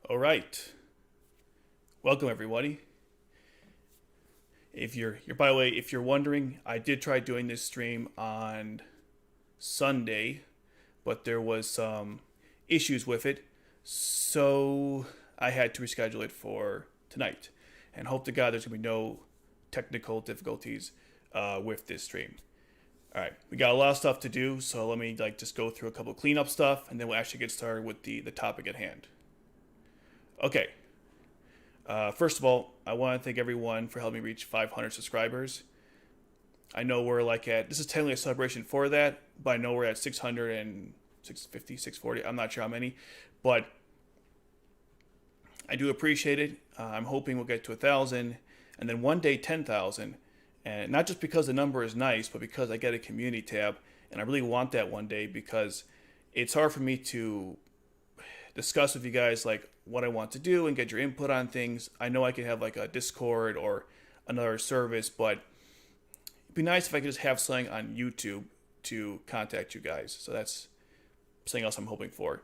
All right. Welcome everybody. If you're by the way, if you're wondering, I did try doing this stream on Sunday, but there was some issues with it. So I had to reschedule it for tonight. And hope to God there's going to be no technical difficulties with this stream. All right, we got a lot of stuff to do, so let me just go through a couple of cleanup stuff, and then we'll actually get started with the topic at hand. Okay. First of all, I want to thank everyone for helping me reach 500 subscribers. I know we're this is technically a celebration for that, but I know we're at 600 and 650, 640. I'm not sure how many, but I do appreciate it. I'm hoping we'll get to 1,000, and then one day 10,000. And not just because the number is nice, but because I get a community tab, and I really want that one day because it's hard for me to discuss with you guys what I want to do and get your input on things. I know I could have a Discord or another service, but it'd be nice if I could just have something on YouTube to contact you guys. So that's something else I'm hoping for.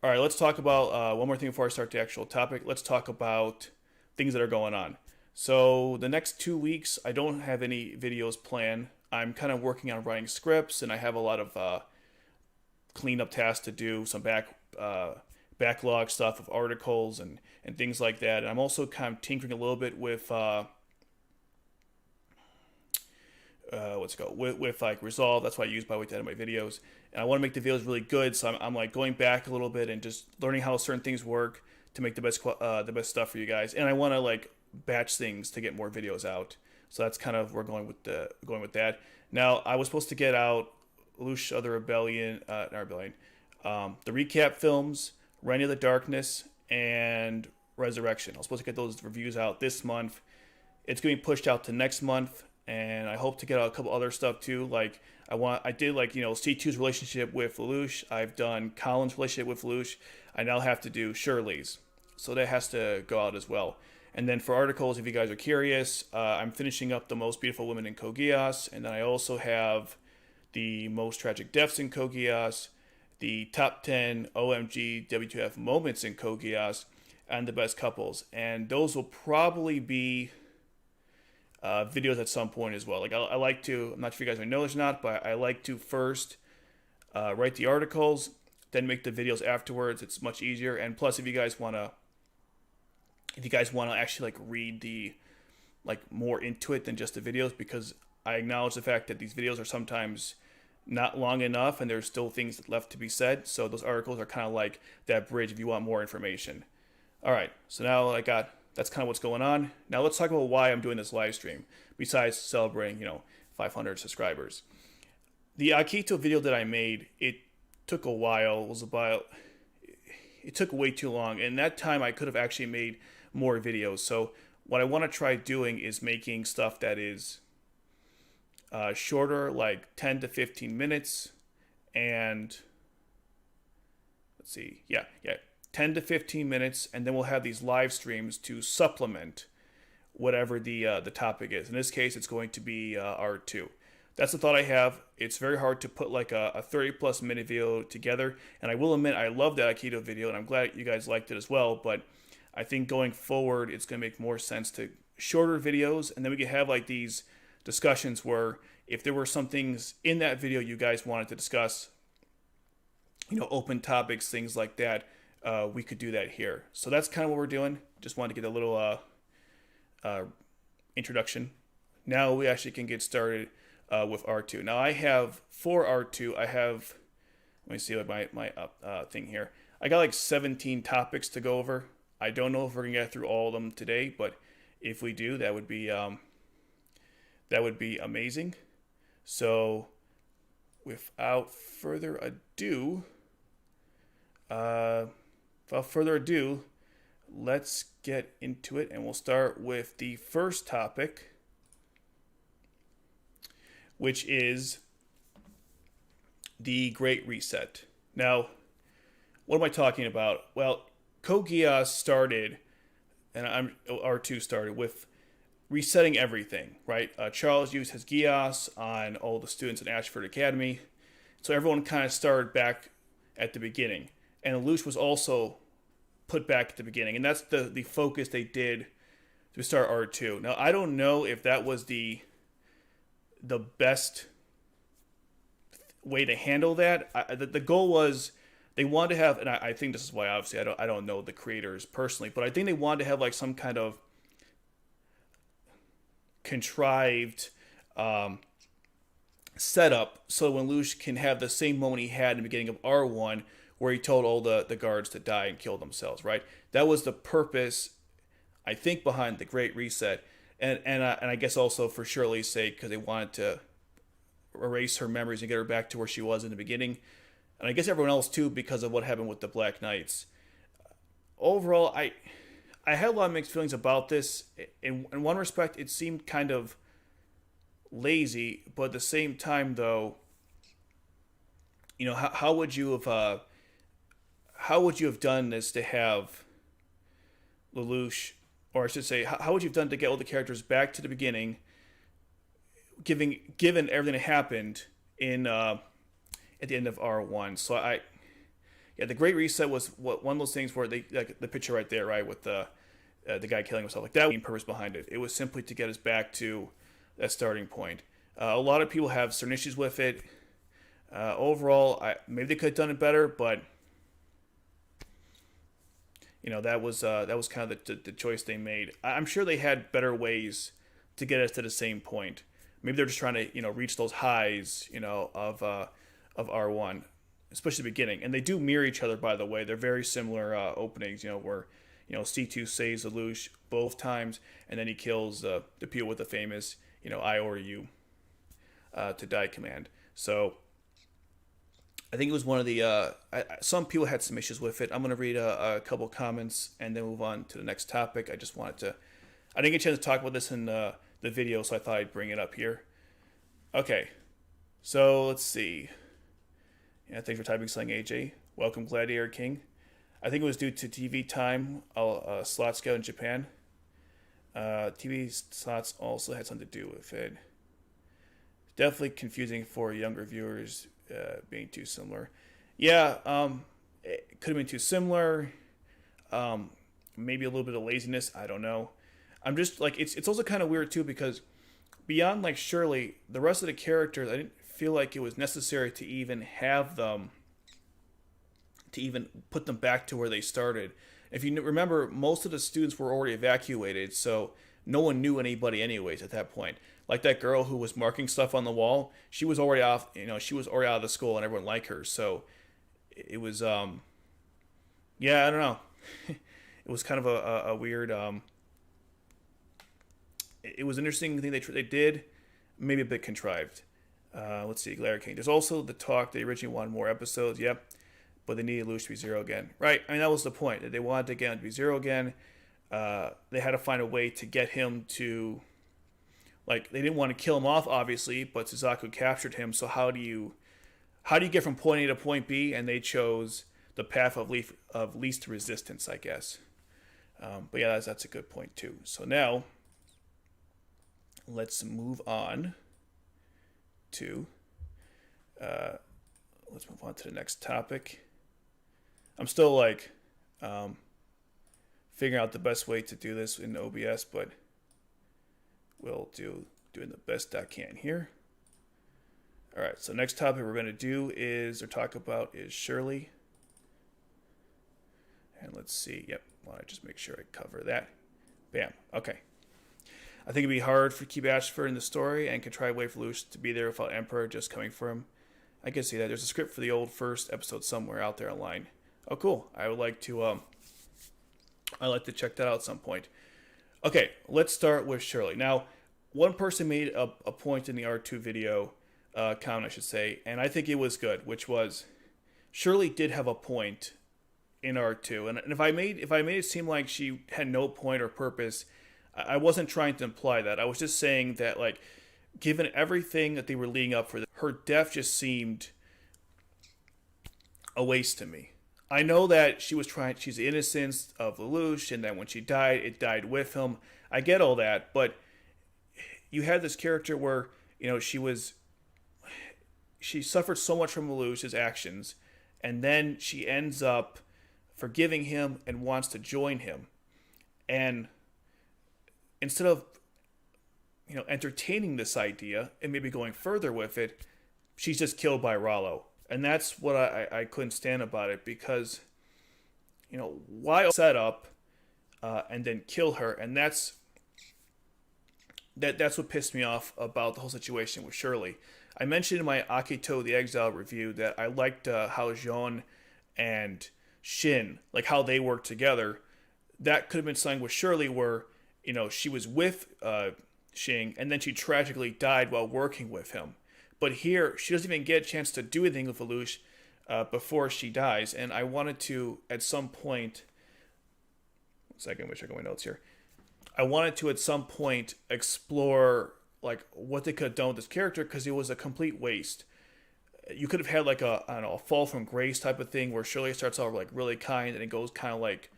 All right, let's talk about one more thing before I start the actual topic. Let's talk about things that are going on. So the next 2 weeks, I don't have any videos planned. I'm kind of working on writing scripts, and I have a lot of cleanup tasks to do, some backlog stuff of articles and things like that. And I'm also kind of tinkering a little bit with with Resolve. That's what I use by way to edit my videos. And I want to make the videos really good, so I'm going back a little bit and just learning how certain things work to make the best stuff for you guys. And I want to batch things to get more videos out. So that's kind of where we're going with that. Now I was supposed to get out Lelouch of the Rebellion, not Rebellion, the recap films, Reign of the Darkness, and Resurrection. I was supposed to get those reviews out this month. It's going to be pushed out to next month, and I hope to get out a couple other stuff too. I did C2's relationship with Lelouch. I've done Kallen's relationship with Lelouch. I now have to do Shirley's, so that has to go out as well. And then for articles, if you guys are curious, I'm finishing up the most beautiful women in Code Geass, and then I also have the most tragic deaths in Code Geass, the top 10 OMG W2F moments in Code Geass, and the best couples. And those will probably be videos at some point as well. I like to, I'm not sure if you guys know this or not, but I like to first write the articles, then make the videos afterwards. It's much easier. And plus, if you guys want to actually read the more into it than just the videos, because I acknowledge the fact that these videos are sometimes not long enough and there's still things left to be said. So those articles are kind of like that bridge if you want more information. All right, so now that's kind of what's going on. Now let's talk about why I'm doing this live stream besides celebrating 500 subscribers. The Akito video that I made, it took a while. It took way too long, and that time I could have actually made more videos. So what I want to try doing is making stuff that is shorter, 10 to 15 minutes, and let's see, 10 to 15 minutes, and then we'll have these live streams to supplement whatever the topic is. In this case, it's going to be R2. That's the thought I have. It's very hard to put a 30 plus minute video together, and I will admit I love that Aikido video, and I'm glad you guys liked it as well, but I think going forward it's going to make more sense to shorter videos, and then we can have these discussions where if there were some things in that video you guys wanted to discuss, open topics, things like that, we could do that here. So that's kind of what we're doing. Just wanted to get a little introduction. Now we actually can get started with R2. Now I have, for R2, let me see my thing here. I got 17 topics to go over. I don't know if we're going to get through all of them today, but if we do, that would be amazing. So without further ado, let's get into it, and we'll start with the first topic, which is the Great Reset. Now, what am I talking about? Well, Code Geass started, and R2 started with resetting everything, right? Charles used his Geass on all the students in Ashford Academy, so everyone kind of started back at the beginning. And Lelouch was also put back at the beginning, and that's the focus they did to start R2. Now I don't know if that was the best way to handle that. The goal was they wanted to have, and I think this is why obviously I don't know the creators personally, but I think they wanted to have like some kind of contrived setup so when Lelouch can have the same moment he had in the beginning of R1 where he told all the guards to die and kill themselves, right? That was the purpose, I think, behind the Great Reset, and I guess also for Shirley's sake because they wanted to erase her memories and get her back to where she was in the beginning, and I guess everyone else too because of what happened with the Black Knights. Overall, I had a lot of mixed feelings about this. In one respect, it seemed kind of lazy, but at the same time, though, you know, how would you have done this to have Lelouch, or I should say, how would you have done to get all the characters back to the beginning, given everything that happened in at the end of R1? So the Great Reset was one of those things where they, like the picture right there, right, with the guy killing himself, like that was the purpose behind it. It was simply to get us back to that starting point. A lot of people have certain issues with it. Overall, maybe they could have done it better, but you know that was kind of the choice they made. I'm sure they had better ways to get us to the same point. Maybe they're just trying to reach those highs of R1, especially the beginning. And they do mirror each other, by the way. They're very similar openings. Where C2 saves Lelouch both times, and then he kills the people with the famous I or you to die command. So I think it was one of the some people had some issues with it. I'm going to read a couple comments and then move on to the next topic. I didn't get a chance to talk about this in the video, so I thought I'd bring it up here. Okay, so let's see. Yeah, thanks for typing, Slang AJ. Welcome, Gladiator King. I think it was due to TV time slot scale in Japan. TV slots also had something to do with it. Definitely confusing for younger viewers, being too similar. Yeah, it could have been too similar. Maybe a little bit of laziness. I don't know. I'm just like it's also kind of weird too because beyond like Shirley, the rest of the characters, I didn't feel like it was necessary to even have them, to even put them back to where they started. If you remember, most of the students were already evacuated, so no one knew anybody anyways at that point. Like that girl who was marking stuff on the wall, she was already off. She was already out of the school, and everyone liked her. So it was, I don't know. It was kind of a weird. It was an interesting thing they did, maybe a bit contrived. Let's see, Glare King. There's also the talk they originally wanted more episodes. Yep. But they needed Lelouch to be zero again. Right. I mean, that was the point. They wanted to get him to be zero again. They had to find a way to get him to, like, they didn't want to kill him off, obviously, but Suzaku captured him. So how do you get from point A to point B? And they chose the path of least resistance, I guess. But yeah, that's a good point too. So now let's move on to the next topic. I'm still like figuring out the best way to do this in OBS, but we'll doing the best I can here. All right, so next topic we're going to do is Shirley. And let's see. Yep, want to just make sure I cover that. Bam. Okay. I think it'd be hard to keep Ashford in the story and contrive a way for Lelouch to be there without Emperor just coming for him. I can see that. There's a script for the old first episode somewhere out there online. Oh, cool. I'd like to check that out at some point. Okay, let's start with Shirley. Now, one person made a point in the R2 video, comment I should say, and I think it was good, which was Shirley did have a point in R2, and if I made it seem like she had no point or purpose, I wasn't trying to imply that. I was just saying that, like, given everything that they were leading up for, her death just seemed a waste to me. I know that she's the innocence of Lelouch, and that when she died, it died with him. I get all that, but you had this character where, she suffered so much from Lelouch's actions, and then she ends up forgiving him and wants to join him. And instead of entertaining this idea and maybe going further with it, she's just killed by Rolo. And that's what I couldn't stand about it, because why set up and then kill her? And that's what pissed me off about the whole situation with Shirley. I mentioned in my Akito the Exile review that I liked how Jean and Shin, like how they worked together. That could have been something with Shirley where she was with Shing and then she tragically died while working with him. But here, she doesn't even get a chance to do anything with Lelouch before she dies. And I wanted to, at some point... One second, let me check my notes here. I wanted to, at some point, explore like what they could have done with this character, because it was a complete waste. You could have had like a fall from grace type of thing where Shirley starts off like really kind and it goes kind of like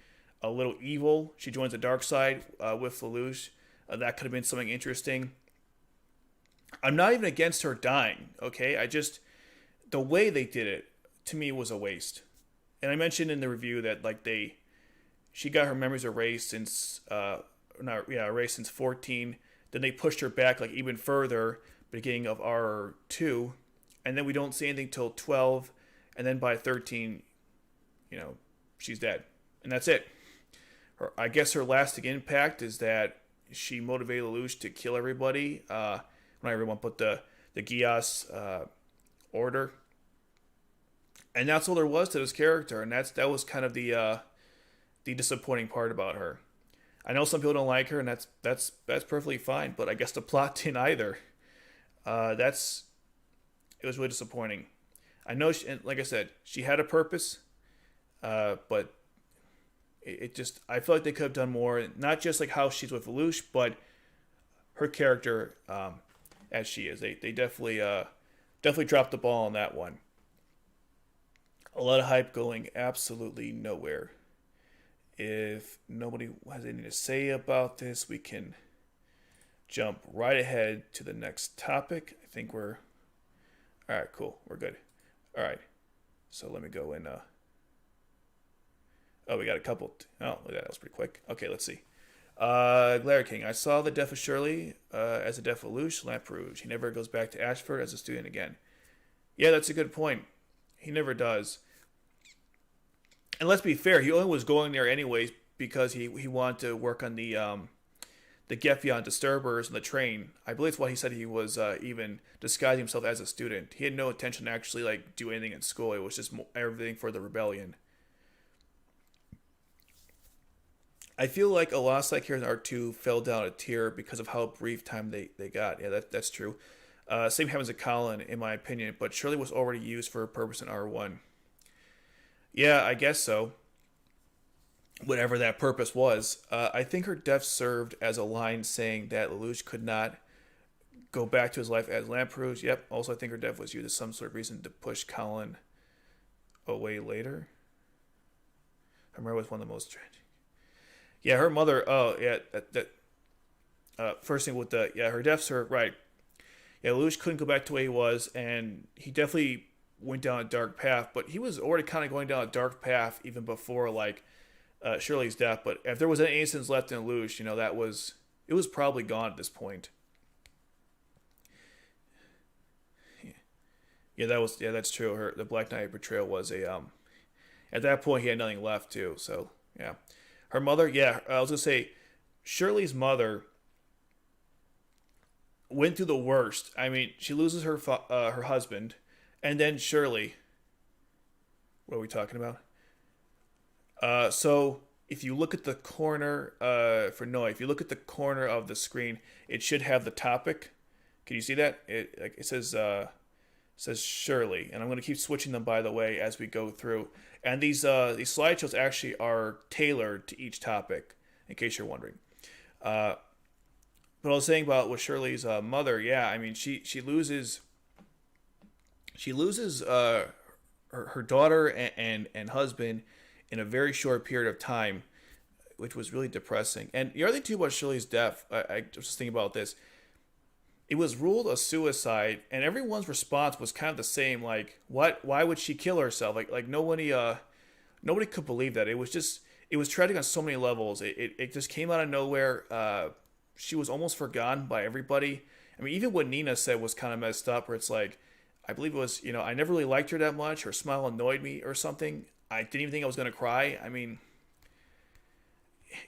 a little evil. She joins the dark side with Lelouch. That could have been something interesting. I'm not even against her dying, okay? The way they did it, to me, was a waste. And I mentioned in the review that she got her memories erased since 14. Then they pushed her back like even further, beginning of R2, and then we don't see anything till 12, and then by 13, she's dead, and that's it. I guess her lasting impact is that she motivated Lelouch to kill everybody. Not everyone, but the Geass order, and that's all there was to this character, and that was kind of the disappointing part about her. I know some people don't like her, and that's perfectly fine, but I guess the plot didn't either. It was really disappointing. I know, like I said, she had a purpose, but it just, I feel like they could have done more, not just like how she's with Lelouch, but her character as she is. They definitely dropped the ball on that one. A lot of hype going absolutely nowhere. If nobody has anything to say about this, we can jump right ahead to the next topic. I think we're... Alright, cool. We're good. Alright. So let me go in... Oh, we got a couple... Oh, look at that. That was pretty quick. Okay, let's see. Glare King. I saw the death of Shirley as the death of Lelouch Lamperouge. He never goes back to Ashford as a student again. Yeah, that's a good point. He never does. And let's be fair, he only was going there anyways because he wanted to work on the Gefion disturbers and the train. I believe it's why he said he was even disguising himself as a student. He had no intention to actually like do anything in school. It was just everything for the rebellion. I feel like a lot of side characters in R2 fell down a tier because of how brief time they got. Yeah, that's true. Same happens to Kallen, in my opinion, but Shirley was already used for a purpose in R1. Yeah, I guess so. Whatever that purpose was. I think her death served as a line saying that Lelouch could not go back to his life as Lamperouge. Yep, also I think her death was used as some sort of reason to push Kallen away later. Her mother was one of the most tragic. Yeah, her mother, oh, yeah, first thing with her deaths are, right. Yeah, Lelouch couldn't go back to where he was, and he definitely went down a dark path, but he was already kind of going down a dark path even before Shirley's death. But if there was any innocence left in Lelouch, it was probably gone at this point. Yeah, that's true. The Black Knight Betrayal was at that point he had nothing left too. So yeah, her mother. Yeah, I was gonna say, Shirley's mother went through the worst. I mean, she loses her husband. And then Shirley, what are we talking about? So if you look at the corner if you look at the corner of the screen, it should have the topic. Can you see that? It says Shirley, and I'm going to keep switching them, by the way, as we go through. And these slideshows actually are tailored to each topic, in case you're wondering. But I was saying about with Shirley's mother, yeah, I mean she loses. She loses her daughter and husband in a very short period of time, which was really depressing. And the other thing too about Shirley's death, I was just thinking about this. It was ruled a suicide, and everyone's response was kind of the same. Like, what? Why would she kill herself? Like nobody nobody could believe that. It was tragic on so many levels. It just came out of nowhere. She was almost forgotten by everybody. I mean, even what Nina said was kind of messed up, where it's like, I believe it was, I never really liked her that much. Her smile annoyed me or something. I didn't even think I was going to cry. I mean,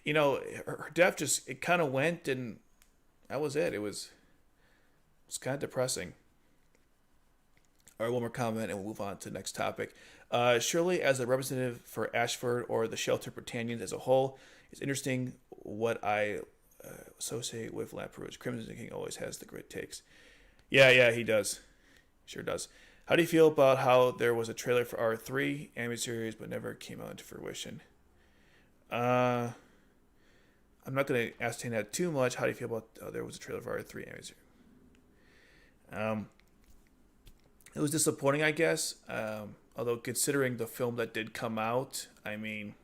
her death just, it kind of went, and that was it. It was kind of depressing. All right, one more comment and we'll move on to the next topic. Shirley, as a representative for Ashford or the Shelter Britannians as a whole, is interesting. What I associate with Lamperouge. Crimson King always has the grit takes. Yeah, he does. Sure does. How do you feel about how there was a trailer for R3 anime series but never came out into fruition? I'm not going to ascertain that too much. How do you feel about there was a trailer for R3 anime series? It was disappointing, I guess. Although considering the film that did come out, I mean,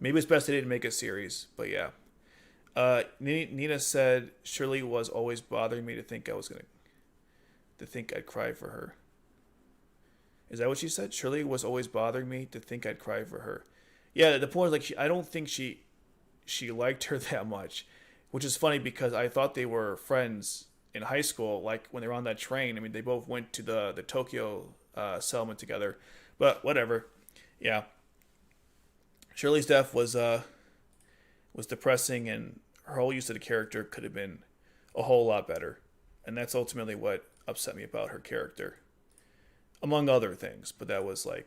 maybe it's best they didn't make a series. But yeah, Nina said Shirley was always bothering me to think I'd cry for her. Is that what she said? Shirley was always bothering me to think I'd cry for her. Yeah, the point is like I don't think she liked her that much, which is funny because I thought they were friends in high school. Like when they were on that train, I mean, they both went to the Tokyo settlement together. But whatever. Yeah, Shirley's death was depressing, and her whole use of the character could have been a whole lot better. And that's ultimately what upset me about her character, among other things. But that was one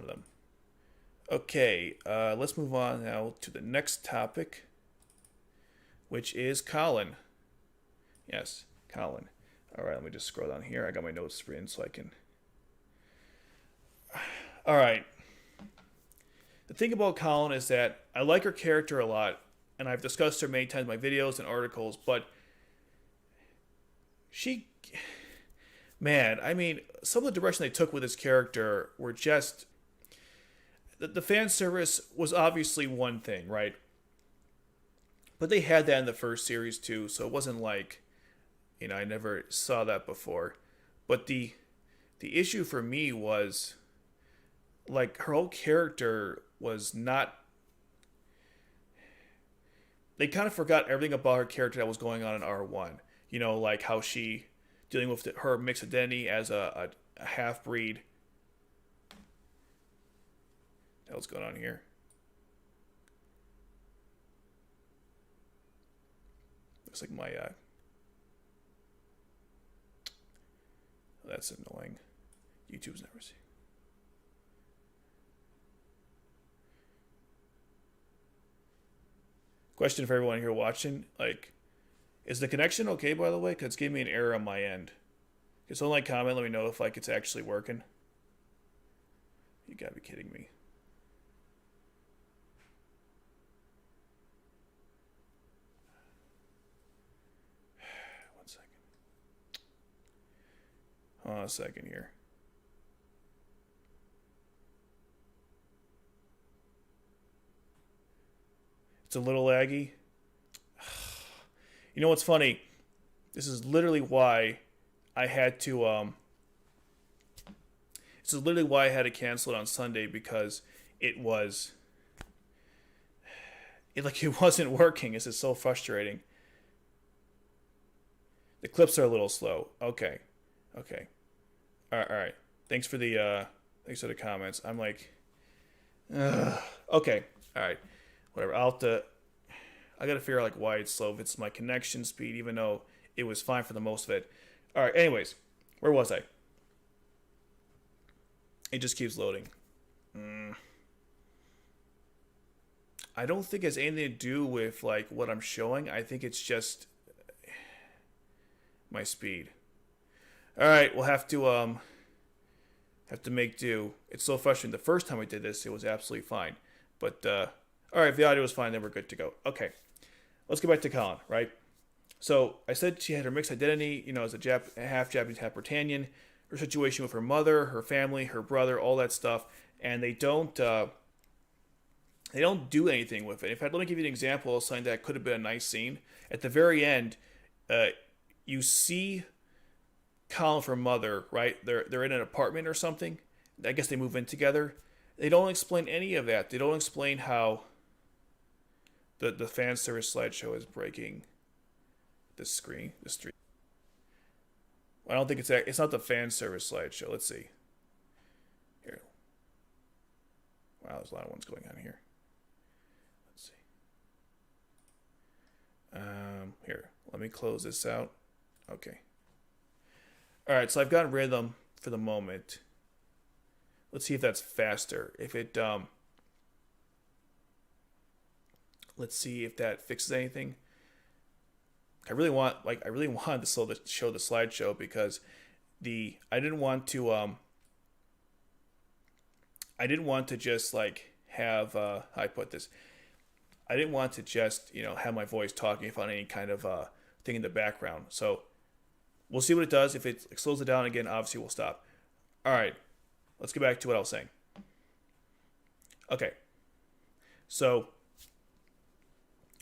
of them. Okay, let's move on now to the next topic, which is Kallen. Yes, Kallen. All right, let me just scroll down here. I got my notes written so I can. All right. The thing about Kallen is that I like her character a lot, and I've discussed her many times in my videos and articles, but man, I mean, some of the direction they took with this character were just. The fan service was obviously one thing, right? But they had that in the first series too, so it wasn't like, I never saw that before. But the issue for me was, like, her whole character was not. They kind of forgot everything about her character that was going on in R1. Like how she dealing with her mixed identity as a half breed. What's going on here? Looks like my that's annoying. YouTube's never seen. Question for everyone here watching, like, is the connection okay, by the way? Because it's giving me an error on my end. Can someone comment, let me know if it's actually working. You gotta be kidding me. Hold on a second here. It's a little laggy. You know what's funny? This is literally why I had to cancel it on Sunday, because it wasn't working. This is so frustrating. The clips are a little slow. Okay. All right. Thanks for the comments. I'm like, okay. All right. Whatever. I gotta figure out like why it's slow. If it's my connection speed, even though it was fine for the most of it. All right. Anyways, where was I? It just keeps loading. I don't think it has anything to do with like what I'm showing. I think it's just my speed. All right, we'll have to make do. It's so frustrating. The first time we did this, it was absolutely fine. But all right, if the audio was fine, then we're good to go. Okay, let's get back to Kallen, right? So I said she had her mixed identity, as a half Japanese, half Britannian. Her situation with her mother, her family, her brother, all that stuff, and they don't do anything with it. In fact, let me give you an example of something that could have been a nice scene. At the very end, you see Kallen for mother, right? They're in an apartment or something. I guess they move in together. They don't explain any of that. They don't explain how the fan service slideshow is breaking the screen. The stream. I don't think it's not the fan service slideshow. Let's see. Here. Wow, there's a lot of ones going on here. Let's see. Here, let me close this out. Okay. All right, so I've gotten rid of them for the moment. Let's see if that's faster. If it let's see if that fixes anything. I really wanted to show the slideshow because I didn't want to just like have how I put this. I didn't want to just have my voice talking about any kind of thing in the background. So we'll see what it does. If it slows it down again, obviously we'll stop. All right, let's get back to what I was saying. Okay, so.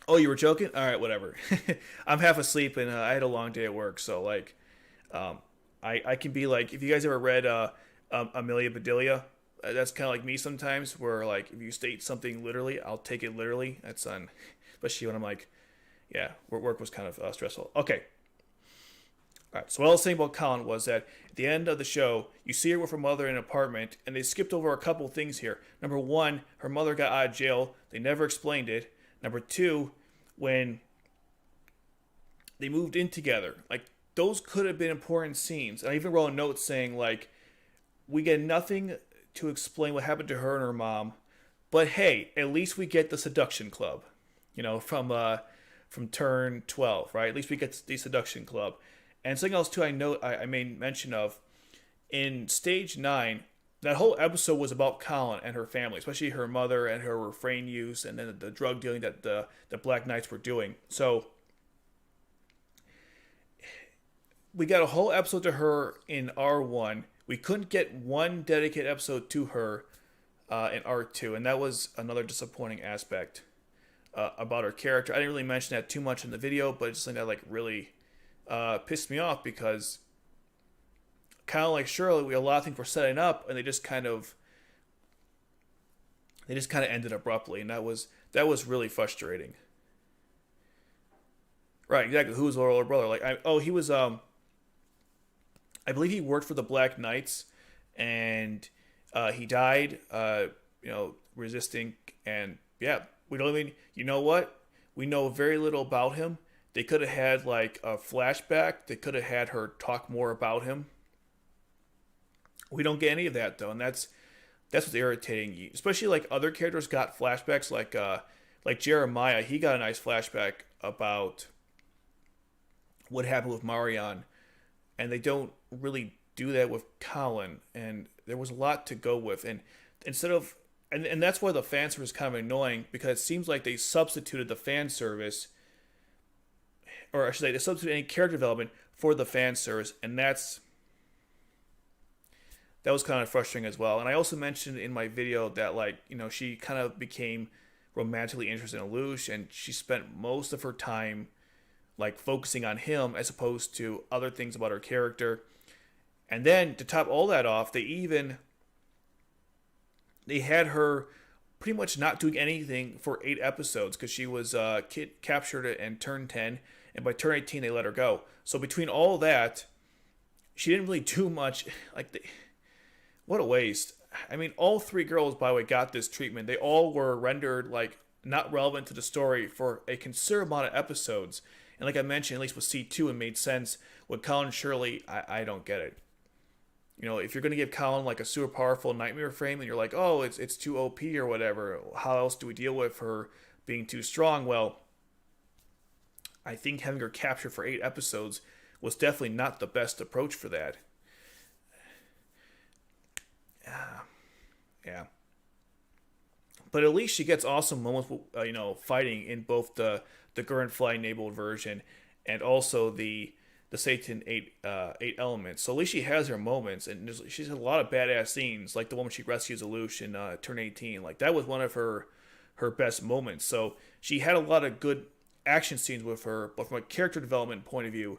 Oh, you were joking? All right, whatever. I'm half asleep and I had a long day at work, so like, I can be like, if you guys ever read Amelia Bedelia, that's kind of like me sometimes, where like if you state something literally, I'll take it literally. That's especially when I'm like, yeah, work was kind of stressful. Okay. All right. So what I was saying about Kallen was that at the end of the show, you see her with her mother in an apartment, and they skipped over a couple things here. Number one, her mother got out of jail. They never explained it. Number two, when they moved in together, like those could have been important scenes. And I even wrote a note saying like, we get nothing to explain what happened to her and her mom, but hey, at least we get the seduction club, from turn 12, right? At least we get the seduction club. And something else too, I made mention of in stage 9. That whole episode was about Kallen and her family, especially her mother and her refrain use, and then the drug dealing that the Black Knights were doing. So we got a whole episode to her in R1. We couldn't get one dedicated episode to her in R2, and that was another disappointing aspect about her character. I didn't really mention that too much in the video, but it's something that like really pissed me off because. Kind of like Shirley, we had a lot of things were setting up, and they just kind of ended abruptly, and that was really frustrating. Right, exactly. Who was her older brother? Like, he was I believe he worked for the Black Knights, and he died, resisting, and yeah, we don't even. You know what? We know very little about him. They could have had like a flashback. They could have had her talk more about him. We don't get any of that though, and that's what's irritating. Especially like other characters got flashbacks, like Jeremiah. He got a nice flashback about what happened with Marion, and they don't really do that with Kallen. And there was a lot to go with, and instead of and that's why the fan service is kind of annoying because it seems like they substituted the fan service, or I should say, they substituted any character development for the fan service, and that was kind of frustrating as well. And I also mentioned in my video that, like, she kind of became romantically interested in Lelouch, and she spent most of her time, like, focusing on him as opposed to other things about her character. And then, to top all that off, they had her pretty much not doing anything for 8 episodes because she was captured and turned 10, and by turn 18, they let her go. So between all that, she didn't really do much. What a waste. I mean, all 3 girls, by the way, got this treatment. They all were rendered, like, not relevant to the story for a considerable amount of episodes. And like I mentioned, at least with C2, it made sense. With Kallen and Shirley, I don't get it. If you're going to give Kallen, like, a super powerful nightmare frame, and you're like, oh, it's too OP or whatever, how else do we deal with her being too strong? Well, I think having her captured for 8 episodes was definitely not the best approach for that. Yeah. But at least she gets awesome moments, fighting in both the current F.L.E.I.J.A enabled version and also the S.E.I.T.E.N 8 elements. So at least she has her moments, and she's had a lot of badass scenes, like the one when she rescues Lelouch in turn 18. Like, that was one of her best moments. So she had a lot of good action scenes with her, but from a character development point of view,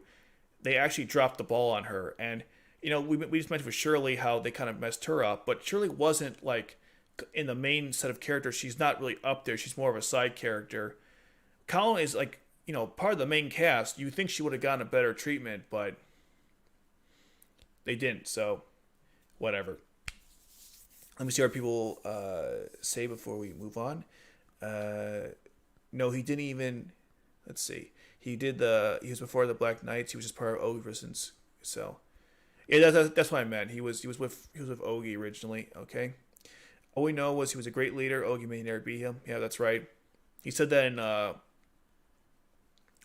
they actually dropped the ball on her. And we just mentioned with Shirley how they kind of messed her up, but Shirley wasn't like in the main set of characters. She's not really up there. She's more of a side character. Kallen is like part of the main cast. You think she would have gotten a better treatment, but they didn't. So whatever. Let me see what people say before we move on. No, he didn't even. Let's see. He did He was before the Black Knights. He was just part of Ogi. So yeah, that's what I meant. He was with Ogi originally. Okay. All we know was he was a great leader. Ogi may never beat him. Yeah, that's right. He said that in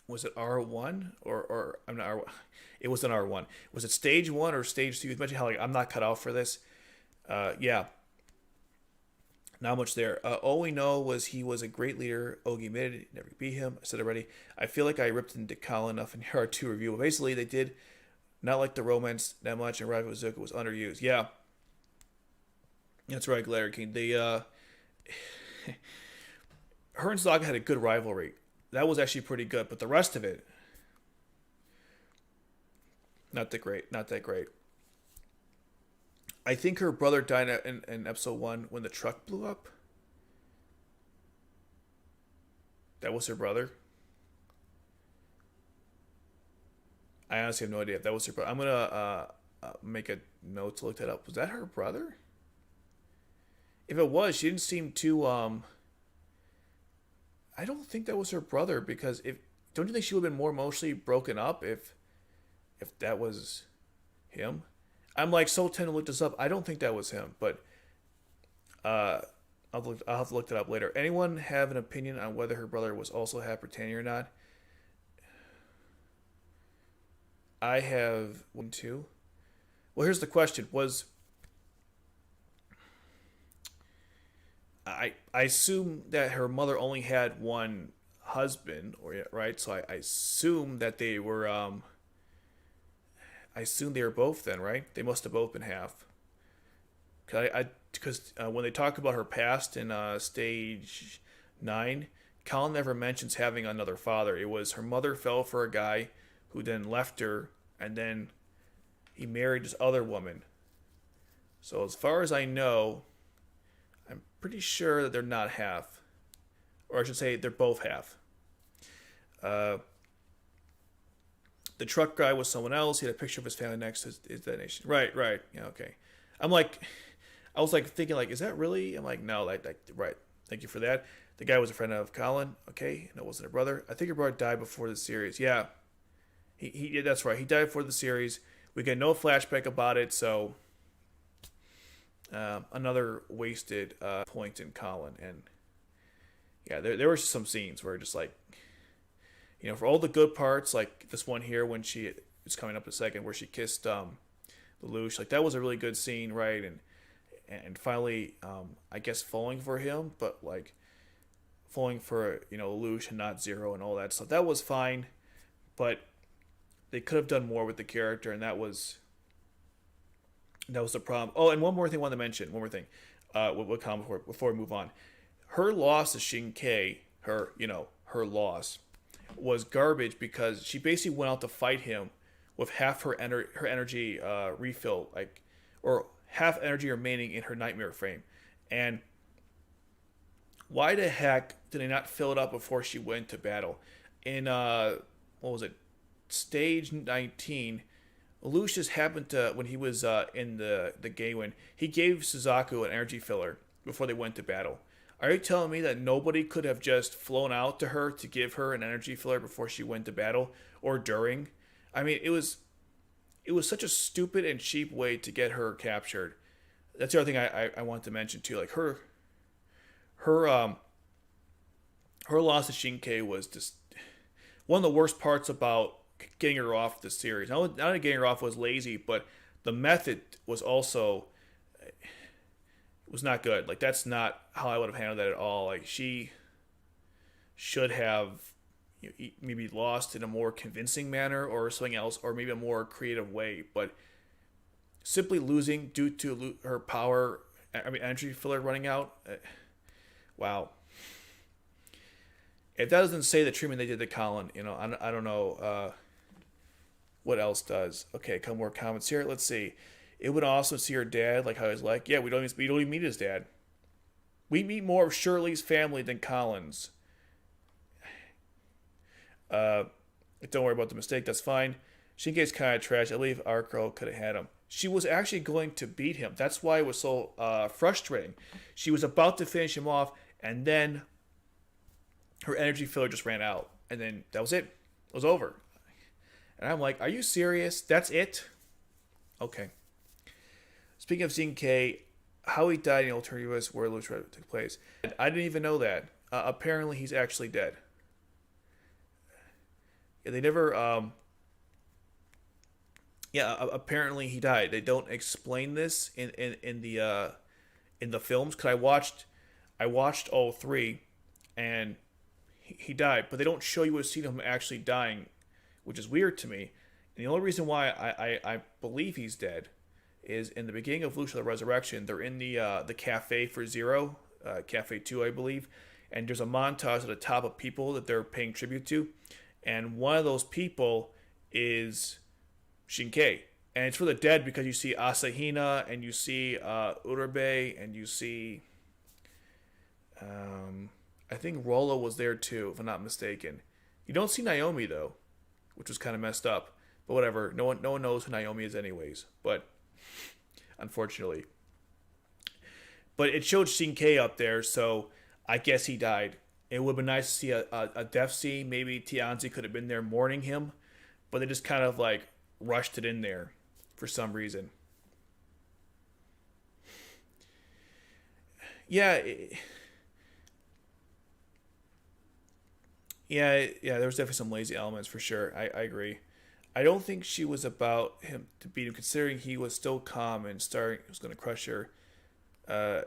was it R1 or I'm not R1. It was an R1. Was it stage 1 or stage 2? He mentioned how like I'm not cut out for this. Yeah. Not much there. All we know was he was a great leader. Ogi admitted it, never beat him. I said already. I feel like I ripped into Kallen enough in your R2 review. But basically, they did not like the romance that much, and Ragnarök Connection was underused. Yeah, that's right, Glare King. They her and Suzaku had a good rivalry. That was actually pretty good, but the rest of it, not that great. Not that great. I think her brother died in episode 1 when the truck blew up. That was her brother. I honestly have no idea if that was her brother. I'm gonna make a note to look that up. Was that her brother? If it was, she didn't seem too. I don't think that was her brother because if don't you think she would have been more emotionally broken up if that was him? I'm like so tempted to look this up. I don't think that was him, but I'll have to look that up later. Anyone have an opinion on whether her brother was also half Britannia or not? I have 1, 2. Well, here's the question: I assume that her mother only had one husband, or right? So I assume that they were. I assume they were both then, right? They must have both been half. Because when they talk about her past in stage 9, Kallen never mentions having another father. It was her mother fell for a guy who then left her, and then he married this other woman. So as far as I know, I'm pretty sure that they're not half. Or I should say they're both half. The truck guy was someone else. He had a picture of his family next to his detonation. Right. Yeah, okay. I was like thinking like, is that really? I'm like, no, like right. Thank you for that. The guy was a friend of Kallen. Okay, no, it wasn't her brother. I think her brother died before the series. Yeah, he that's right. He died before the series. We get no flashback about it, so another wasted point in Kallen. And yeah, there were some scenes where just like, for all the good parts, like this one here when she is coming up in a second, where she kissed Lelouch, like that was a really good scene, right? And finally, I guess falling for him, but like falling for Lelouch and not Zero and all that stuff. That was fine, but they could have done more with the character, and that was the problem. Oh, and one more thing I wanted to mention. One more thing. What comment before we move on? Her loss to Shinkai, her loss, was garbage because she basically went out to fight him with half her energy refill, like, or half energy remaining in her nightmare frame. And why the heck did they not fill it up before she went to battle? In what was it, stage 19, Lucius happened to, when he was in the Gaywin, he gave Suzaku an energy filler before they went to battle. Are you telling me that nobody could have just flown out to her to give her an energy filler before she went to battle or during? I mean, it was such a stupid and cheap way to get her captured. That's the other thing I want to mention too. Like her loss to Shinkai was just one of the worst parts about getting her off the series. Not only getting her off was lazy, but the method was also was not good. Like that's not how I would have handled that at all. Like she should have maybe lost in a more convincing manner or something else, or maybe a more creative way. But simply losing due to her power, energy filler running out. Wow. If that doesn't say the treatment they did to Kallen, I don't know. What else does? Okay, a couple more comments here. Let's see. It would also see her dad, like how he's like, yeah, we don't even meet his dad. We meet more of Shirley's family than Colin's. Uh, don't worry about the mistake. That's fine. Shinke's kind of trash. I believe our girl could have had him. She was actually going to beat him. That's why it was so frustrating. She was about to finish him off, and then her energy filler just ran out, and then that was it. It was over. And I'm like, are you serious? That's it? Okay. Speaking of CK, how he died in alternative US where Lelouch took place. I didn't even know that. Apparently, he's actually dead. Yeah, they never. Yeah, apparently he died. They don't explain this in the films. Cause I watched all three, and he died, but they don't show you a scene of him actually dying, which is weird to me. And the only reason why I believe he's dead is in the beginning of Lucia the Resurrection. They're in the cafe for Zero, Cafe 2, I believe, and there's a montage at the top of people that they're paying tribute to, and one of those people is Shinkai. And it's for the dead because you see Asahina and you see Urabe and you see I think Rolo was there too, if I'm not mistaken. You don't see Naomi though, which was kind of messed up. But whatever, no one knows who Naomi is anyways. But unfortunately, but it showed Shinkai up there, so I guess he died. It would have been nice to see a death scene. Maybe Tianzi could have been there mourning him, but they just kind of like rushed it in there for some reason. Yeah, yeah. There was definitely some lazy elements for sure. I agree. I don't think she was about him to beat him, considering he was still calm and starting was going to crush her. Uh,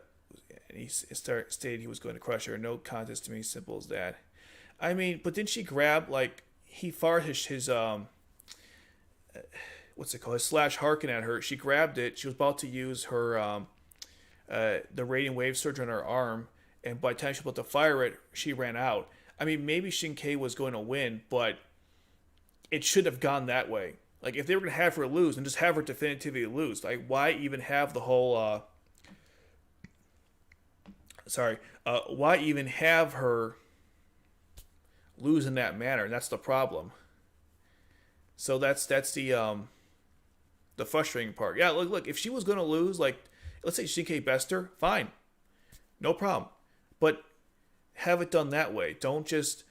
and stated he was going to crush her. No contest to me, simple as that. I mean, but didn't she grab like he fired his what's it called? His slash harken at her. She grabbed it. She was about to use her the radiant wave surge on her arm, and by the time she was about to fire it, she ran out. I mean, maybe Shinkai was going to win, but it should have gone that way. Like if they were going to have her lose, then just have her definitively lose. Like why even have the whole why even have her lose in that manner? And that's the problem. So that's the frustrating part. Yeah, look. If she was gonna lose, like let's say Shinkai Bester, fine, no problem. But have it done that way. Don't just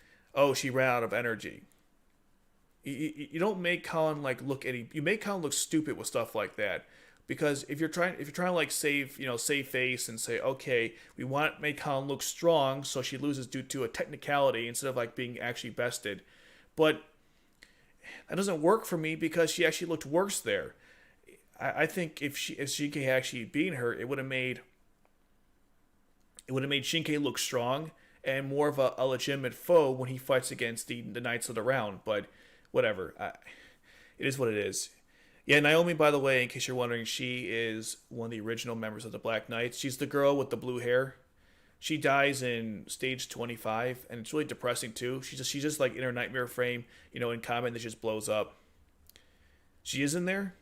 she ran out of energy. You don't make Colin like look any. You make Colin look stupid with stuff like that. Because if you're trying to like save face and say, okay, we want to make Colin look strong, so she loses due to a technicality instead of like being actually bested. But that doesn't work for me because she actually looked worse there. I think if Shinkai had actually beaten her, it would have made Shinkai look strong and more of a legitimate foe when he fights against the Knights of the Round. But whatever, it is what it is. Yeah, Naomi, by the way, in case you're wondering, she is one of the original members of the Black Knights. She's the girl with the blue hair. She dies in stage 25, and it's really depressing too. She's just like in her nightmare frame, in combat that just blows up. She is in there?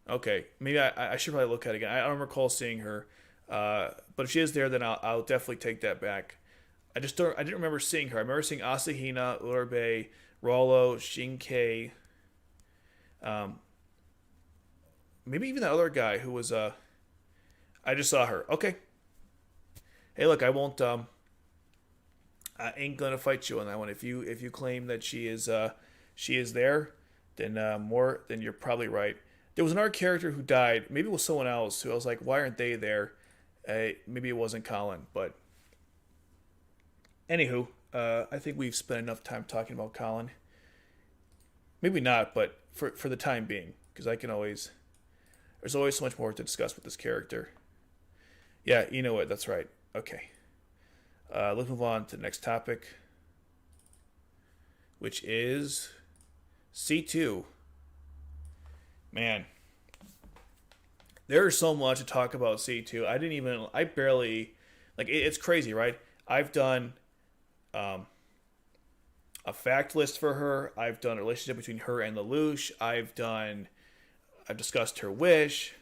Okay, maybe I should probably look at it again. I don't recall seeing her, but if she is there, then I'll definitely take that back. I didn't remember seeing her. I remember seeing Asahina, Urabe, Rolo, Shinkai, maybe even that other guy who was I just saw her. Okay. Hey, look, I won't I ain't gonna fight you on that one. If you claim that she is there, then then you're probably right. There was another character who died. Maybe it was someone else who I was like, why aren't they there? Maybe it wasn't Colin, but anywho, I think we've spent enough time talking about Colin. Maybe not, but for the time being, because there's always so much more to discuss with this character. Yeah, you know what? That's right. Okay. Let's move on to the next topic, which is C2. Man, there's so much to talk about C2. I barely, it's crazy, right? I've done a fact list for her. I've done a relationship between her and Lelouch. I've discussed her wish,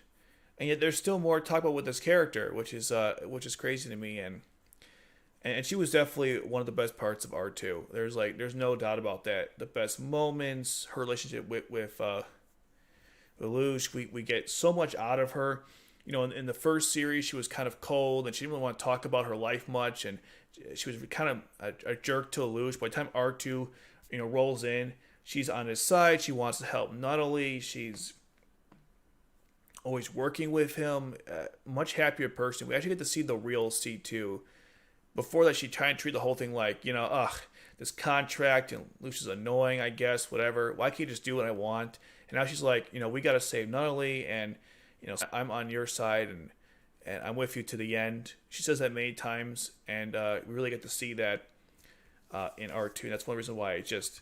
and yet there's still more to talk about with this character, which is crazy to me. And she was definitely one of the best parts of R2. There's no doubt about that. The best moments, her relationship with Lelouch, we get so much out of her. You know, in the first series, she was kind of cold and she didn't really want to talk about her life much, and she was kind of a jerk to Lelouch. By the time R2, rolls in, she's on his side. She wants to help. Not only she's always working with him, much happier person. We actually get to see the real C2. Before that, she tried to treat the whole thing like, this contract and Lucius is annoying, I guess, whatever. Why can't you just do what I want? And now she's like, we got to save Nunnally, and I'm on your side, and I'm with you to the end. She says that many times, and we really get to see that in R2. And that's one reason why I just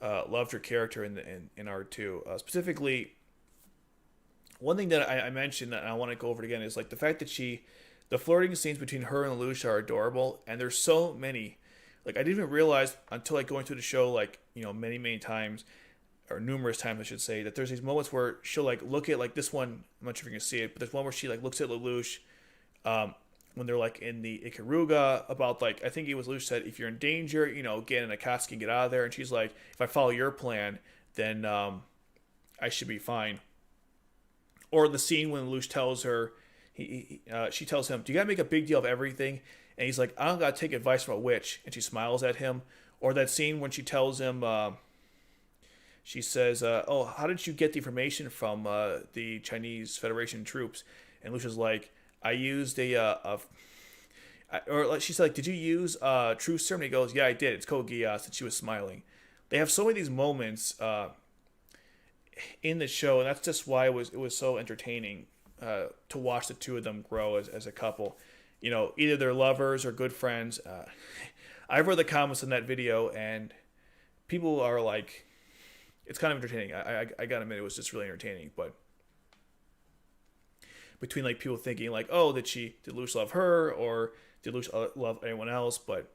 loved her character in R2. Specifically, one thing that I mentioned that I want to go over it again is like the fact that the flirting scenes between her and Lelouch are adorable, and there's so many. Like, I didn't even realize until like going through the show, like, many times, or numerous times I should say, that there's these moments where she'll like look at like this one. I'm not sure if you can see it, but there's one where she like looks at Lelouch when they're like in the Ikaruga about like, I think it was Lelouch said, if you're in danger, get in a Akatsuki and get out of there. And she's like, if I follow your plan, then I should be fine. Or the scene when Lelouch tells her, she tells him, do you gotta make a big deal of everything? And he's like, I don't gotta take advice from a witch. And she smiles at him. Or that scene when she tells him, she says, oh, how did you get the information from the Chinese Federation troops? And Lucia's like, I used or she said, like, did you use Truth Serum? And he goes, yeah, I did. It's Code Geass. And she was smiling. They have so many of these moments in the show, and that's just why it was so entertaining to watch the two of them grow as a couple. Either they're lovers or good friends. I've read the comments in that video, and people are like, it's kind of entertaining. I gotta admit, it was just really entertaining. But between like people thinking like, oh, did Lelouch love her, or did Lelouch love anyone else? But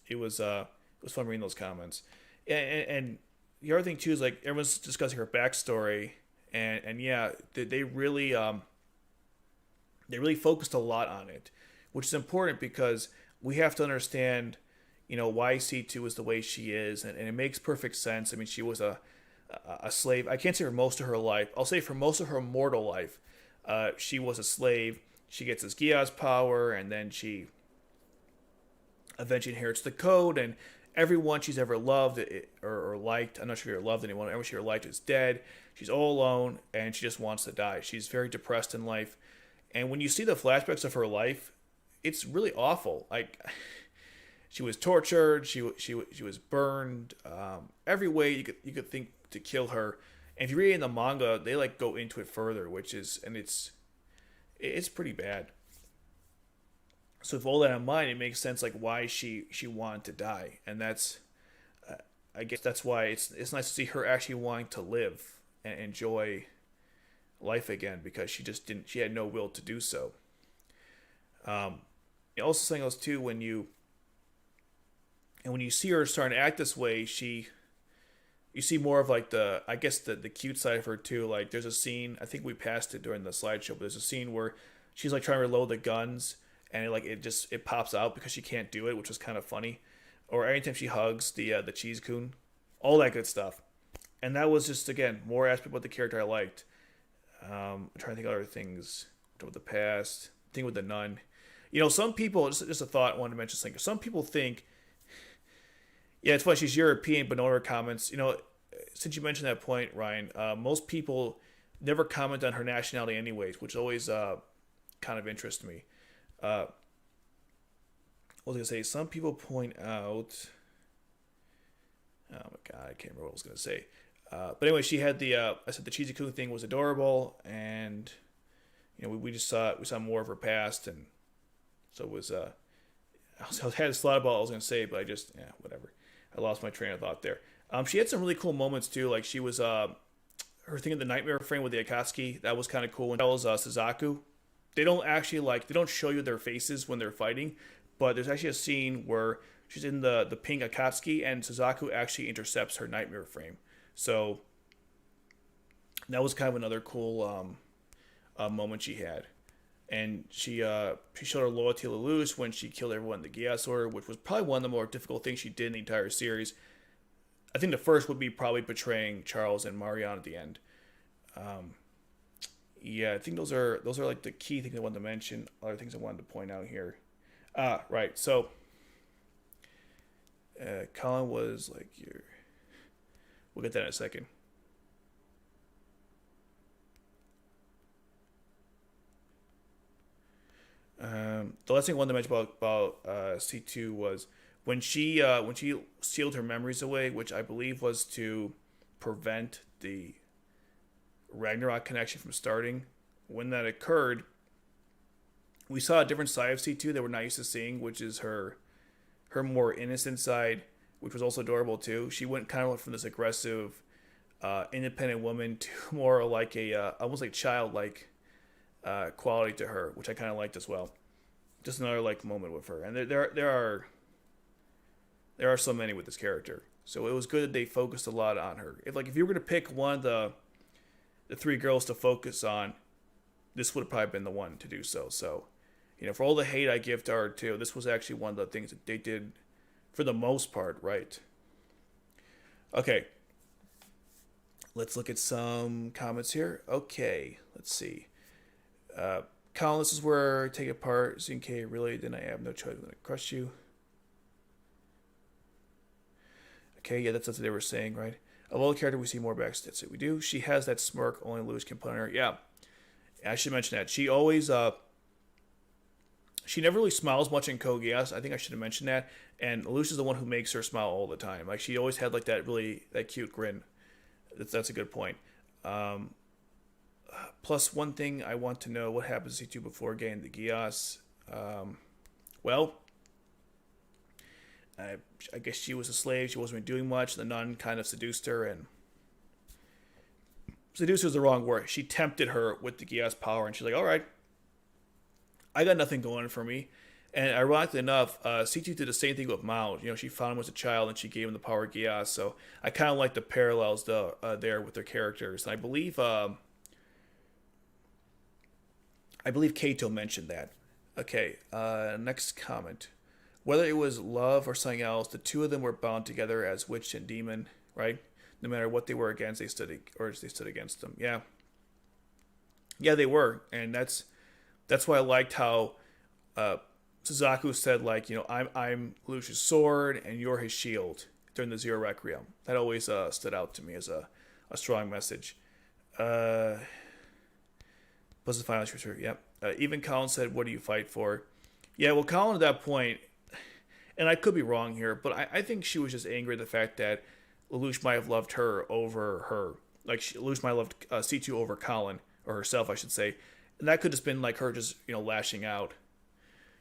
it was fun reading those comments. And the other thing too is like everyone's discussing her backstory, and yeah, they really focused a lot on it, which is important because we have to understand, why C2 is the way she is, and it makes perfect sense. I mean, she was a slave. I can't say for most of her life. I'll say for most of her mortal life, she was a slave. She gets this Geass power, and then she eventually inherits the code, and everyone she's ever loved or liked, I'm not sure if she ever loved anyone, everyone she ever liked is dead. She's all alone, and she just wants to die. She's very depressed in life. And when you see the flashbacks of her life, it's really awful. Like, she was tortured, she was burned, every way you could think to kill her. And if you read it in the manga, they like go into it further, it's pretty bad. So with all that in mind, it makes sense like why she wanted to die, and that's I guess that's why it's nice to see her actually wanting to live and enjoy life again, because she had no will to do so. Also something else too, when you see her starting to act this way, you see more of like the cute side of her too. Like there's a scene, I think we passed it during the slideshow, but there's a scene where she's like trying to reload the guns, and it pops out because she can't do it, which was kind of funny. Or anytime she hugs the cheese coon, all that good stuff. And that was just, again, more aspect about the character I liked. I'm trying to think of other things with the past. Thing with the nun. Some people, just a thought I wanted to mention something. Some people think, yeah, it's funny, she's European, but no other comments. Since you mentioned that point, Ryan, most people never comment on her nationality anyways, which always kind of interests me. I was going to say, some people point out... Oh my god, I can't remember what I was going to say. But anyway, she had I said the cheesy coon thing was adorable, and we saw more of her past, and so it was I had this thought about what I was going to say, but whatever. I lost my train of thought there. She had some really cool moments too, like she was her thing in the nightmare frame with the Akatsuki, that was kind of cool. When that was Suzaku, they don't show you their faces when they're fighting, but there's actually a scene where She's in the pink Akatsuki, and Suzaku actually intercepts her nightmare frame. So that was kind of another cool moment she had. And she showed her loyalty to Lelouch when she killed everyone in the Geass Order, which was probably one of the more difficult things she did in the entire series. I think the first would be probably betraying Charles and Marianne at the end. Yeah, I think those are like the key things I wanted to mention. Other things I wanted to point out here. Right. So Kallen was like your. We'll get that in a second. The last thing I wanted to mention about C2 was when she sealed her memories away, which I believe was to prevent the Ragnarök connection from starting. When that occurred, we saw a different side of C2 that we're not used to seeing, which is her more innocent side, which was also adorable too. She went kind of from this aggressive, independent woman to more like a almost like childlike quality to her, which I kind of liked as well. Just another like moment with her, and there are so many with this character. So it was good that they focused a lot on her. If you were gonna pick one of the three girls to focus on, this would have probably been the one to do so. So, for all the hate I give to R2, this was actually one of the things that they did for the most part right. Okay. Let's look at some comments here. Okay, let's see. Colin, this is where I take it apart. ZK, really? Then I have no choice. I'm going to crush you. Okay, yeah, that's what they were saying, right? Of all the character, we see more backstage. That's it. We do. She has that smirk only Lelouch can put on her. Yeah, I should mention that. She always, she never really smiles much in Code Geass. I think I should have mentioned that. And Lelouch is the one who makes her smile all the time. Like, she always had like that cute grin. That's a good point. Plus, one thing I want to know, what happens to C2 before getting the Geass? Well, I guess she was a slave. She wasn't doing much. The nun kind of seduced her, and seduced is the wrong word. She tempted her with the Geass power, and she's like, all right, I got nothing going for me. And ironically enough, C2 did the same thing with Mao. She found him as a child, and she gave him the power of Geass. So I kind of like the parallels there with their characters. And I believe Kato mentioned that. Okay, next comment. Whether it was love or something else, the two of them were bound together as witch and demon, right? No matter what they were against, they stood against them. Yeah, they were, and that's why I liked how Suzaku said, like, I'm Lelouch's sword and you're his shield during the Zero Requiem. That always stood out to me as a strong message. Plus the final answer. Yep. Even Colin said, "What do you fight for?" Yeah, well, Colin at that point, and I could be wrong here, but I think she was just angry at the fact that Lelouch might have loved her over her. Like, Lelouch might have loved C2 over Colin, or herself, I should say. And that could have been like her just, lashing out.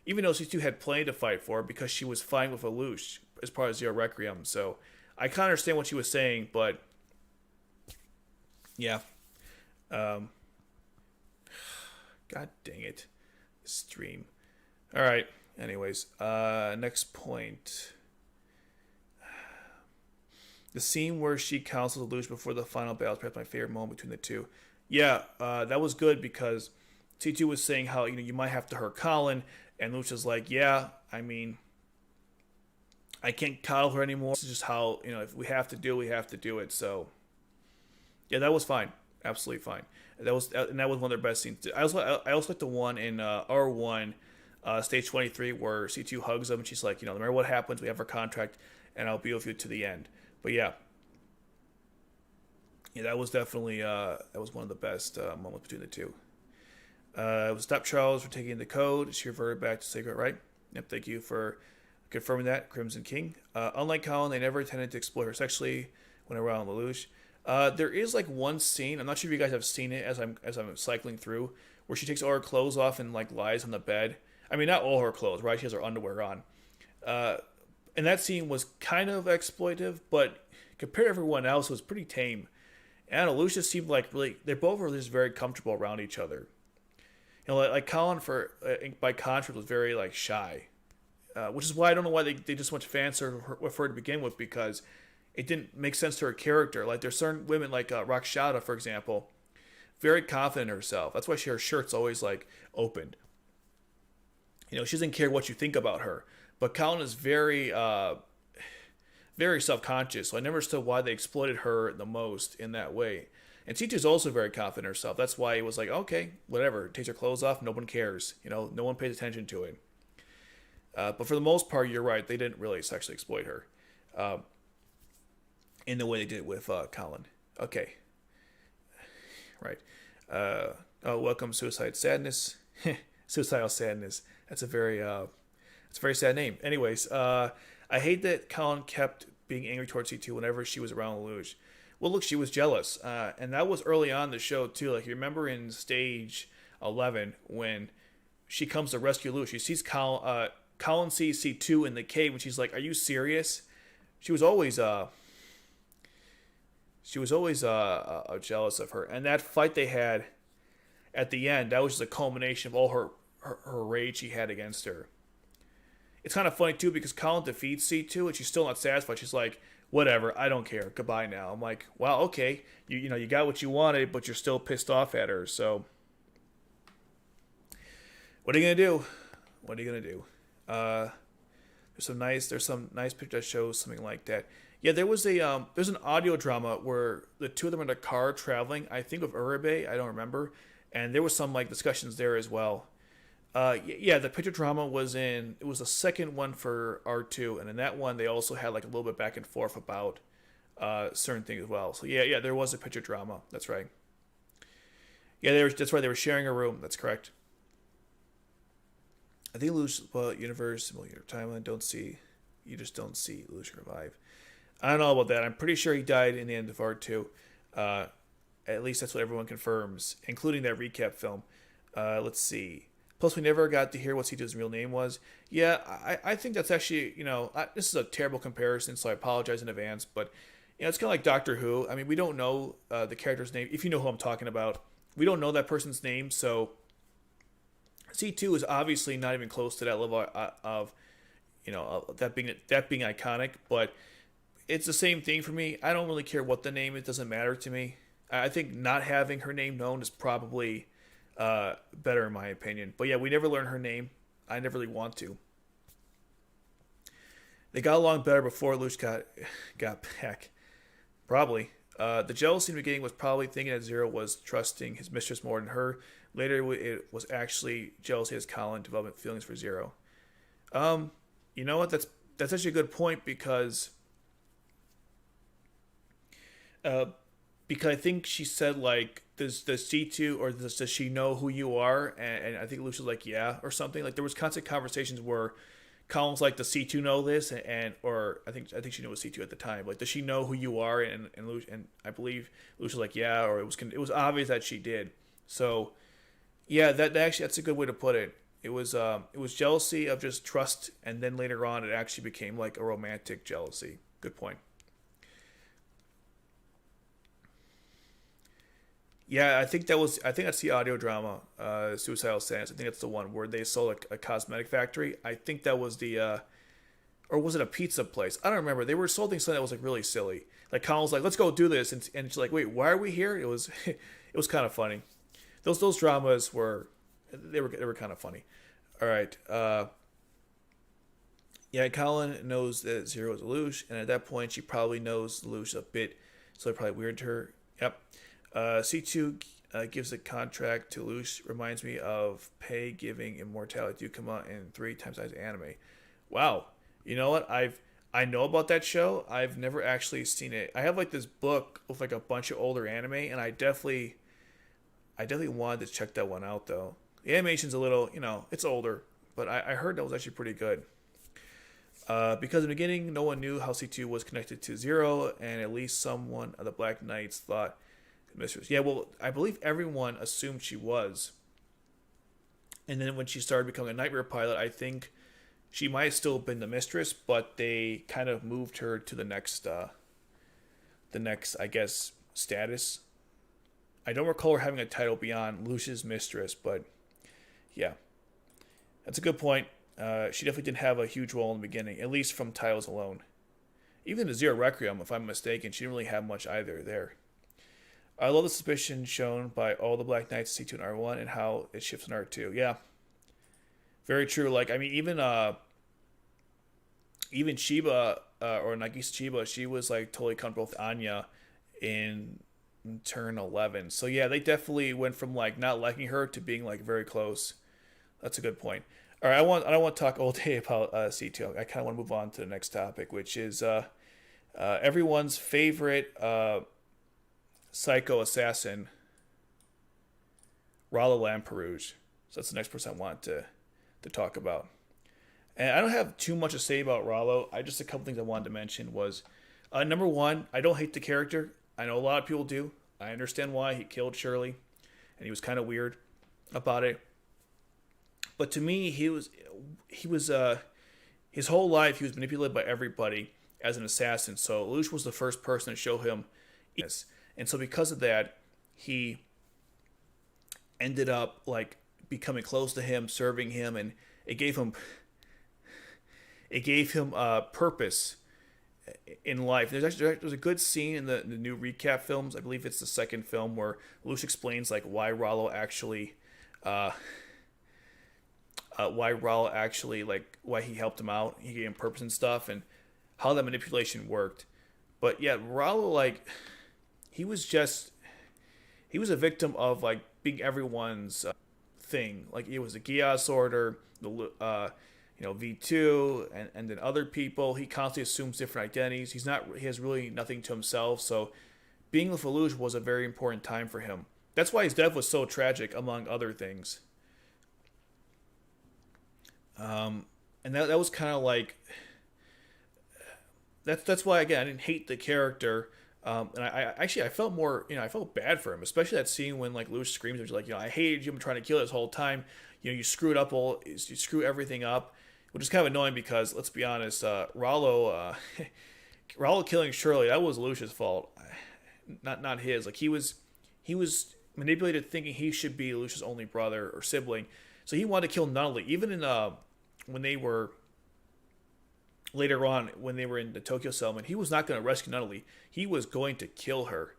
Even though C2 had plenty to fight for because she was fine with Lelouch as part of Zero Requiem. So I kind of understand what she was saying, but yeah. God dang it. Stream. Alright. Anyways. Next point. The scene where she counsels Lelouch before the final battle is perhaps my favorite moment between the two. Yeah, that was good because C2 was saying how, you might have to hurt Colin, and Lelouch is like, yeah, I mean, I can't coddle her anymore. This is just how, if we have to do it, we have to do it. So, yeah, that was fine. Absolutely fine. That was one of their best scenes. I also like the one in R1, stage 23, where C2 hugs him, and she's like, no matter what happens, we have our contract, and I'll be with you to the end. But yeah, that was definitely that was one of the best moments between the two. It was Stop Charles for taking the code. She reverted back to Sacred, right? Yep, thank you for confirming that, Crimson King. Unlike Colin, they never intended to exploit her sexually when around Lelouch. There is like one scene, I'm not sure if you guys have seen it as I'm cycling through, where she takes all her clothes off and like lies on the bed. I mean, not all her clothes, right? She has her underwear on. And that scene was kind of exploitive, but compared to everyone else, it was pretty tame. And Lelouch just seemed like they both were just very comfortable around each other. Like Colin, by contrast, was very like shy. which is why I don't know why they did so much fan service with her to begin with, because it didn't make sense to her character. Like there's certain women like Rakshata, for example, very confident in herself. That's why her shirt's always like opened. You know, she doesn't care what you think about her. But Kallen is very self-conscious. So I never understood why they exploited her the most in that way. And C2 is also very confident in herself. That's why it was like, okay, whatever. Takes her clothes off. No one cares. You know, no one pays attention to it. But for the most part, you're right. They didn't really sexually exploit her in the way they did with Kallen. Okay. Right. Welcome, Suicide Sadness. Suicidal Sadness. That's a very sad name. Anyways, I hate that Kallen kept being angry towards C2 whenever she was around Lelouch. Well, look, she was jealous. And that was early on in the show, too. Like, you remember in stage 11 when she comes to rescue Lelouch. She sees Kallen sees C2 in the cave, and she's like, "Are you serious?" She was always jealous of her. And that fight they had at the end, that was just a culmination of all her rage she had against her. It's kind of funny, too, because Kallen defeats C2, and she's still not satisfied. She's like, "Whatever, I don't care. Goodbye now." I'm like, wow, okay. You got what you wanted, but you're still pissed off at her. So, what are you going to do? What are you going to do? There's some nice picture that shows something like that. Yeah, there's an audio drama where the two of them are in a car traveling, I think with Uribe, I don't remember. And there was some like discussions there as well. Yeah, the picture drama it was the second one for R2, and in that one they also had like a little bit back and forth about certain things as well. So yeah, there was a picture drama. That's right. Yeah, that's right. They were sharing a room. That's correct. I think Lelouch universe, similar timeline. You just don't see Lelouch revive. I don't know about that. I'm pretty sure he died in the end of R2. At least that's what everyone confirms, including that recap film. Let's see. Plus, we never got to hear what C2's real name was. Yeah, I think that's actually, this is a terrible comparison, so I apologize in advance. But, it's kind of like Doctor Who. I mean, we don't know the character's name. If you know who I'm talking about, we don't know that person's name. So, C2 is obviously not even close to that level of that being iconic. But it's the same thing for me. I don't really care what the name is. It doesn't matter to me. I think not having her name known is probably better in my opinion. But yeah, we never learned her name. I never really want to. They got along better before Lelouch got back. Probably. The jealousy in the beginning was probably thinking that Zero was trusting his mistress more than her. Later, it was actually jealousy as Kallen developed feelings for Zero. You know what? That's actually a good point because I think she said like, does C2 or does she know who you are? And I think Lelouch was like, yeah, or something. Like there was constant conversations where Kallen's like, does C2 know this? Or I think she knew it was C2 at the time. Like, does she know who you are? And I believe Lelouch was like, yeah, or it was obvious that she did. So yeah, that's a good way to put it. It was jealousy of just trust, and then later on it actually became like a romantic jealousy. Good point. Yeah, I think that's the audio drama, Suicidal Sadness. I think that's the one where they sold a cosmetic factory. I think that was or was it a pizza place? I don't remember. They were sold something that was like really silly. Like Colin was like, "Let's go do this," and she's like, "Wait, why are we here?" It was it was kind of funny. Those dramas were kind of funny. All right. Yeah, Kallen knows that Zero is Lelouch, and at that point, she probably knows Lelouch a bit, so it's probably weird to her. Yep. C2 gives a contract to Lelouch. Reminds me of Pei giving immortality to come out in 3 times size anime. Wow. You know what? I know about that show. I've never actually seen it. I have like this book with like a bunch of older anime, and I definitely wanted to check that one out though. The animation's a little, it's older, but I heard that was actually pretty good. Because in the beginning, no one knew how C2 was connected to Zero, and at least someone of the Black Knights thought mistress. Yeah, well, I believe everyone assumed she was. And then when she started becoming a nightmare pilot, I think she might have still been the mistress, but they kind of moved her to the next, I guess, status. I don't recall her having a title beyond Lelouch's mistress, but yeah. That's a good point. She definitely didn't have a huge role in the beginning, at least from titles alone. Even in Zero Requiem, if I'm mistaken, she didn't really have much either there. I love the suspicion shown by all the Black Knights C2 and R1 and how it shifts in R2. Yeah, very true. Like, I mean, even Chiba, or Nagisa Chiba, she was like totally comfortable with Anya in turn 11. So yeah, they definitely went from like not liking her to being like very close. That's a good point. All right, I don't want to talk all day about C2. I kind of want to move on to the next topic, which is everyone's favorite psycho assassin, Rolo Lamperouge. So that's the next person I want to talk about. And I don't have too much to say about Rolo. Just a couple things I wanted to mention was, number one, I don't hate the character. I know a lot of people do. I understand why he killed Shirley, and he was kind of weird about it. But to me, he was his whole life he was manipulated by everybody as an assassin. So Lelouch was the first person to show him this, and so because of that, he ended up like becoming close to him, serving him, and it gave him purpose in life. There's a good scene in the new recap films. I believe it's the second film where Lelouch explains like why Rolo actually why he helped him out. He gave him purpose and stuff, and how that manipulation worked. But yeah, Rolo, like, he was a victim of like being everyone's thing. Like, it was the Geass Order, the V2, and then other people. He constantly assumes different identities. He has really nothing to himself. So being with Lelouch was a very important time for him. That's why his death was so tragic, among other things. And that was kind of like that's why, again, I didn't hate the character. And I felt more, I felt bad for him, especially that scene when like Lelouch screams, and like, I hated you, I'm trying to kill you this whole time. You screwed up you screw everything up, which is kind of annoying because let's be honest, Rolo killing Shirley, that was Lelouch's fault, not his. Like, he was manipulated thinking he should be Lelouch's only brother or sibling, so he wanted to kill Nunnally. Even in when they were later on, when they were in the Tokyo settlement, he was not going to rescue Nunnally. He was going to kill her,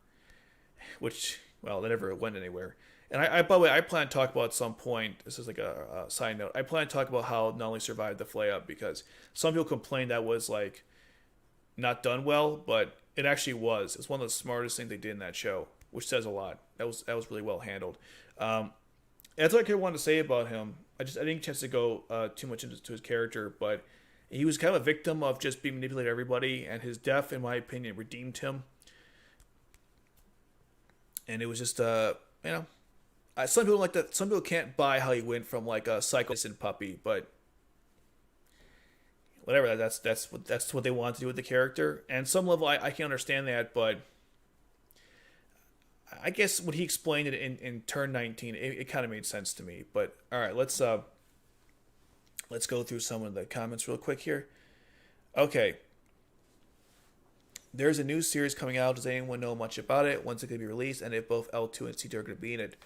which, well, that never went anywhere. And by the way, I plan to talk about at some point, this is like a side note, I plan to talk about how Nunnally survived the F.L.E.I.J.A, because some people complained that was like not done well, but it actually was. It's one of the smartest things they did in that show, which says a lot. That was really well handled. That's what I wanted to say about him. I didn't get a chance to go too much into his character, but he was kind of a victim of just being manipulated by everybody, and his death, in my opinion, redeemed him. And it was just, some people like that. Some people can't buy how he went from like a psycho puppy, but whatever. That's what they want to do with the character. And some level, I can understand that, but I guess when he explained it in turn 19, it kind of made sense to me. But all right, let's go through some of the comments real quick here. Okay. There's a new series coming out. Does anyone know much about it? When's it going to be released? And if both L2 and C2 are going to be in it?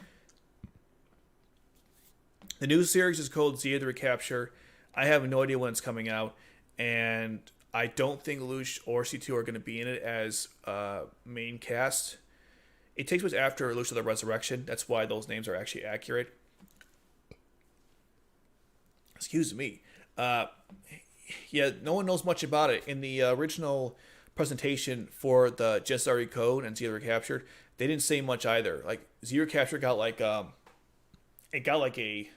The new series is called Z the Recapture. I have no idea when it's coming out. And I don't think Lelouch or C2 are going to be in it as main cast. It takes place after Lelouch of the Resurrection. That's why those names are actually accurate. Excuse me. No one knows much about it. In the original presentation for the Geass R2 code and Zero Recaptured, they didn't say much either. Like, Zero Capture got like it got like a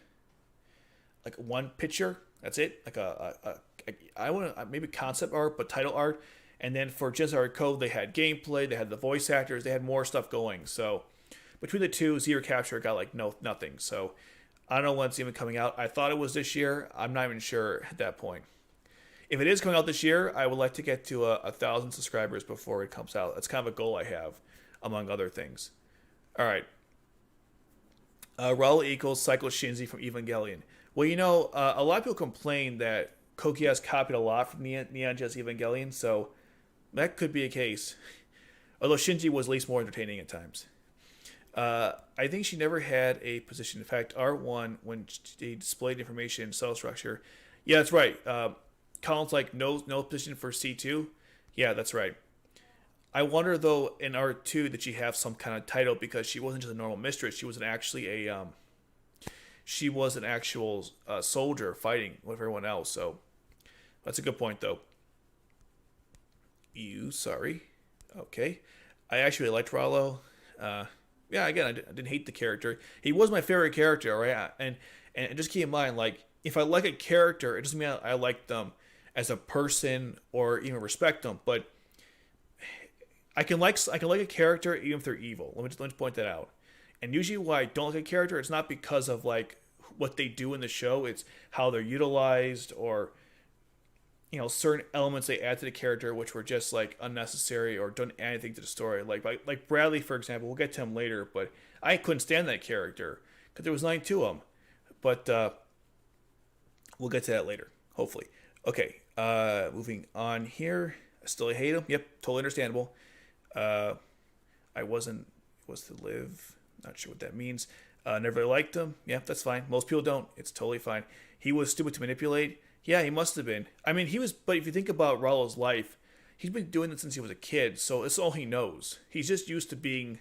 one picture. That's it. Like I want to maybe concept art, but title art. And then for Geass R2 code, they had gameplay, they had the voice actors, they had more stuff going. So between the two, Zero Capture got like nothing. So I don't know when it's even coming out. I thought it was this year. I'm not even sure at that point. If it is coming out this year, I would like to get to 1,000 subscribers before it comes out. That's kind of a goal I have, among other things. All right. Raul equals Psycho Shinji from Evangelion. Well, a lot of people complain that Code Geass copied a lot from Neon Geass Evangelion, so that could be a case. Although Shinji was at least more entertaining at times. I think she never had a position. In fact, R1, when they displayed information in cell structure, Yeah, that's right. Kallen's like, no position for C2. Yeah, that's right. I wonder though in R2 did she have some kind of title because she wasn't just a normal mistress. She was she was an actual soldier fighting with everyone else. So that's a good point though. Sorry. Okay. I actually liked Rolo. Uh, yeah, again, I didn't hate the character. He was my favorite character, right? And just keep in mind, like, if I like a character, it doesn't mean I like them as a person or even respect them. But I can like a character even if they're evil. Let me point that out. And usually, why I don't like a character, it's not because of like what they do in the show. It's how they're utilized or certain elements they add to the character which were just like unnecessary or don't add anything to the story. Like Bradley, for example. We'll get to him later, but I couldn't stand that character because there was nothing to him. But we'll get to that later, hopefully. Okay, moving on here. I still hate him. Yep, totally understandable. Uh, I was to live. Not sure what that means. Never really liked him. Yeah, that's fine. Most people don't. It's totally fine. He was stupid to manipulate. Yeah, he must have been. I mean, he was. But if you think about Rolo's life, he's been doing it since he was a kid. So it's all he knows. He's just used to being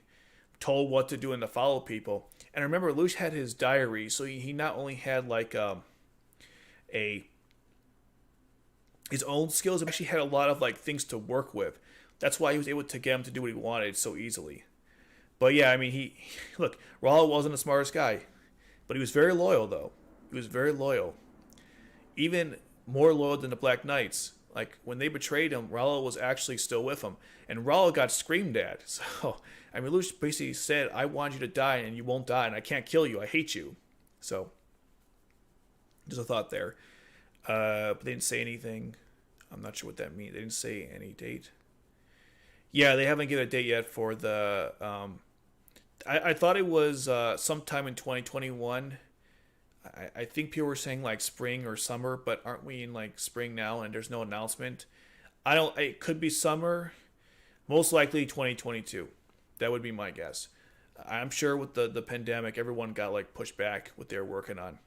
told what to do and to follow people. And remember, Lelouch had his diary, so he not only had like a his own skills, he actually had a lot of like things to work with. That's why he was able to get him to do what he wanted so easily. But yeah, I mean, he look, Rollo wasn't the smartest guy, but he was very loyal though. He was very loyal, even more loyal than the Black Knights. Like when they betrayed him, Rollo was actually still with him, and Rollo got screamed at. So I mean, Lelouch basically said, "I want you to die, and you won't die, and I can't kill you. I hate you." So there's a thought there, but they didn't say anything. I'm not sure what that means. They didn't say any date. Yeah, they haven't given a date yet for the. I thought it was sometime in 2021. I think people were saying like spring or summer, but aren't we in like spring now and there's no announcement? I don't. It could be summer, most likely 2022. That would be my guess. I'm sure with the pandemic, everyone got like pushed back what they were working on.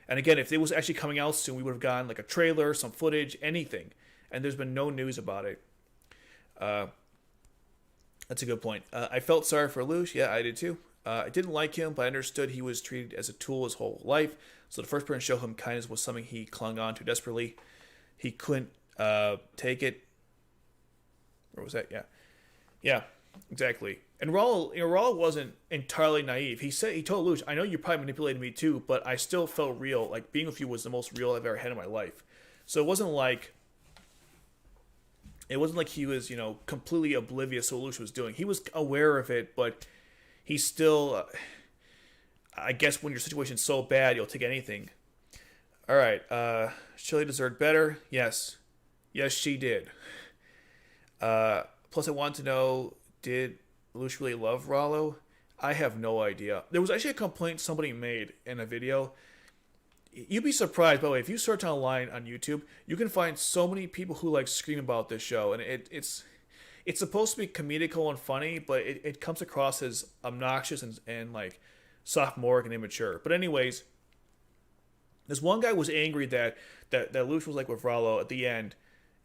And again, if it was actually coming out soon, we would have gotten like a trailer, some footage, anything. And there's been no news about it. That's a good point. I felt sorry for Lelouch. Yeah, I did too. I didn't like him, but I understood he was treated as a tool his whole life. So the first person to show him kindness was something he clung on to desperately. He couldn't take it. Or was that? Yeah. Yeah, exactly. And Raul wasn't entirely naive. He told Lelouch, "I know you probably manipulated me too, but I still felt real. Like being with you was the most real I've ever had in my life." So it wasn't like he was, completely oblivious to what Lelouch was doing. He was aware of it, but he still, I guess when your situation's so bad, you'll take anything. All right, Shirley deserved better. Yes, she did. Plus, I wanted to know, did Lelouch really love Rollo? I have no idea. There was actually a complaint somebody made in a video. You'd be surprised, by the way, if you search online on YouTube, you can find so many people who like scream about this show, and it's supposed to be comedical and funny, but it comes across as obnoxious and like sophomoric and immature. But anyways, this one guy was angry that Lelouch was like with Rollo at the end.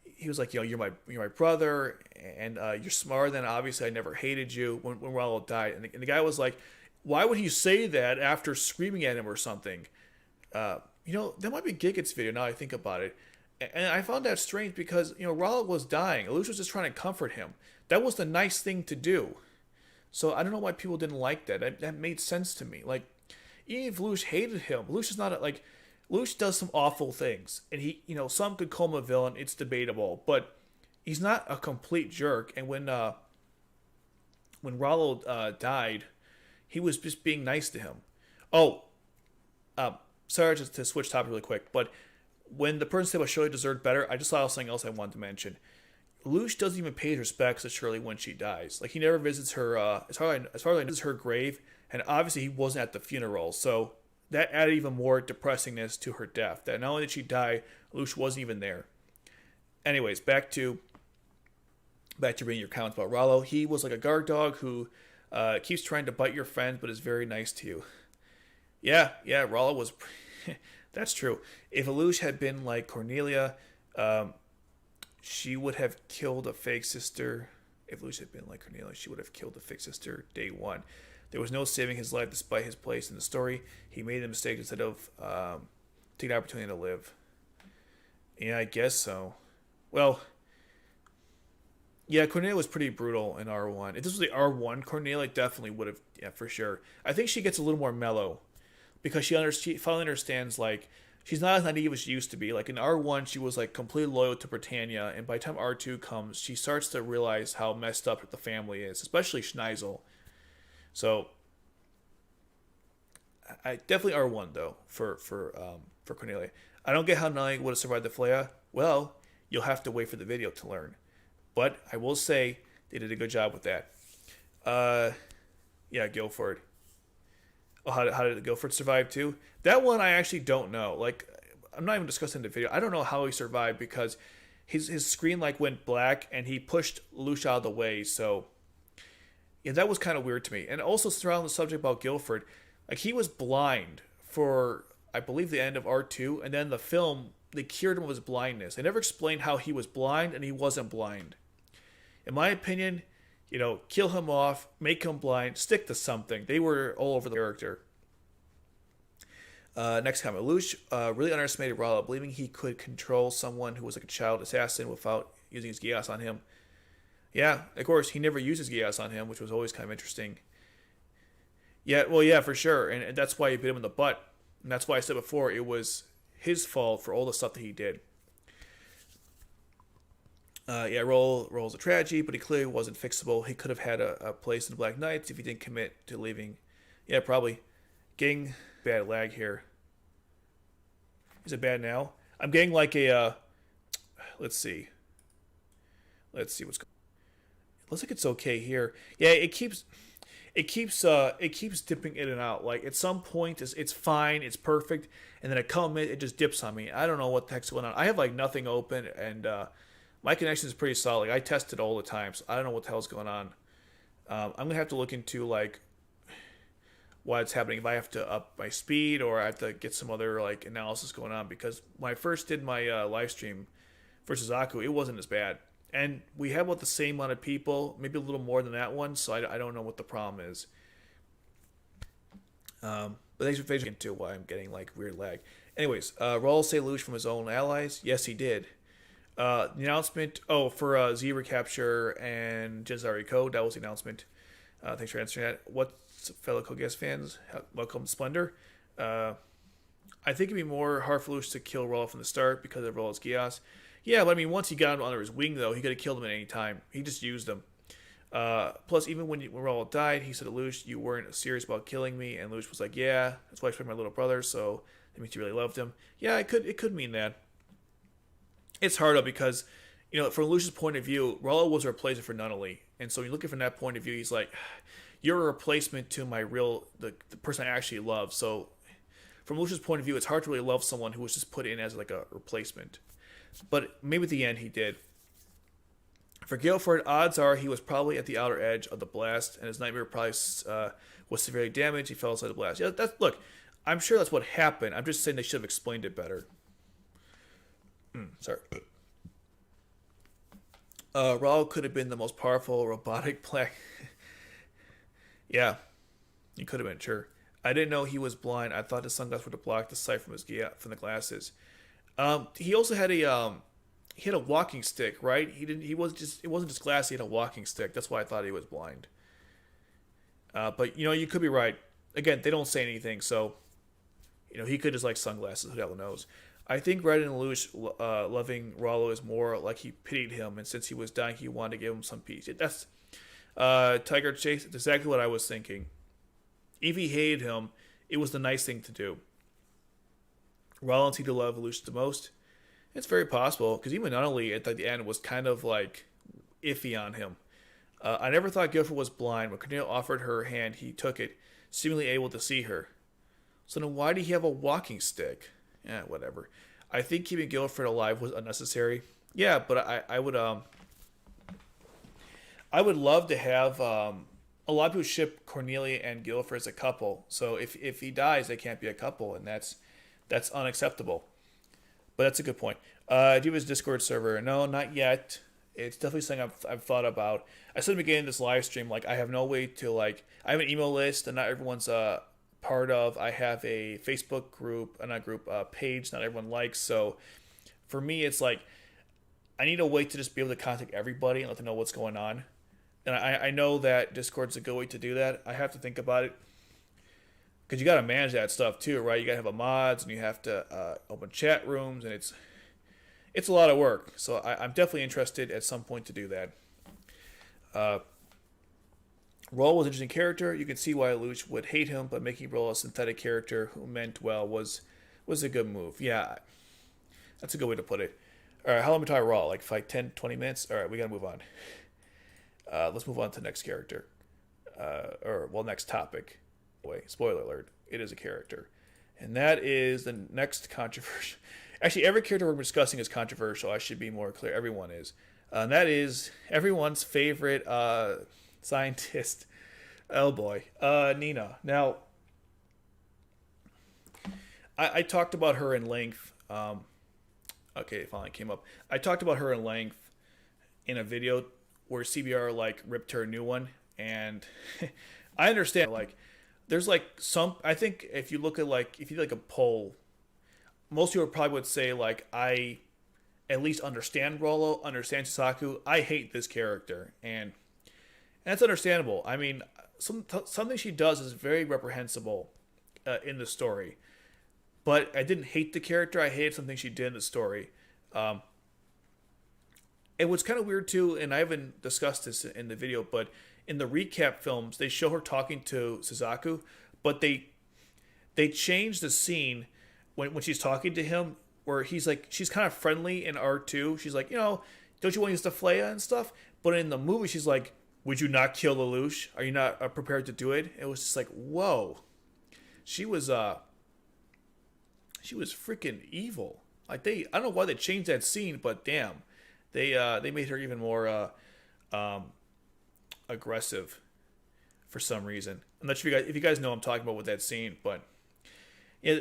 He was like, you're my brother, and you're smarter than obviously I never hated you when Rollo died. And the guy was like, why would he say that after screaming at him or something? That might be Gigat's video now I think about it. And I found that strange because, Rollo was dying. Lelouch was just trying to comfort him. That was the nice thing to do. So I don't know why people didn't like that. That made sense to me. Like, even if Lelouch hated him, Lelouch is not Lelouch does some awful things. And he, some could call him a villain. It's debatable. But he's not a complete jerk. And when Rollo died, he was just being nice to him. Oh, sorry to switch topic really quick, but when the person said about Shirley deserved better, I just saw something else I wanted to mention. Lelouch doesn't even pay his respects to Shirley when she dies. Like, he never visits her, as far as I know, visits her grave, and obviously he wasn't at the funeral, so that added even more depressingness to her death. That not only did she die, Lelouch wasn't even there. Anyways, back to reading your comments about Rollo. He was like a guard dog who keeps trying to bite your friend, but is very nice to you. Yeah, Rollo was. That's true. If Lelouch had been like Cornelia, um, she would have killed a fake sister. If Lelouch had been like Cornelia, she would have killed the fake sister day one. There was no saving his life despite his place in the story. He made the mistake instead of taking the opportunity to live. Yeah, I guess so. Well, yeah, Cornelia was pretty brutal in R1. If this was the R1, Cornelia definitely would have, yeah, for sure. I think she gets a little more mellow because she finally understands, like, she's not as naive as she used to be. Like, in R1, she was, like, completely loyal to Britannia, and by the time R2 comes, she starts to realize how messed up the family is, especially Schneisel. So, I definitely R1, though, for Cornelia. I don't get how Nani would have survived the F.L.E.I.J.A. Well, you'll have to wait for the video to learn. But I will say they did a good job with that. Uh, yeah, Guilford. Oh, how did Guilford survive too? That one I actually don't know. Like, I'm not even discussing the video. I don't know how he survived because his screen like went black and he pushed Lelouch out of the way. So yeah, that was kind of weird to me. And also surrounding the subject about Guilford, like he was blind for I believe the end of R2, and then the film they cured him of his blindness. They never explained how he was blind and he wasn't blind. In my opinion, kill him off, make him blind, stick to something. They were all over the character. Next comment. Lelouch really underestimated Rolo, believing he could control someone who was like a child assassin without using his Geass on him. Yeah, of course, he never uses Geass on him, which was always kind of interesting. Yeah, well, yeah, for sure. And that's why he bit him in the butt. And that's why I said before it was his fault for all the stuff that he did. Yeah, Roll's a tragedy, but he clearly wasn't fixable. He could have had a place in the Black Knights if he didn't commit to leaving. Yeah, probably. Getting bad lag here. Is it bad now? I'm getting like a. Let's see. Let's see what's going on. It looks like it's okay here. Yeah, it keeps dipping in and out. Like at some point it's fine, it's perfect, and then at comment it just dips on me. I don't know what the heck's going on. I have like nothing open, and my connection is pretty solid. Like, I test it all the time, so I don't know what the hell's going on. I'm gonna have to look into like what's happening, if I have to up my speed or I have to get some other like analysis going on, because when I first did my live stream for Suzaku, it wasn't as bad. And we have about the same amount of people, maybe a little more than that one, so I don't know what the problem is. But thanks for figuring into why I'm getting like weird lag. Anyways, Rolo saved Lelouch from his own allies. Yes, he did. The announcement, for Z recapture and Jazari Code, that was the announcement. Thanks for answering that. What's fellow Code Geass fans? Welcome to Splendor. I think it'd be more hard for Lelouch to kill Rolo from the start because of Rolo's Geass. Yeah, but I mean, once he got him under his wing, though, he could have killed him at any time. He just used him. Plus, even when Rolo died, he said to Lelouch, "You weren't serious about killing me," and Lelouch was like, "Yeah, that's why I spared my little brother, so that means you really loved him." Yeah, it could mean that. It's hard though because, from Lelouch's point of view, Rolo was a replacement for Nunnally, and so when you look at it from that point of view, he's like, "You're a replacement to the person I actually love." So, from Lelouch's point of view, it's hard to really love someone who was just put in as like a replacement. But maybe at the end he did. For Guilford, odds are he was probably at the outer edge of the blast, and his nightmare probably was severely damaged. He fell inside the blast. Yeah, look, I'm sure that's what happened. I'm just saying they should have explained it better. Sorry. Rolo could have been the most powerful robotic black. Yeah, he could have been, sure. I didn't know he was blind. I thought his sunglasses were to block the sight from the glasses. He also had a walking stick, right? It wasn't just glass. He had a walking stick. That's why I thought he was blind. But you could be right. Again, they don't say anything, so he could just like sunglasses. Who the hell knows? I think Red and Lelouch loving Rolo is more like he pitied him, and since he was dying, he wanted to give him some peace. That's Tiger Chase. That's exactly what I was thinking. If he hated him, it was the nice thing to do. Rolo seemed to love Lelouch the most. It's very possible, because even Nunnally at the end was kind of like iffy on him. I never thought Guilford was blind. When Cornelia offered her hand, he took it, seemingly able to see her. So then why did he have a walking stick? Yeah, whatever. I think keeping Guilford alive was unnecessary. Yeah, but I would love to have a lot of people ship Cornelia and Guilford as a couple. So if he dies, they can't be a couple, and that's That's unacceptable. But that's a good point. Do you have his Discord server? No, not yet. It's definitely something I've thought about. I said at the beginning of this live stream, like I have no way to like. I have an email list that not everyone's part of. I have a Facebook group, not group, page not everyone likes. So for me, it's like I need a way to just be able to contact everybody and let them know what's going on. And I know that Discord's a good way to do that. I have to think about it because you got to manage that stuff too, right? You got to have a mods and you have to open chat rooms, and it's a lot of work. So I'm definitely interested at some point to do that. Rolo was an interesting character. You can see why Lelouch would hate him, but making Rolo a synthetic character who meant well was a good move. Yeah, that's a good way to put it. All right, how long we talk Rolo? Like 10, 20 minutes? All right, we got to move on. Let's move on to the next character. Next topic. Wait, spoiler alert. It is a character. And that is the next controversial. Actually, every character we're discussing is controversial. I should be more clear. Everyone is. And that is everyone's favorite scientist. Oh boy. Nina. Now, I talked about her in length. Okay, it finally came up. I talked about her in length in a video where CBR like ripped her a new one. And I understand, like, there's like some, I think if you look at like, if you do like a poll, most people probably would say like, I at least understand Rolo, understand Suzaku. I hate this character. And that's understandable. I mean, something she does is very reprehensible in the story. But I didn't hate the character. I hated something she did in the story. It was kind of weird too, and I haven't discussed this in the video, but in the recap films, they show her talking to Suzaku, but they changed the scene when she's talking to him, where he's like, she's kind of friendly in R2. She's like, don't you want to use the F.L.E.I.J.A and stuff? But in the movie, she's like, would you not kill Lelouch? Are you not prepared to do it? It was just like, whoa. She was freaking evil. Like I don't know why they changed that scene, but damn, they made her even more aggressive for some reason. I'm not sure if you guys know what I'm talking about with that scene, but yeah,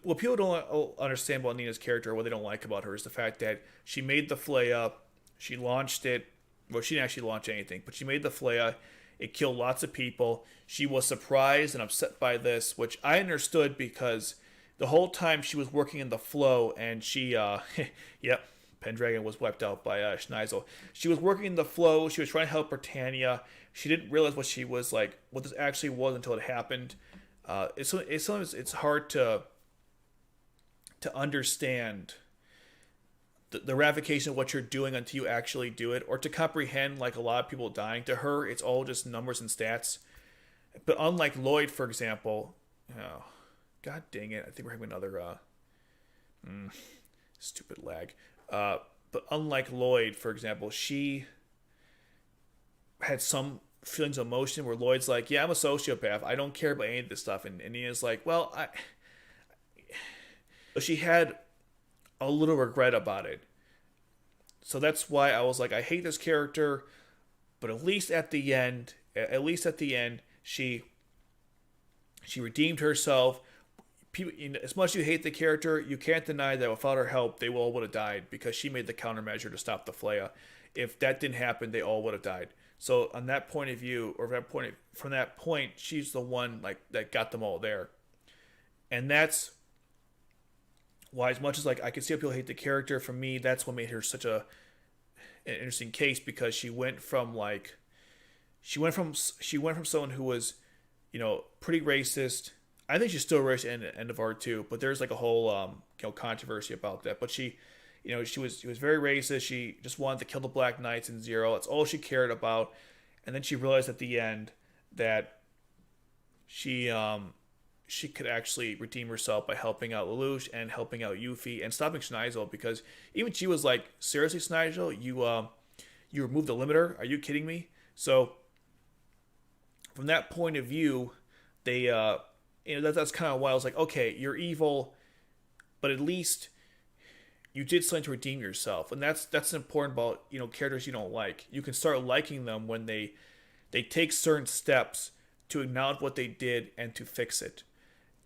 what people don't understand about Nina's character, or what they don't like about her, is the fact that she made the F.L.E.I.J.A, she launched it. Well, she didn't actually launch anything, but she made the F.L.E.I.J.A. It killed lots of people. She was surprised and upset by this, which I understood because the whole time she was working in the flow, and she, yep, Pendragon was wiped out by Schneisel. She was working in the flow. She was trying to help Britannia. She didn't realize what she was like, what this actually was until it happened. It's hard to understand the ramification of what you're doing until you actually do it, or to comprehend like a lot of people dying. To her, it's all just numbers and stats. But unlike Lloyd, for example, oh, god dang it, I think we're having another stupid lag. But unlike Lloyd, for example, she had some feelings of emotion where Lloyd's like, yeah, I'm a sociopath. I don't care about any of this stuff. And Nina's like, well, she had a little regret about it. So that's why I was like, I hate this character, but at least at the end, she redeemed herself. People, as much as you hate the character, you can't deny that without her help, they all would have died, because she made the countermeasure to stop the F.L.E.I.J.A. If that didn't happen, they all would have died. So on that point of view, or from that point, she's the one like that got them all there. And that's why, as much as like I can see how people hate the character, for me, that's what made her such an interesting case, because she went from someone who was, pretty racist. I think she's still racist in the end of R2, but there's like a whole controversy about that. But she was very racist. She just wanted to kill the Black Knights in Zero. That's all she cared about. And then she realized at the end that she could actually redeem herself by helping out Lelouch and helping out Yuffie and stopping Schneisel, because even she was like, seriously, Schneisel, you removed the limiter? Are you kidding me? So from that point of view, they that's kind of why I was like, okay, you're evil, but at least you did something to redeem yourself. And that's important about characters you don't like. You can start liking them when they take certain steps to acknowledge what they did and to fix it.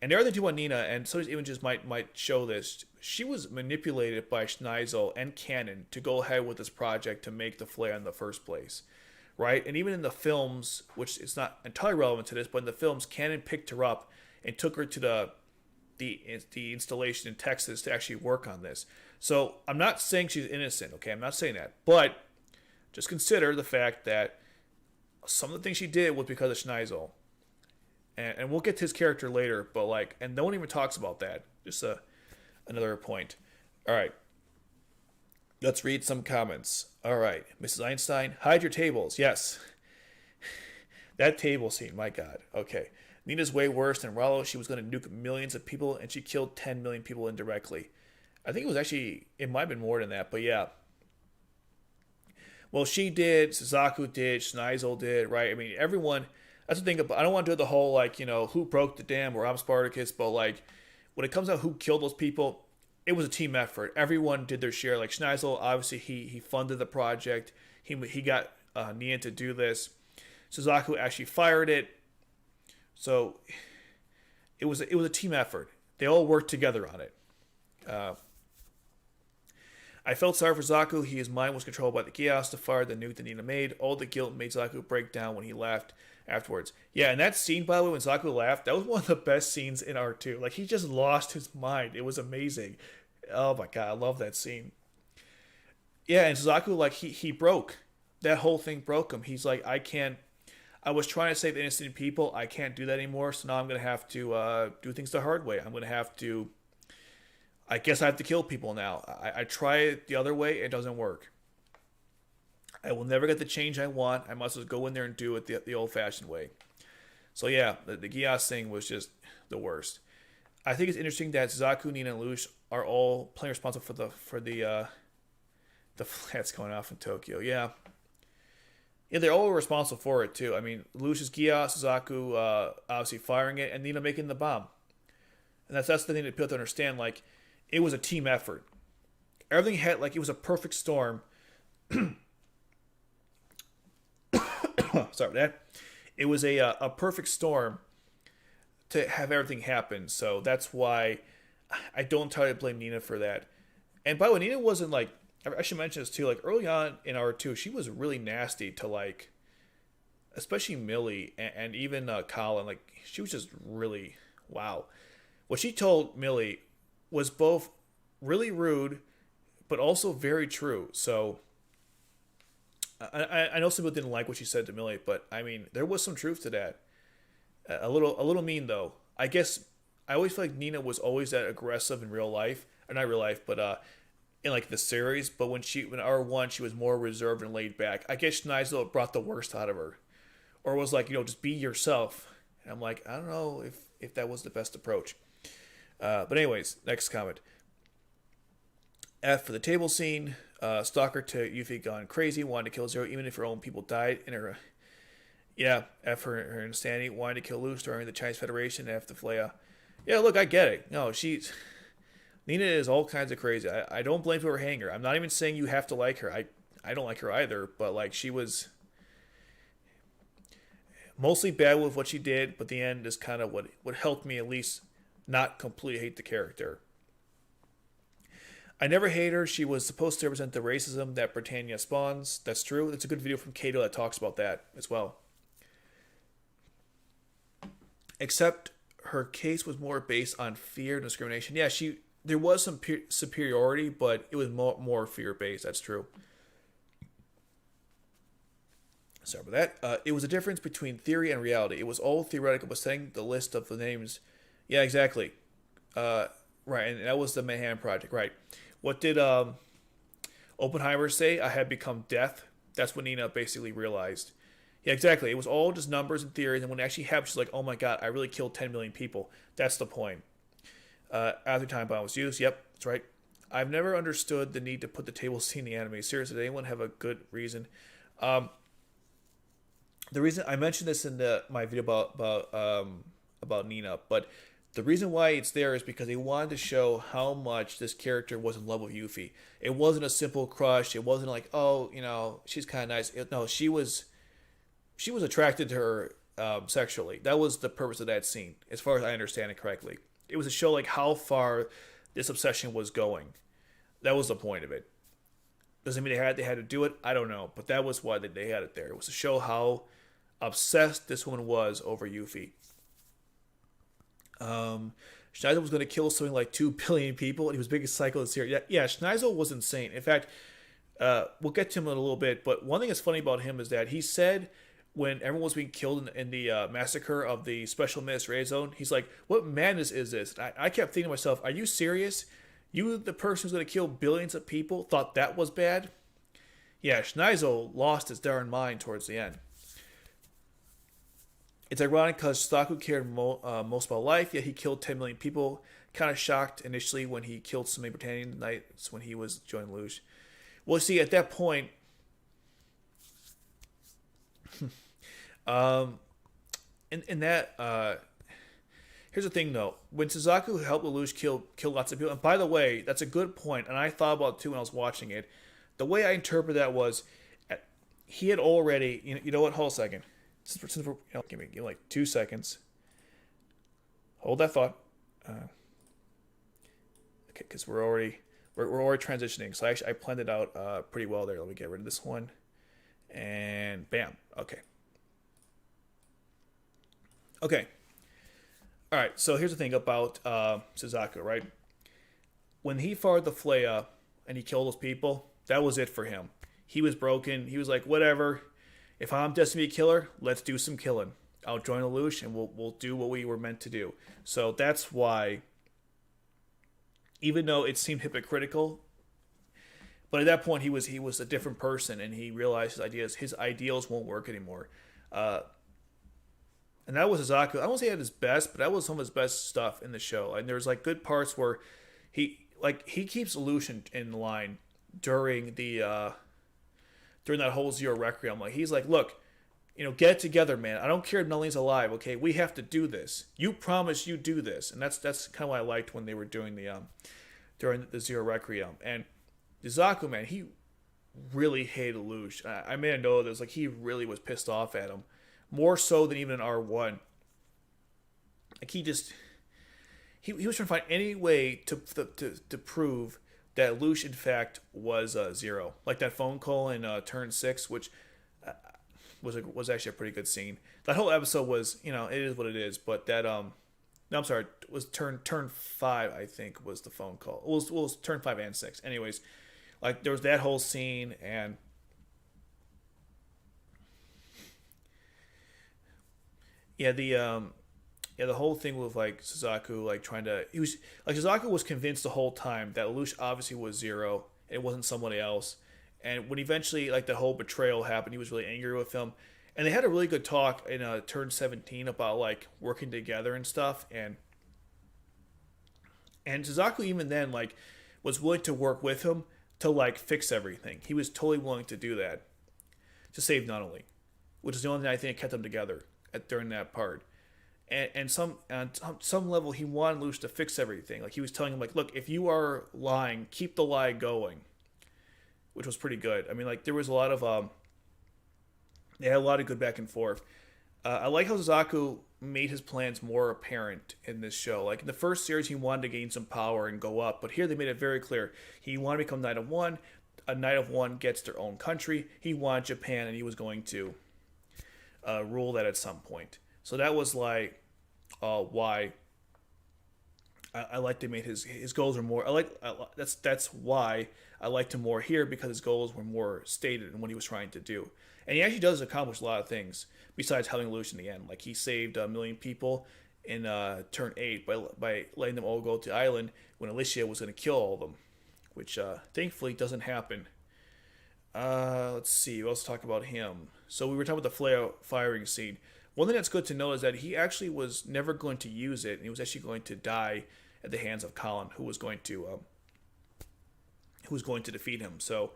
And the other thing too about Nina, and some of these images might show this, she was manipulated by Schneisel and Canon to go ahead with this project to make the F.L.E.I.J.A in the first place, right? And even in the films, which it's not entirely relevant to this, but in the films, Canon picked her up and took her to the installation in Texas to actually work on this. So I'm not saying she's innocent, okay? I'm not saying that, but just consider the fact that some of the things she did was because of Schneisel. And we'll get to his character later, but like, and no one even talks about that. Just another point. All right. Let's read some comments. All right. Mrs. Einstein, hide your tables. Yes. That table scene, my God. Okay. Nina's way worse than Rolo. She was going to nuke millions of people, and she killed 10 million people indirectly. I think it was actually, it might have been more than that, but yeah. Well, she did, Suzaku did, Schneisel did, right? I mean, everyone, that's the thing about, I don't want to do the whole, like, you know, who broke the dam or I'm Spartacus, but like, when it comes out who killed those people, it was a team effort. Everyone did their share. Like Schneisel, obviously he funded the project. He got Nina to do this. Suzaku actually fired it. So it was a team effort. They all worked together on it. I felt sorry for Zaku. His mind was controlled by the Geass to fire the nuke that Nina made. All the guilt made Zaku break down when he laughed afterwards. Yeah, and that scene, by the way, when Zaku laughed, that was one of the best scenes in R2. Like, he just lost his mind. It was amazing. Oh my God, I love that scene. Yeah, and Zaku, like, he broke. That whole thing broke him. He's like, I was trying to save innocent people. I can't do that anymore, so now I'm going to have to do things the hard way. I'm going to have to, I guess I have to kill people now. I try it the other way, it doesn't work. I will never get the change I want. I must just go in there and do it the old-fashioned way. So yeah, the Geass thing was just the worst. I think it's interesting that Suzaku, Nina, and Lelouch are all playing responsible for the flats going off in Tokyo. Yeah. Yeah, they're all responsible for it too. I mean, Lelouch's Geass, Suzaku obviously firing it, and Nina making the bomb. And that's the thing that people have to understand. Like, it was a team effort. Everything had, like, it was a perfect storm. Sorry about that. It was a perfect storm to have everything happen. So that's why I don't try to blame Nina for that. And by the way, Nina wasn't like, I should mention this too, like early on in R2, she was really nasty to like, especially Millie and even Kallen. Like, she was just really, wow. What she told Millie was both really rude, but also very true. So I know some people didn't like what she said to Millie, but I mean, there was some truth to that. A little mean though. I guess I always feel like Nina was always that aggressive in real life, or not real life, but in like the series. But when R1, she was more reserved and laid back. I guess Schneisel brought the worst out of her, or was like, you know, just be yourself. And I'm like, I don't know if that was the best approach. But anyways, next comment. F for the table scene. Stalker to Yuffie gone crazy, wanted to kill Zero even if her own people died in her. Yeah, F for her insanity, wanted to kill Lelouch during the Chinese Federation, F the F.L.E.I.J.A. Yeah, look, I get it. No, Nina is all kinds of crazy. I don't blame people for hating her. I'm not even saying you have to like her. I don't like her either, but like, she was mostly bad with what she did, but the end is kind of what helped me at least not completely hate the character. I never hate her. She was supposed to represent the racism that Britannia spawns. That's true. It's a good video from Kato that talks about that as well. Except her case was more based on fear and discrimination. Yeah, there was some superiority, but it was more fear-based. That's true. Sorry about that. It was a difference between theory and reality. It was all theoretical, but setting the list of the names. Yeah, exactly. Right, and that was the Manhattan Project, right. What did Oppenheimer say? I had become death. That's what Nina basically realized. Yeah, exactly. It was all just numbers and theories, and when it actually happened, she's like, oh my God, I really killed 10 million people. That's the point. After time bomb was used, yep, that's right. I've never understood the need to put the table scene in the anime. Seriously, did anyone have a good reason? The reason, I mentioned this in my video about Nina, but the reason why it's there is because they wanted to show how much this character was in love with Yuffie. It wasn't a simple crush. It wasn't like, oh, you know, she's kind of nice. No, she was attracted to her sexually. That was the purpose of that scene, as far as I understand it correctly. It was to show like how far this obsession was going. That was the point of it. Doesn't mean they had to do it. I don't know, but that was why they had it there. It was to show how obsessed this woman was over Yuffie. Schneider was going to kill something like 2 billion people, and he was the biggest psycho in the series. Yeah, Schneider was insane. In fact, we'll get to him in a little bit, but one thing that's funny about him is that he said when everyone was being killed in the massacre of the Special Administrative Zone, he's like, what madness is this? And I kept thinking to myself, are you serious? You, the person who's going to kill billions of people, thought that was bad? Yeah, Schneider lost his darn mind towards the end. It's ironic because Suzaku cared most about life, yet he killed 10 million people. Kind of shocked initially when he killed so many Britannian knights when he was joining Lelouch. Well, see, at that point, in that, here's the thing though. When Suzaku helped Lelouch kill lots of people, and by the way, that's a good point, and I thought about it too when I was watching it. The way I interpret that was, he had already, you know what? Hold a second. Since we're, give me like 2 seconds. Hold that thought. Okay, because we're already transitioning. So I planned it out pretty well there. Let me get rid of this one, and bam. Okay. Okay. All right. So here's the thing about Suzaku, right? When he fired the F.L.E.I.J.A and he killed those people, that was it for him. He was broken. He was like, whatever. If I'm destined to be a killer, let's do some killing. I'll join Lelouch and we'll do what we were meant to do. So that's why, even though it seemed hypocritical, but at that point he was a different person and he realized his ideals won't work anymore. And that was Suzaku. I won't say he had his best, but that was some of his best stuff in the show. And there's like good parts where he keeps Lelouch in line during that whole Zero Requiem. Like he's like, look, get it together, man. I don't care if Nulling's alive. Okay, we have to do this. You promise you do this, and that's kind of what I liked when they were doing during the Zero Requiem. And Suzaku, man, he really hated Lelouch. I made a note of this. Like he really was pissed off at him, more so than even in R1. Like he was trying to find any way to prove that Lelouch, in fact, was Zero. Like that phone call in turn 6, which was actually a pretty good scene. That whole episode was, it is what it is. But that, no, I'm sorry, it was turn 5, I think, was the phone call. It was turn 5 and 6. Anyways, like there was that whole scene, and yeah, the whole thing with like Suzaku, like Suzaku was convinced the whole time that Lelouch obviously was Zero. It wasn't somebody else. And when eventually like the whole betrayal happened, he was really angry with him. And they had a really good talk in turn 17 about like working together and stuff. And Suzaku even then like was willing to work with him to like fix everything. He was totally willing to do that to save Nunnally, which is the only thing I think kept them together during that part. And on some level, he wanted Lelouch to fix everything. Like he was telling him, like, look, if you are lying, keep the lie going, which was pretty good. I mean, like there was a lot of they had a lot of good back and forth. I like how Suzaku made his plans more apparent in this show. Like in the first series, he wanted to gain some power and go up, but here they made it very clear he wanted to become Knight of One. A Knight of One gets their own country. He wanted Japan, and he was going to rule that at some point. So that was like why I like they made his goals were more. That's why I liked him more here, because his goals were more stated in what he was trying to do, and he actually does accomplish a lot of things besides helping Lelouch in the end. Like he saved 1 million people in turn 8 by letting them all go to the island when Alicia was going to kill all of them, which thankfully doesn't happen. Let's see. Let's talk about him. So we were talking about the flare firing scene. One thing that's good to know is that he actually was never going to use it, and he was actually going to die at the hands of Kallen, who was going to defeat him. So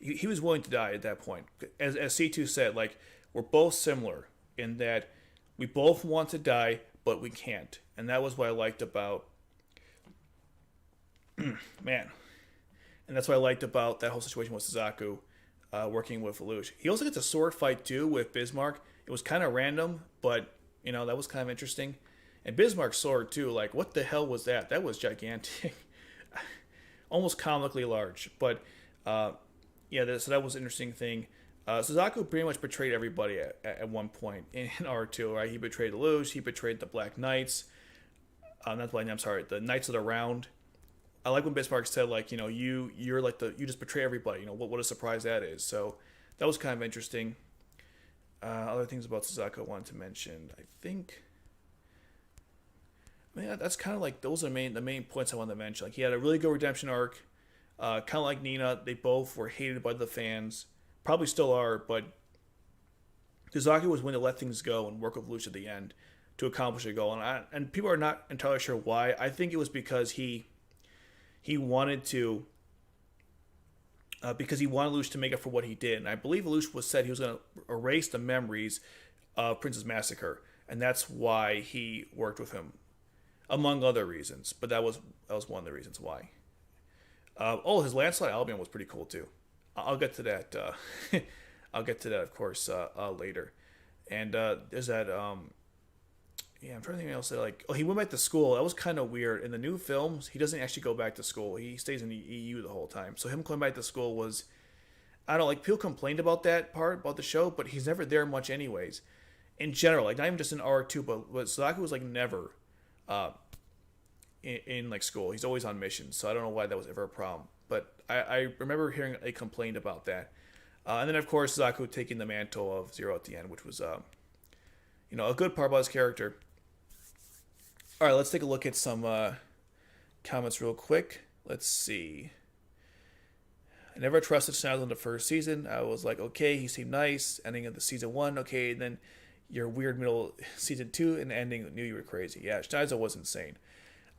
he was willing to die at that point. As C2 said, like we're both similar in that we both want to die, but we can't, and that was what I liked about man, and that's what I liked about that whole situation with Suzaku working with Lelouch. He also gets a sword fight too with Bismarck. It was kind of random, but that was kind of interesting. And Bismarck's sword too. Like, what the hell was that? That was gigantic, almost comically large. But so that was an interesting thing. Suzaku pretty much betrayed everybody at one point in R2, right? He betrayed Lelouch, he betrayed the Black Knights. Not the Black Knights, I'm sorry, the Knights of the Round. I like when Bismarck said, like, you're like you just betray everybody. What a surprise that is. So that was kind of interesting. Other things about Suzaku I wanted to mention. That's kind of like those are the main points I wanted to mention. Like, he had a really good redemption arc. Kind of like Nina, they both were hated by the fans. Probably still are, but Suzaku was willing to let things go and work with Lelouch at the end to accomplish a goal. And people are not entirely sure why. I think it was because he wanted to, Lelouch to make up for what he did. And I believe Lelouch said he was going to erase the memories of Princess Massacre, and that's why he worked with him, among other reasons. But that was one of the reasons why. His landslide Albion was pretty cool too. I'll get to that. I'll get to that, of course, later. And there's that. I'm trying to think what else. He went back to school. That was kind of weird. In the new films, he doesn't actually go back to school. He stays in the EU the whole time. So him going back to school was, I don't know, like, people complained about that part about the show, but he's never there much anyways. In general, like, not even just in R2, but Suzaku was like never in like school. He's always on missions. So I don't know why that was ever a problem. But I remember hearing a complaint about that. And then, of course, Suzaku taking the mantle of Zero at the end, which was, a good part about his character. All right, let's take a look at some comments real quick. Let's see. I never trusted Schneider in the first season. I was like, okay, he seemed nice. Ending of the season 1, okay. And then your weird middle season 2 and ending, knew you were crazy. Yeah, Schneider was insane.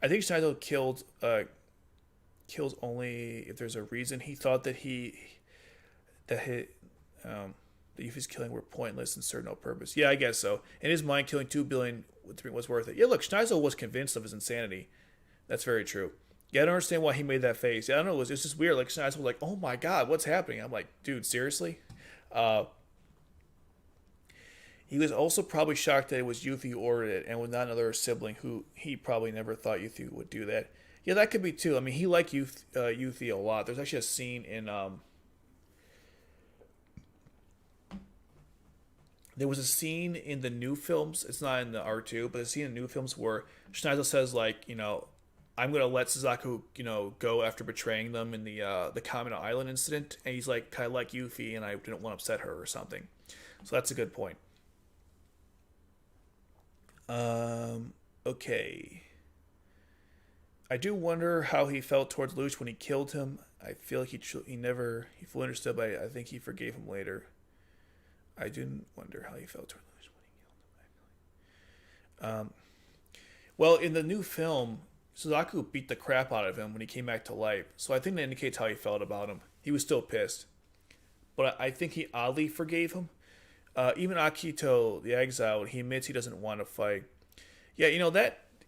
I think Schneider kills only if there's a reason. He thought that the Yuffie's killing were pointless and served no purpose. Yeah, I guess so. In his mind, killing 2 billion was worth it. Yeah, look, Schneider was convinced of his insanity. That's very true. Yeah, I don't understand why he made that face. Yeah, I don't know. It was just weird. Like, Schneider was like, oh my god, what's happening? I'm like, dude, seriously? He was also probably shocked that it was Yuffie who ordered it and was not another sibling who he probably never thought Yuffie would do that. Yeah, that could be too. I mean, he liked Yuffie a lot. There's actually a scene in there was a scene in the new films. It's not in the R2, but a scene in the new films where Schneider says, like, I'm gonna let Suzaku, go after betraying them in the Kamino Island incident, and he's like, kind of like Yuffie, and I didn't want to upset her or something. So that's a good point. Okay. I do wonder how he felt towards Lelouch when he killed him. I feel like he fully understood, but I think he forgave him later. I didn't wonder how he felt towards Lelouch when he killed him. Well, in the new film, Suzaku beat the crap out of him when he came back to life, so I think that indicates how he felt about him. He was still pissed, but I think he oddly forgave him. Even Akito, the exile, he admits he doesn't want to fight. Yeah,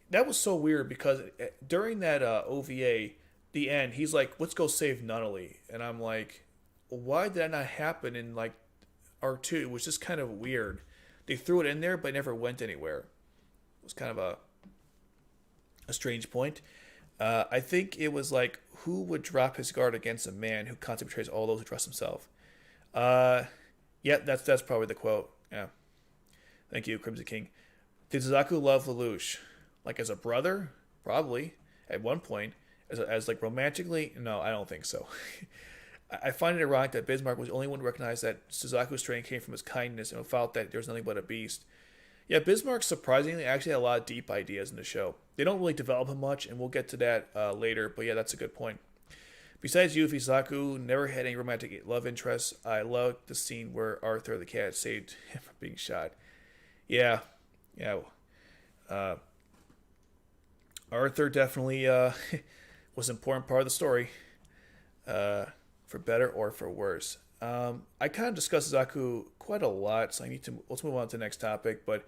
that was so weird because during that OVA, the end, he's like, let's go save Nunnally. And I'm like, why did that not happen in like R2? It was just kind of weird. They threw it in there, but it never went anywhere. It was kind of a strange point. I think it was like, who would drop his guard against a man who constantly betrays all those who trust himself? Yeah, that's probably the quote. Yeah. Thank you, Crimson King. Did Suzaku love Lelouch? Like, as a brother? Probably. At one point. As like, romantically? No, I don't think so. I find it ironic that Bismarck was the only one to recognize that Suzaku's strength came from his kindness and felt that there was nothing but a beast. Yeah, Bismarck, surprisingly, actually had a lot of deep ideas in the show. They don't really develop him much, and we'll get to that later, but yeah, that's a good point. Besides Yuffie, Suzaku never had any romantic love interests. I loved the scene where Arthur the cat saved him from being shot. Yeah. Arthur definitely was an important part of the story, for better or for worse. I kind of discussed Suzaku quite a lot, so let's move on to the next topic. But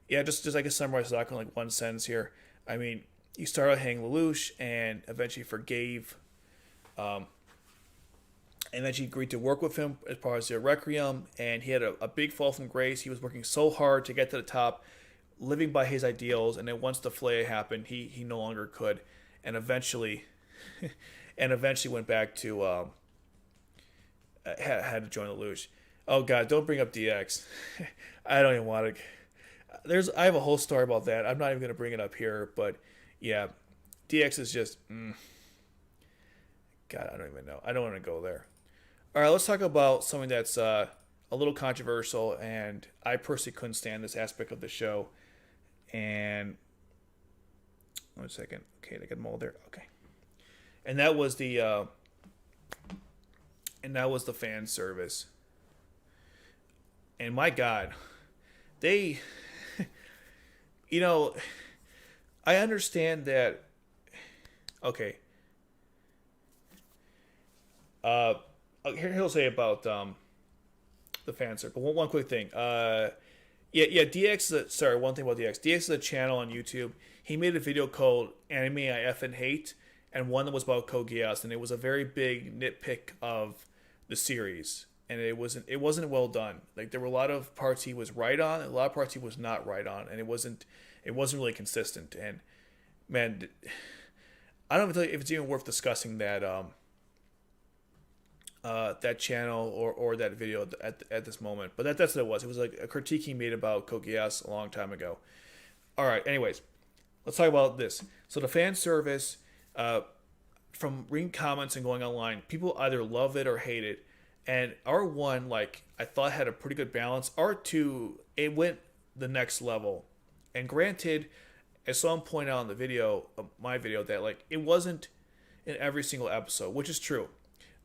yeah, just I guess summarize Suzaku in like one sentence here. I mean, he started hanging Lelouch and eventually forgave And then she agreed to work with him as part of their Requiem, and he had a big fall from grace. He was working so hard to get to the top, living by his ideals, and then once the F.L.E.I.J.A happened, he no longer could, and eventually, went back to had to join Lelouch. Oh God, don't bring up DX. I don't even want to. I have a whole story about that. I'm not even going to bring it up here, but yeah, DX is just. God, I don't even know. I don't want to go there. All right, let's talk about something that's a little controversial, and I personally couldn't stand this aspect of the show. And 1 second. Okay, they got them all there. Okay, and that was the fan service. And my God, they, I understand that. Okay. Here he'll say about the fan circle. One quick thing. DX. One thing about DX. DX is a channel on YouTube. He made a video called "Anime I F and Hate," and one that was about Code Geass, and it was a very big nitpick of the series, and it wasn't well done. Like, there were a lot of parts he was right on, and a lot of parts he was not right on, and it wasn't really consistent. And man, I don't know if it's even worth discussing that. That channel or that video at this moment, but that's what it was. It was like a critique he made about Code Geass a long time ago. All right, anyways, let's talk about this. So the fan service, from reading comments and going online, people either love it or hate it. And R1, like, I thought had a pretty good balance. R2, it went the next level. And granted, as someone pointed out in the video, my video, that like it wasn't in every single episode, which is true.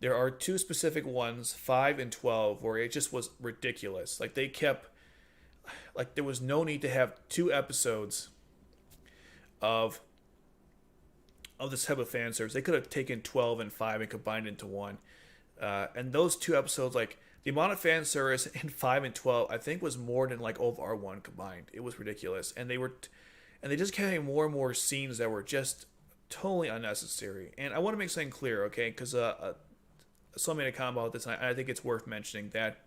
There are two specific ones, 5 and 12, where it just was ridiculous. Like, they kept, like, there was no need to have 2 episodes of this type of fan service. They could have taken 12 and 5 and combined into one. And those 2 episodes, like, the amount of fan service in 5 and 12, I think, was more than like all of R1 combined. It was ridiculous, and they just kept having more and more scenes that were just totally unnecessary. And I want to make something clear, okay? Because someone made a comment about this, and I think it's worth mentioning that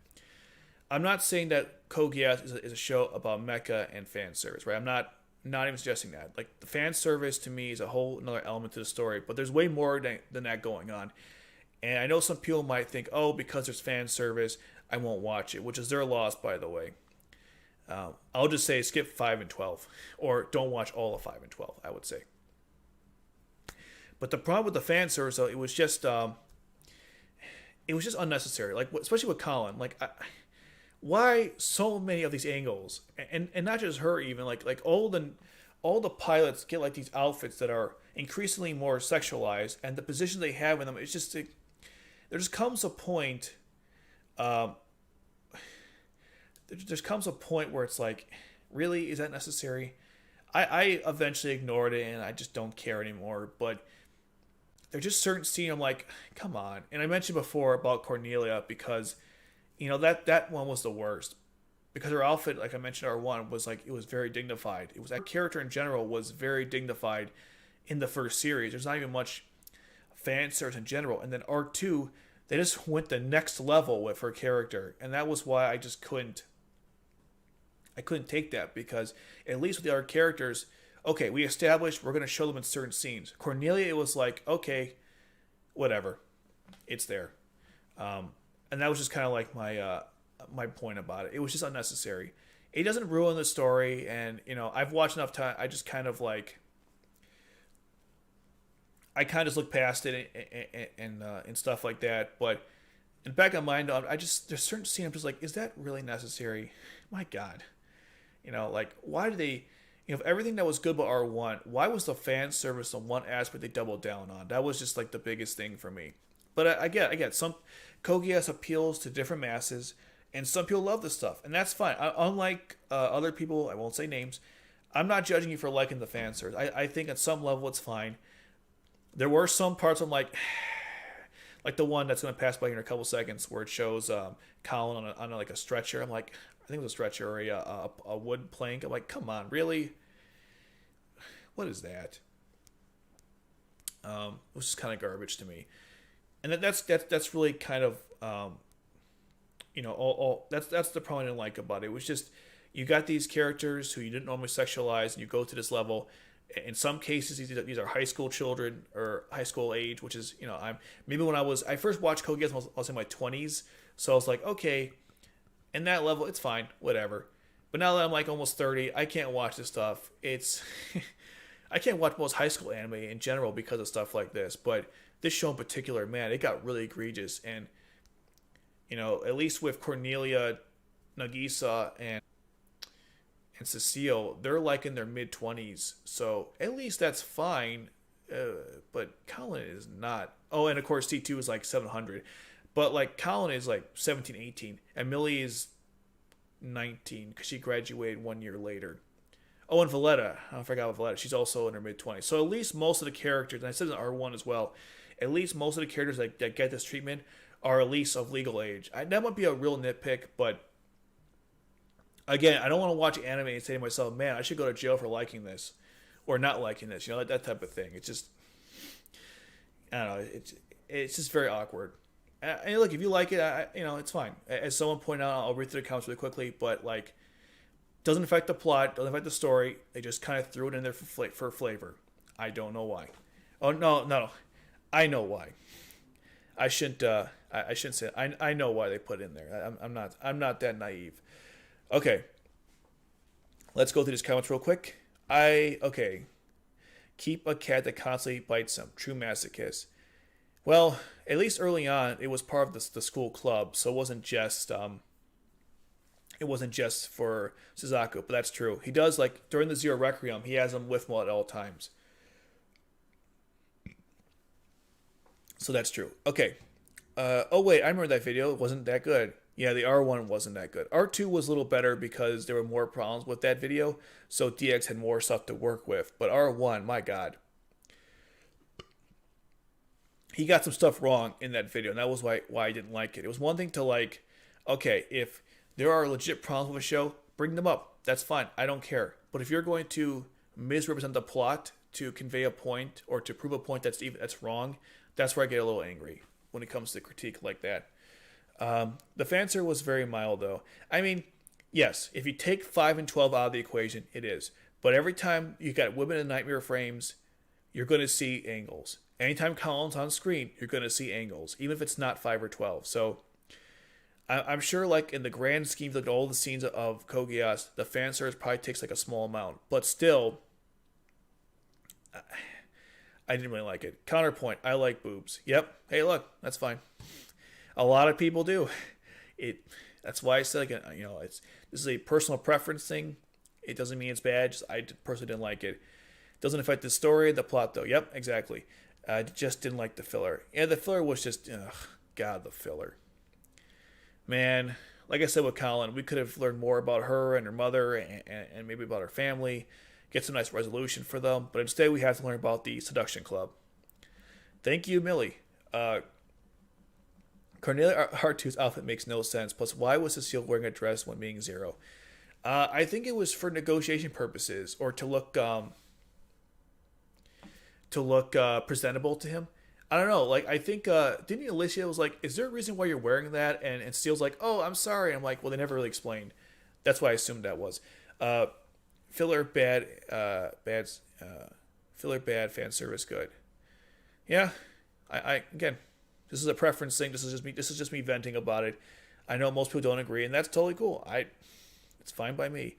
I'm not saying that Code Geass is a show about mecha and fan service, right? I'm not even suggesting that. Like, the fan service to me is a whole another element to the story, but there's way more than that going on. And I know some people might think, oh, because there's fan service, I won't watch it, which is their loss, by the way. I'll just say skip 5 and 12, or don't watch all of 5 and 12, I would say. But the problem with the fan service, though, it was just unnecessary. Like, especially with Kallen. Like, why so many of these angles, and not just her, even like all the pilots get like these outfits that are increasingly more sexualized, and the position they have in them, it's just there just comes a point. There just comes a point where it's like, really, is that necessary? I eventually ignored it, and I just don't care anymore. But there's just certain scenes I'm like, come on. And I mentioned before about Cornelia, because that one was the worst, because her outfit, like I mentioned, R1 was like, it was very dignified. It was, that character in general was very dignified in the first series. There's not even much fan service in general. And then R2, they just went the next level with her character, and that was why I just couldn't take that, because at least with the other characters, okay, we established we're going to show them in certain scenes. Cornelia, it was like, okay, whatever, it's there. And that was just kind of like my point about it. It was just unnecessary. It doesn't ruin the story, and I've watched enough time. I just kind of like, I kind of just look past it and stuff like that. But in the back of my mind, there's certain scenes I'm just like, is that really necessary? My God, like, why do they? If everything that was good about R1, why was the fan service the one aspect they doubled down on? That was just like the biggest thing for me. But I get some Code Geass appeals to different masses, and some people love this stuff, and that's fine. Unlike other people, I won't say names, I'm not judging you for liking the fan service. I think at some level it's fine. There were some parts I'm like the one that's going to pass by here in a couple seconds, where it shows Kallen on like a stretcher. I'm like, I think it was a stretcher or a wood plank. I'm like, come on, really? What is that? It was just kind of garbage to me. and that's really kind of all that's the problem I didn't like about it. It was just you got these characters who you didn't normally sexualize, and you go to this level. In some cases, these are high school children or high school age, which is I'm maybe when I first watched Code Geass, I was in my 20s, so I was like, okay, in that level, it's fine, whatever. But now that I'm like almost 30, I can't watch this stuff. It's I can't watch most high school anime in general because of stuff like this. But this show in particular, man, it got really egregious. And at least with Cornelia, Nagisa, and Cecile, they're like in their mid-20s. So at least that's fine. But Kallen is not. Oh, and of course C2 is like 700. But like Kallen is like 17, 18. And Millie is 19 because she graduated 1 year later. Oh, and Valletta. I forgot about Valletta. She's also in her mid-20s. So at least most of the characters, and I said in R1 as well, at least most of the characters that get this treatment are at least of legal age. That might be a real nitpick, but again, I don't want to watch anime and say to myself, man, I should go to jail for liking this or not liking this, like that type of thing. It's just, I don't know, it's just very awkward. And look, if you like it, it's fine. As someone pointed out, I'll read through the comments really quickly, but like, doesn't affect the plot, doesn't affect the story. They just kind of threw it in there for flavor. I don't know why. Oh no, I know why. I shouldn't say it. I know why they put it in there. I'm not that naive. Okay, let's go through these comments real quick. Keep a cat that constantly bites him. True masochist. Well, at least early on, it was part of the school club, so it wasn't just for Suzaku, but that's true. He does, like, during the Zero Requiem, he has him with him at all times. So that's true. Okay. Oh, wait, I remember that video. It wasn't that good. Yeah, the R1 wasn't that good. R2 was a little better because there were more problems with that video, so DX had more stuff to work with. But R1, my God. He got some stuff wrong in that video, and that was why I didn't like it. It was one thing to, like, okay, if there are legit problems with a show, bring them up. That's fine. I don't care. But if you're going to misrepresent the plot to convey a point or to prove a point that's wrong, that's where I get a little angry when it comes to critique like that. The fanser was very mild, though. I mean, yes, if you take 5 and 12 out of the equation, it is. But every time you got women in nightmare frames, you're going to see angles. Anytime Kallen's on screen, you're going to see angles, even if it's not 5 or 12. So I'm sure, like, in the grand scheme of all the scenes of Code Geass, the fan service probably takes, like, a small amount. But still, I didn't really like it. Counterpoint, I like boobs. Yep. Hey, look, that's fine. A lot of people do. That's why I said, like, this is a personal preference thing. It doesn't mean it's bad. I personally didn't like it. Doesn't affect the story, the plot, though. Yep, exactly. I just didn't like the filler. Yeah, the filler was just, God, the filler. Man, like I said with Kallen, we could have learned more about her and her mother and maybe about her family, get some nice resolution for them, but instead we have to learn about the seduction club. Thank you, Millie. Cornelia R2's outfit makes no sense, plus why was Cecile wearing a dress when being Zero? I think it was for negotiation purposes, or to look presentable to him. I don't know. Like, I think, didn't Alicia was like, is there a reason why you're wearing that? And Steele's like, oh, I'm sorry. I'm like, well, they never really explained. That's why I assumed that was. Filler bad fan service good. Yeah. I again, this is a preference thing. This is just me venting about it. I know most people don't agree, and that's totally cool. It's fine by me.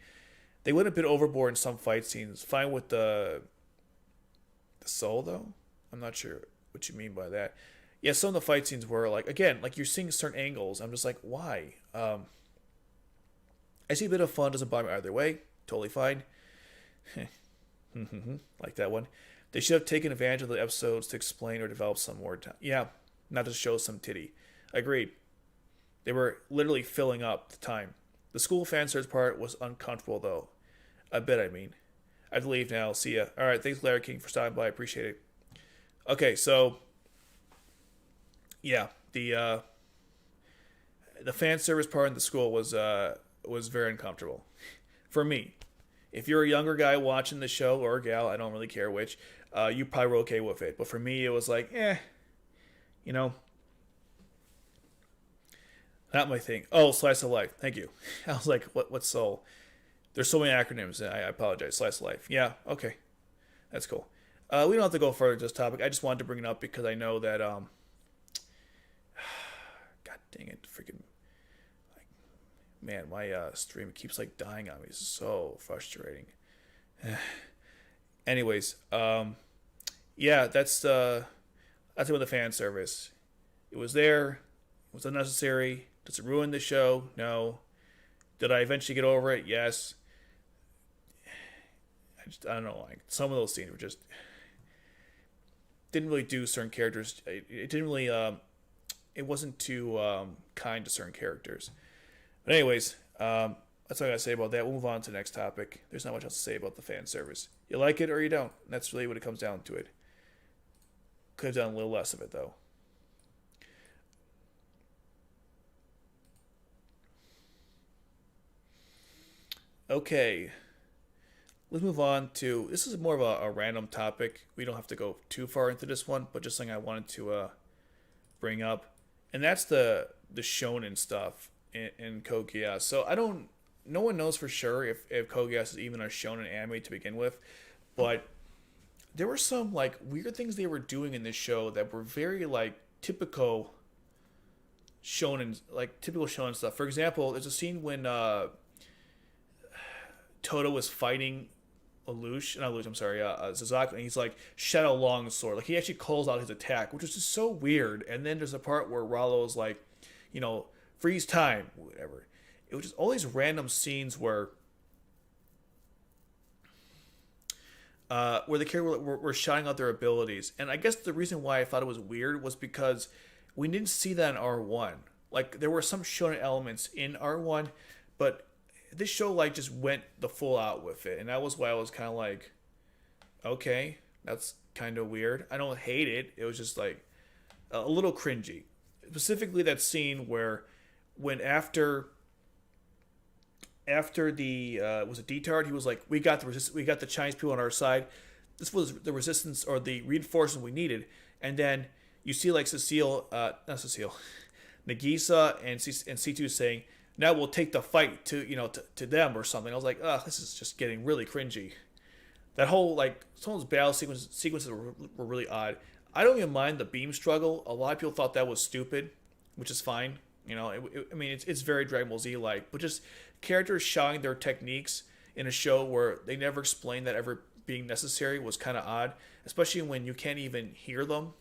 They would have been overboard in some fight scenes. Fine with the soul, though? I'm not sure what you mean by that. Yeah, some of the fight scenes were like, again, like you're seeing certain angles. I'm just like, why? I see a bit of fun. Doesn't bother me either way. Totally fine. Like that one. They should have taken advantage of the episodes to explain or develop some more time. Yeah, not to show some titty. Agreed. They were literally filling up the time. The school fan service part was uncomfortable, though. A bit, I mean. I have to leave now. See ya. Alright, thanks, Larry King, for stopping by. I appreciate it. Okay, so yeah, the fan service part in the school was very uncomfortable for me. If you're a younger guy watching the show, or a gal, I don't really care which, you probably were okay with it. But for me, it was like, Not my thing. Oh, slice of life. Thank you. I was like, what's soul? There's so many acronyms. I apologize. Slice of life. Yeah. Okay. That's cool. We don't have to go further to this topic. I just wanted to bring it up because I know that God dang it, freaking man, my stream keeps like dying on me. It's so frustrating. Anyways, yeah, that's about the fan service. It was there. It was unnecessary. Does it ruin the show? No. Did I eventually get over it? Yes. I don't know. Like some of those scenes were just didn't really do certain characters. It didn't really. It wasn't too kind to certain characters. But anyways, that's all I gotta say about that. We'll move on to the next topic. There's not much else to say about the fan service. You like it or you don't. And that's really what it comes down to. It could have done a little less of it though. Okay, let's move on to. This is more of a random topic. We don't have to go too far into this one, but just something I wanted to bring up, and that's the shonen stuff in Code Geass. So I don't. No one knows for sure if Code Geass is even a shonen anime to begin with, but there were some like weird things they were doing in this show that were very like typical shonen stuff. For example, there's a scene when Toto was fighting Suzaku, and he's like Shadow Longsword. Like he actually calls out his attack, which was just so weird. And then there's a part where Rolo's like, freeze time, whatever. It was just all these random scenes where the character were shouting out their abilities. And I guess the reason why I thought it was weird was because we didn't see that in R1. Like there were some shonen elements in R1, but this show like just went the full out with it, and that was why I was kind of like, okay, that's kind of weird. I don't hate it. It was just like a little cringy. Specifically, that scene where when after the was it D-Tard, he was like, we got the Chinese people on our side. This was the resistance or the reinforcement we needed, and then you see like Nagisa and C2 saying, now we'll take the fight to them or something. I was like, this is just getting really cringy. That whole like some of those battle sequences were really odd. I don't even mind the beam struggle. A lot of people thought that was stupid, which is fine. I mean, it's very Dragon Ball Z like, but just characters showing their techniques in a show where they never explained that ever being necessary was kind of odd, especially when you can't even hear them.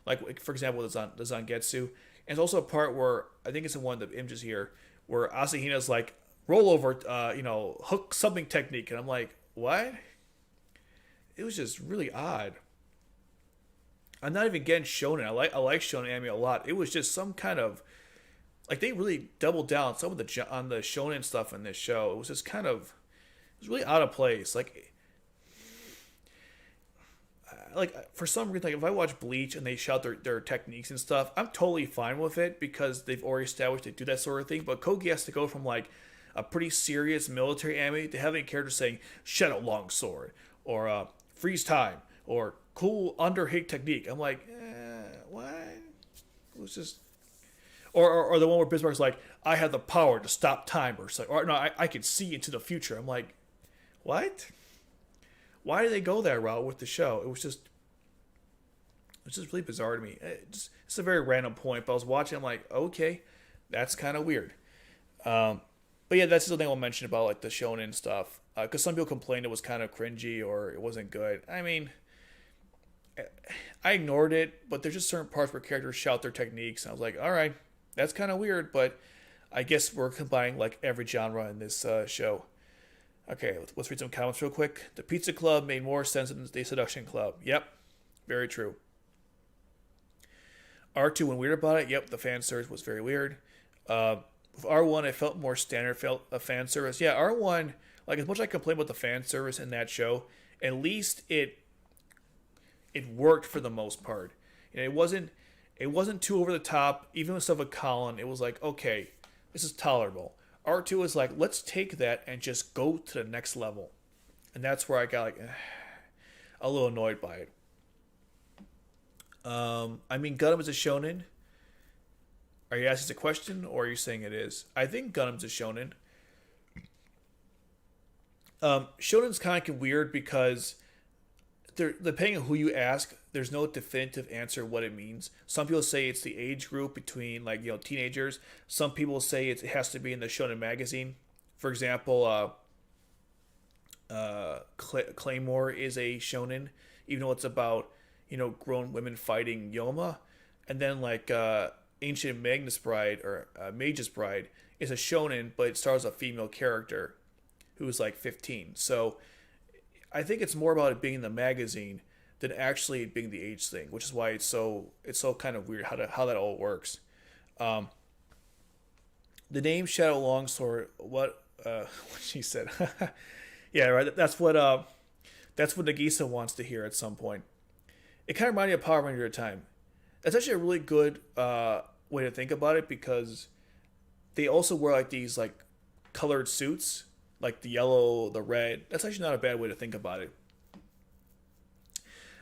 Like for example, the Zangetsu. And there's also a part where I think it's in one of the images here, where Asahina's like roll over, hook something technique, and I'm like, what? It was just really odd. I'm not even getting shonen. I like shonen anime a lot. It was just some kind of like they really doubled down some of on the shonen stuff in this show. It was just kind of it was really out of place. Like for some reason, like if I watch Bleach and they shout their techniques and stuff, I'm totally fine with it because they've already established they do that sort of thing. But Kogi has to go from like a pretty serious military anime to having characters saying Shadow Longsword or freeze time or cool underhit technique. I'm like, what? It was just, or the one where Bismarck's like, I have the power to stop time, or no, I can see into the future. I'm like, what? Why did they go that route with the show? It was just really bizarre to me. It's a very random point, but I was watching. I'm like, okay, that's kind of weird. But yeah, that's the thing I'll mention about like the shonen stuff. Because some people complained it was kind of cringy or it wasn't good. I mean, I ignored it, but there's just certain parts where characters shout their techniques, and I was like, all right, that's kind of weird, but I guess we're combining like every genre in this show. Okay, let's read some comments real quick. The Pizza Club made more sense than the Seduction Club. Yep, very true. R2 went weird about it. Yep, the fan service was very weird. With R1, it felt more standard, felt a fan service. Yeah, R1, like as much as I complain about the fan service in that show, at least it worked for the most part. It wasn't too over the top. Even with stuff with Kallen, it was like, okay, this is tolerable. R2 is like, let's take that and just go to the next level. And that's where I got like a little annoyed by it. I mean, Gundam is a shonen. Are you asking a question or are you saying it is? I think Gundam's a shonen. Shonen's kind of weird because depending on who you ask, there's no definitive answer what it means. Some people say it's the age group between like teenagers. Some people say it has to be in the Shonen magazine. For example, Claymore is a shonen, even though it's about grown women fighting Yoma, and then like Ancient Magnus Bride or Mage's Bride is a shonen, but it stars a female character who's like 15. So I think it's more about it being in the magazine than actually being the age thing, which is why it's so kind of weird how that all works. Um, the name Shadow Longsword, what she said. Yeah, right. That's what Nagisa wants to hear at some point. It kind of reminded me of Power Ranger at the time. That's actually a really good way to think about it because they also wear like these like colored suits, like the yellow, the red. That's actually not a bad way to think about it.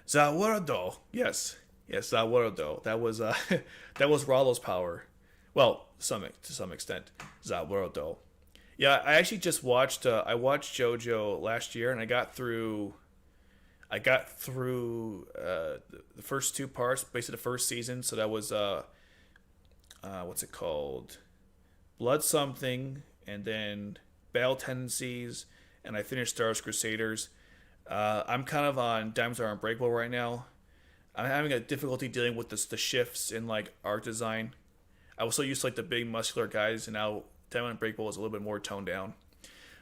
Zawardo, yes, Zawardo. That was that was Rolo's power. Well, to some extent, Zawardo. Yeah, I actually just watched. I watched JoJo last year, and I got through. The first two parts, basically the first season. So that was what's it called? Blood something, and then Battle Tendencies, and I finished Star Wars Crusaders. I'm kind of on Diamonds Are Unbreakable right now. I'm having a difficulty dealing with the shifts in like art design. I was so used to like the big muscular guys, and now Diamond Unbreakable is a little bit more toned down.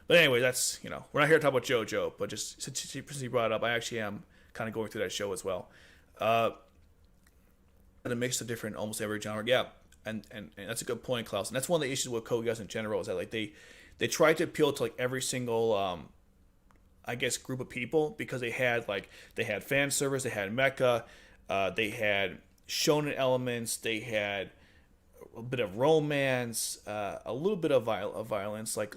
But anyway, that's we're not here to talk about JoJo, but just since you brought it up, I actually am kind of going through that show as well. And a mix of different almost every genre, yeah, and that's a good point, Klaus. And that's one of the issues with Code Geass in general is that like they try to appeal to like every single I guess group of people because they had fan service, they had mecha, they had shonen elements, they had a bit of romance, a little bit of violence, like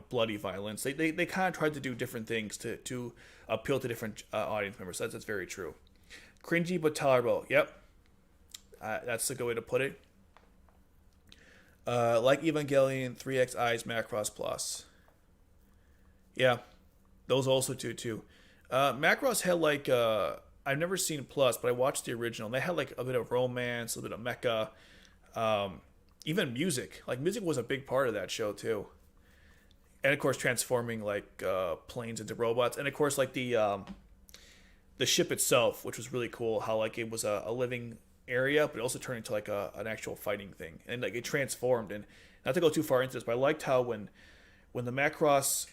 bloody violence. They kind of tried to do different things to appeal to different audience members. That's very true. Cringy but tolerable. Yep, that's a good way to put it. Like Evangelion, 3X Eyes, Macross Plus. Yeah, those also too. Macross had like I've never seen Plus, but I watched the original. And they had like a bit of romance, a bit of mecha, even music. Like music was a big part of that show too. And of course, transforming like planes into robots, and of course, like the ship itself, which was really cool. How like it was a living area, but it also turned into like an actual fighting thing, and like it transformed. And not to go too far into this, but I liked how when the Macross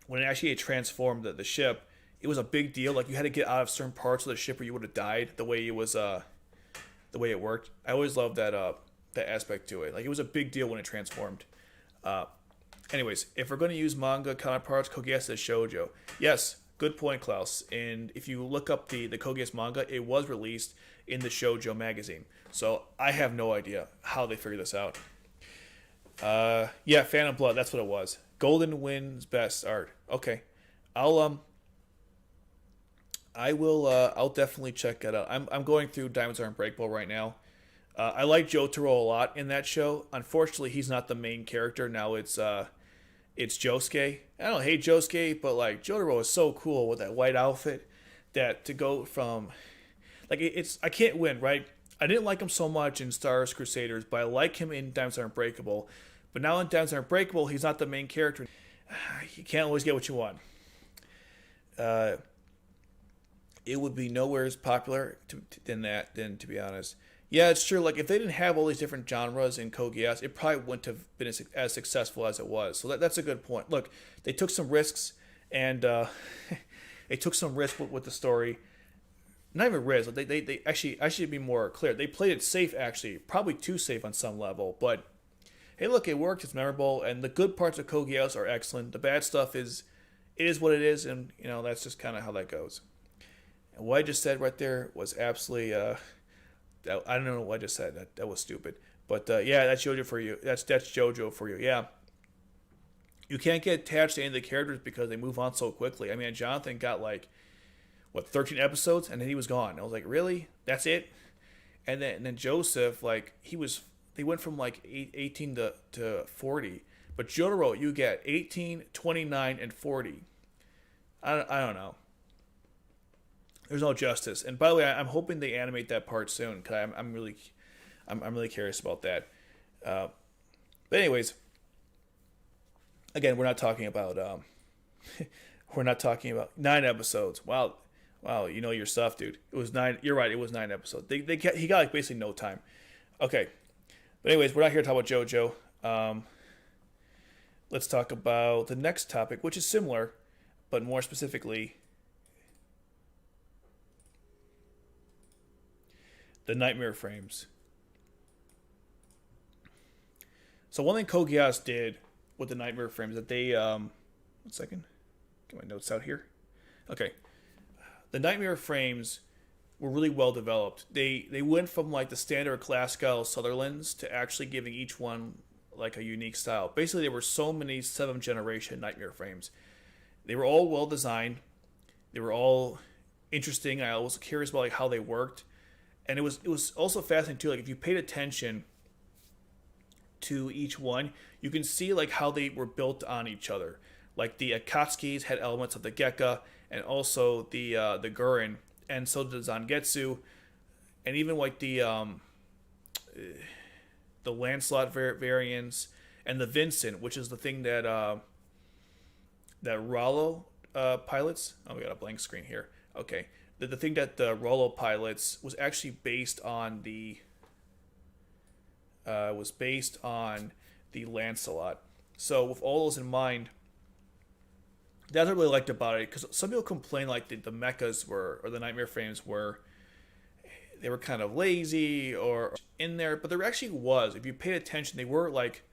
when it actually transformed the ship, it was a big deal. Like you had to get out of certain parts of the ship or you would have died. The way it was, the way it worked. I always loved that aspect to it. Like it was a big deal when it transformed. Anyways, if we're going to use manga counterparts, Code Geass is shoujo. Yes, good point, Klaus. And if you look up the Code Geass manga, it was released in the shoujo magazine. So I have no idea how they figured this out. Yeah, Phantom Blood, that's what it was. Golden wins best art. Okay, I'll definitely check that out. I'm going through Diamonds Are Unbreakable right now. I like Jotaro a lot in that show. Unfortunately, he's not the main character now. It's Josuke. I don't hate Josuke, but like Jotaro is so cool with that white outfit. That to go from like it's I can't win, right? I didn't like him so much in Star Wars Crusaders, but I like him in Diamonds Are Unbreakable. But now in Diamonds Are Unbreakable, he's not the main character. You can't always get what you want. It would be nowhere as popular than to be honest. Yeah, it's true. Like if they didn't have all these different genres in Code Geass, it probably wouldn't have been as successful as it was. So that's a good point. Look, they took some risks, and they took some risk with the story. Not even risk. They actually, I should be more clear. They played it safe, actually, probably too safe on some level. But hey, look, it worked. It's memorable, and the good parts of Code Geass are excellent. The bad stuff is what it is, and that's just kind of how that goes. And what I just said right there was absolutely. I don't know what I just said. That was stupid. But yeah, that's JoJo for you. That's JoJo for you. Yeah. You can't get attached to any of the characters because they move on so quickly. I mean, Jonathan got 13 episodes, and then he was gone. I was like, really? That's it? and then Joseph, like they went from like 18 to 40, but Jotaro you get 18, 29, and 40. I don't know. There's no justice. And by the way, I'm hoping they animate that part soon because I'm really curious about that. But anyways, again, we're not talking about we're not talking about 9 episodes. Wow, you know your stuff, dude. It was 9. You're right. It was 9 episodes. He got like basically no time. Okay, but anyways, we're not here to talk about JoJo. Let's talk about the next topic, which is similar, but more specifically, the nightmare frames. So one thing Code Geass did with the nightmare frames that they 1 second, get my notes out here. Okay, the nightmare frames were really well developed. They went from like the standard Glasgow Sutherlands to actually giving each one like a unique style. Basically, there were so many 7th generation nightmare frames. They were all well designed. They were all interesting. I was curious about like how they worked, and it was also fascinating too. Like if you paid attention to each one, you can see like how they were built on each other. Like the Akatsuki's had elements of the Gekka and also the Gurren, and so did the Zangetsu, and even like the Lancelot variants and the Vincent, which is the thing that that Rolo pilots. Oh, we got a blank screen here. Okay, the thing that the Rolo pilots was actually based on the Lancelot. So with all those in mind, that's what I really liked about it, because some people complain like the mechas were, or the nightmare frames were, they were kind of lazy or in there, but there actually was. If you paid attention, they were like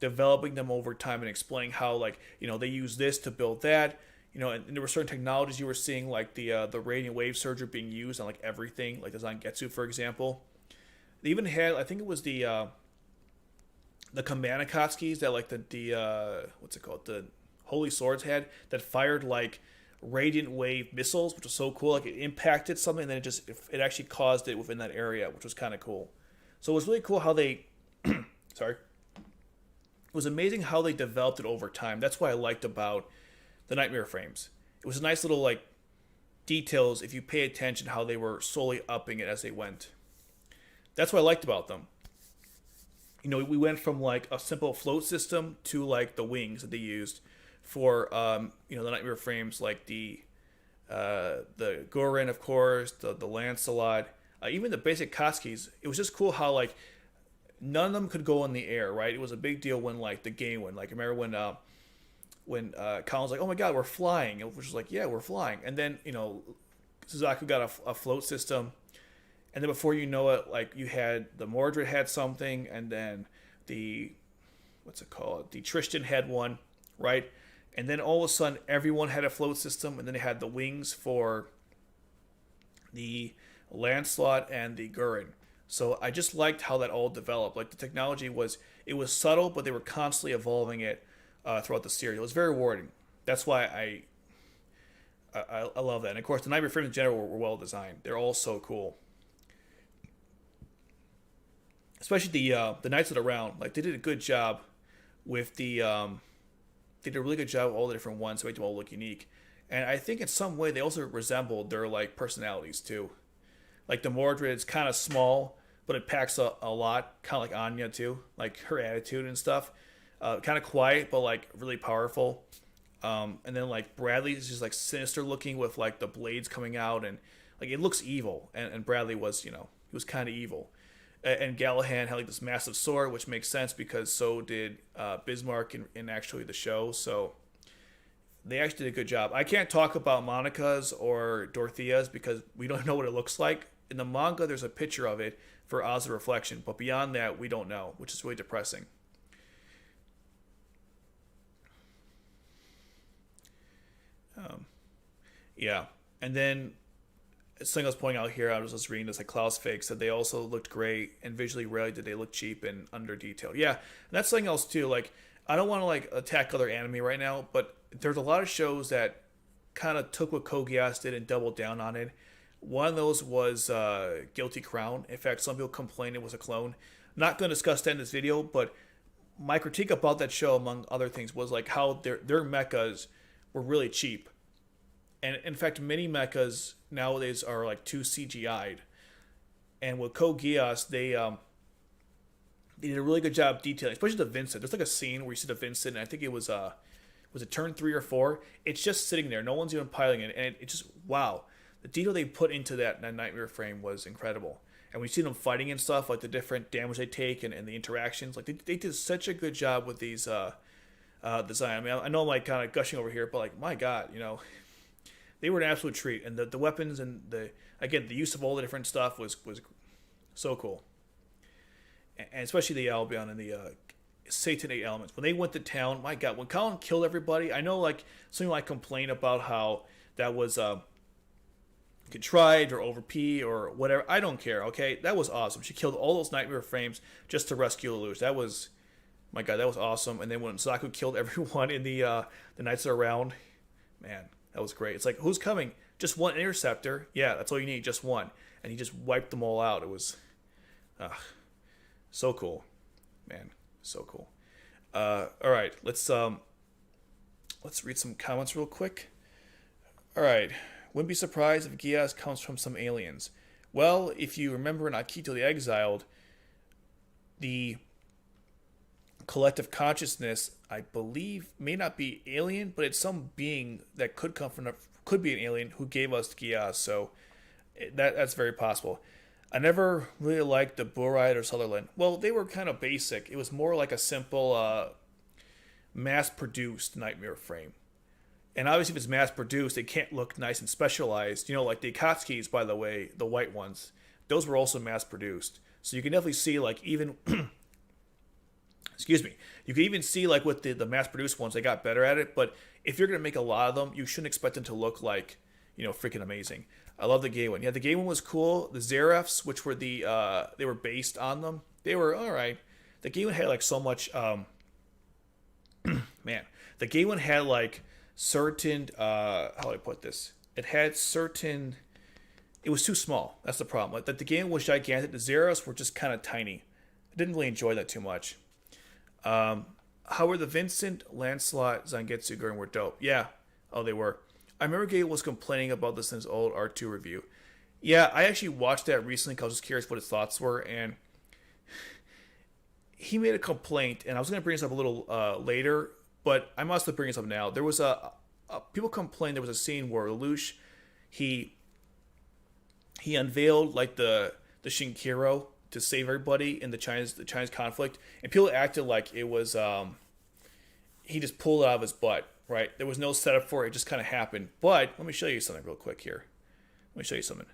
developing them over time and explaining how, like, you know, they use this to build that, you know, and there were certain technologies you were seeing, like the radiant wave surger being used on like everything, like the Zangetsu, for example. They even had, I think it was the Command Akatsuki's that like the what's it called, the Holy Swords had, that fired like radiant wave missiles, which was so cool. Like it impacted something, and then it actually caused it within that area, which was kind of cool. So it was really cool how they, sorry, it was amazing how they developed it over time. That's what I liked about the nightmare frames. It was a nice little like details if you pay attention how they were slowly upping it as they went. That's what I liked about them. You know, we went from like a simple float system to like the wings that they used for you know, the nightmare frames, like the Gurren, of course, the Lancelot, even the basic Katsuki's. It was just cool how like none of them could go in the air, right? It was a big deal when like the game went. Like remember when Kallen was like, "Oh my God, we're flying," which was like, "Yeah, we're flying." And then, you know, Suzaku got a float system, and then before you know it, like you had the Mordred had something, and then the what's it called? The Tristan had one, right? And then all of a sudden, everyone had a float system, and then they had the wings for the Lancelot and the Gurren. So I just liked how that all developed. Like the technology was subtle, but they were constantly evolving it throughout the series. It was very rewarding. That's why I love that. And of course, the nightmare frames in general were well designed. They're all so cool. Especially the Knights of the Round. Like they did a good job with the they did a really good job with all the different ones to make them all look unique. And I think in some way they also resembled their like personalities too. Like the Mordred is kind of small, but it packs a lot, kind of like Anya too, like her attitude and stuff. Kind of quiet, but like really powerful. And then like Bradley is just like sinister looking with like the blades coming out, and like it looks evil. And Bradley was, you know, he was kind of evil. And Galahad had like this massive sword, which makes sense because so did Bismarck in actually the show. So they actually did a good job. I can't talk about Monica's or Dorothea's because we don't know what it looks like. In the manga, there's a picture of it for Oz the Reflection, but beyond that, we don't know, which is really depressing. Yeah, and then something I was pointing out here, I was just reading this, like Klaus Fake said they also looked great, and visually rarely did they look cheap and under detailed. Yeah, and that's something else too. Like I don't want to like attack other anime right now, but there's a lot of shows that kind of took what Code Geass did and doubled down on it, One of those was Guilty Crown. In fact, some people complained it was a clone. Not going to discuss that in this video, but my critique about that show, among other things, was like how their mechas were really cheap. And in fact, many mechas nowadays are like too CGI'd. And with Code Geass, they did a really good job detailing, especially the Vincent. There's like a scene where you see the Vincent, and I think it was it turn 3 or 4? It's just sitting there. No one's even piloting it, and it just, wow. The detail they put into that nightmare frame was incredible. And we see them fighting and stuff, like the different damage they take and the interactions. Like they did such a good job with these design. I mean, I know I'm like kind of gushing over here, but like my God, they were an absolute treat. And the weapons and the use of all the different stuff was so cool. And especially the Albion and the Satan 8 elements. When they went to town, my God, when Kallen killed everybody, I know like some people like complain about how that was contrived or over P or whatever. I don't care, okay? That was awesome. She killed all those nightmare frames just to rescue Lelouch. That was, my God, that was awesome. And then when Suzaku killed everyone in the Knights Are Around, man, that was great. It's like, who's coming? Just one interceptor. Yeah, that's all you need, just one. And he just wiped them all out. It was so cool. Man, so cool. All right, let's read some comments real quick. All right. Wouldn't be surprised if Geass comes from some aliens. Well, if you remember in Akito the Exiled, the collective consciousness, I believe, may not be alien, but it's some being that could be an alien who gave us Geass. So that's very possible. I never really liked the Buride or Sutherland. Well, they were kind of basic. It was more like a simple, mass-produced nightmare frame. And obviously, if it's mass-produced, it can't look nice and specialized. Like the Akatsuki's, by the way, the white ones, those were also mass-produced. So you can definitely see, like, even... excuse me. You can even see, like, with the mass-produced ones, they got better at it. But if you're going to make a lot of them, you shouldn't expect them to look like, freaking amazing. I love the gay one. Yeah, the gay one was cool. The Zerefs, which were they were based on them, they were all right. The gay one had, like, so much... man. The gay one had, like... certain how do I put this? It was too small. That's the problem. Like, the game was gigantic. The Zeros were just kind of tiny. I didn't really enjoy that too much. How were the Vincent, Lancelot, Zangetsu Gurren were dope? Yeah. Oh, they were. I remember Gabe was complaining about this in his old R2 review. Yeah, I actually watched that recently because I was just curious what his thoughts were, and he made a complaint, and I was going to bring this up a little later, but I must have bring this up now. There was people complained there was a scene where Lelouch, he unveiled like the Shinkiro to save everybody in the Chinese conflict, and people acted like it was he just pulled it out of his butt. Right? There was no setup for it. It just kind of happened. But let me show you something real quick here. Let me show you something.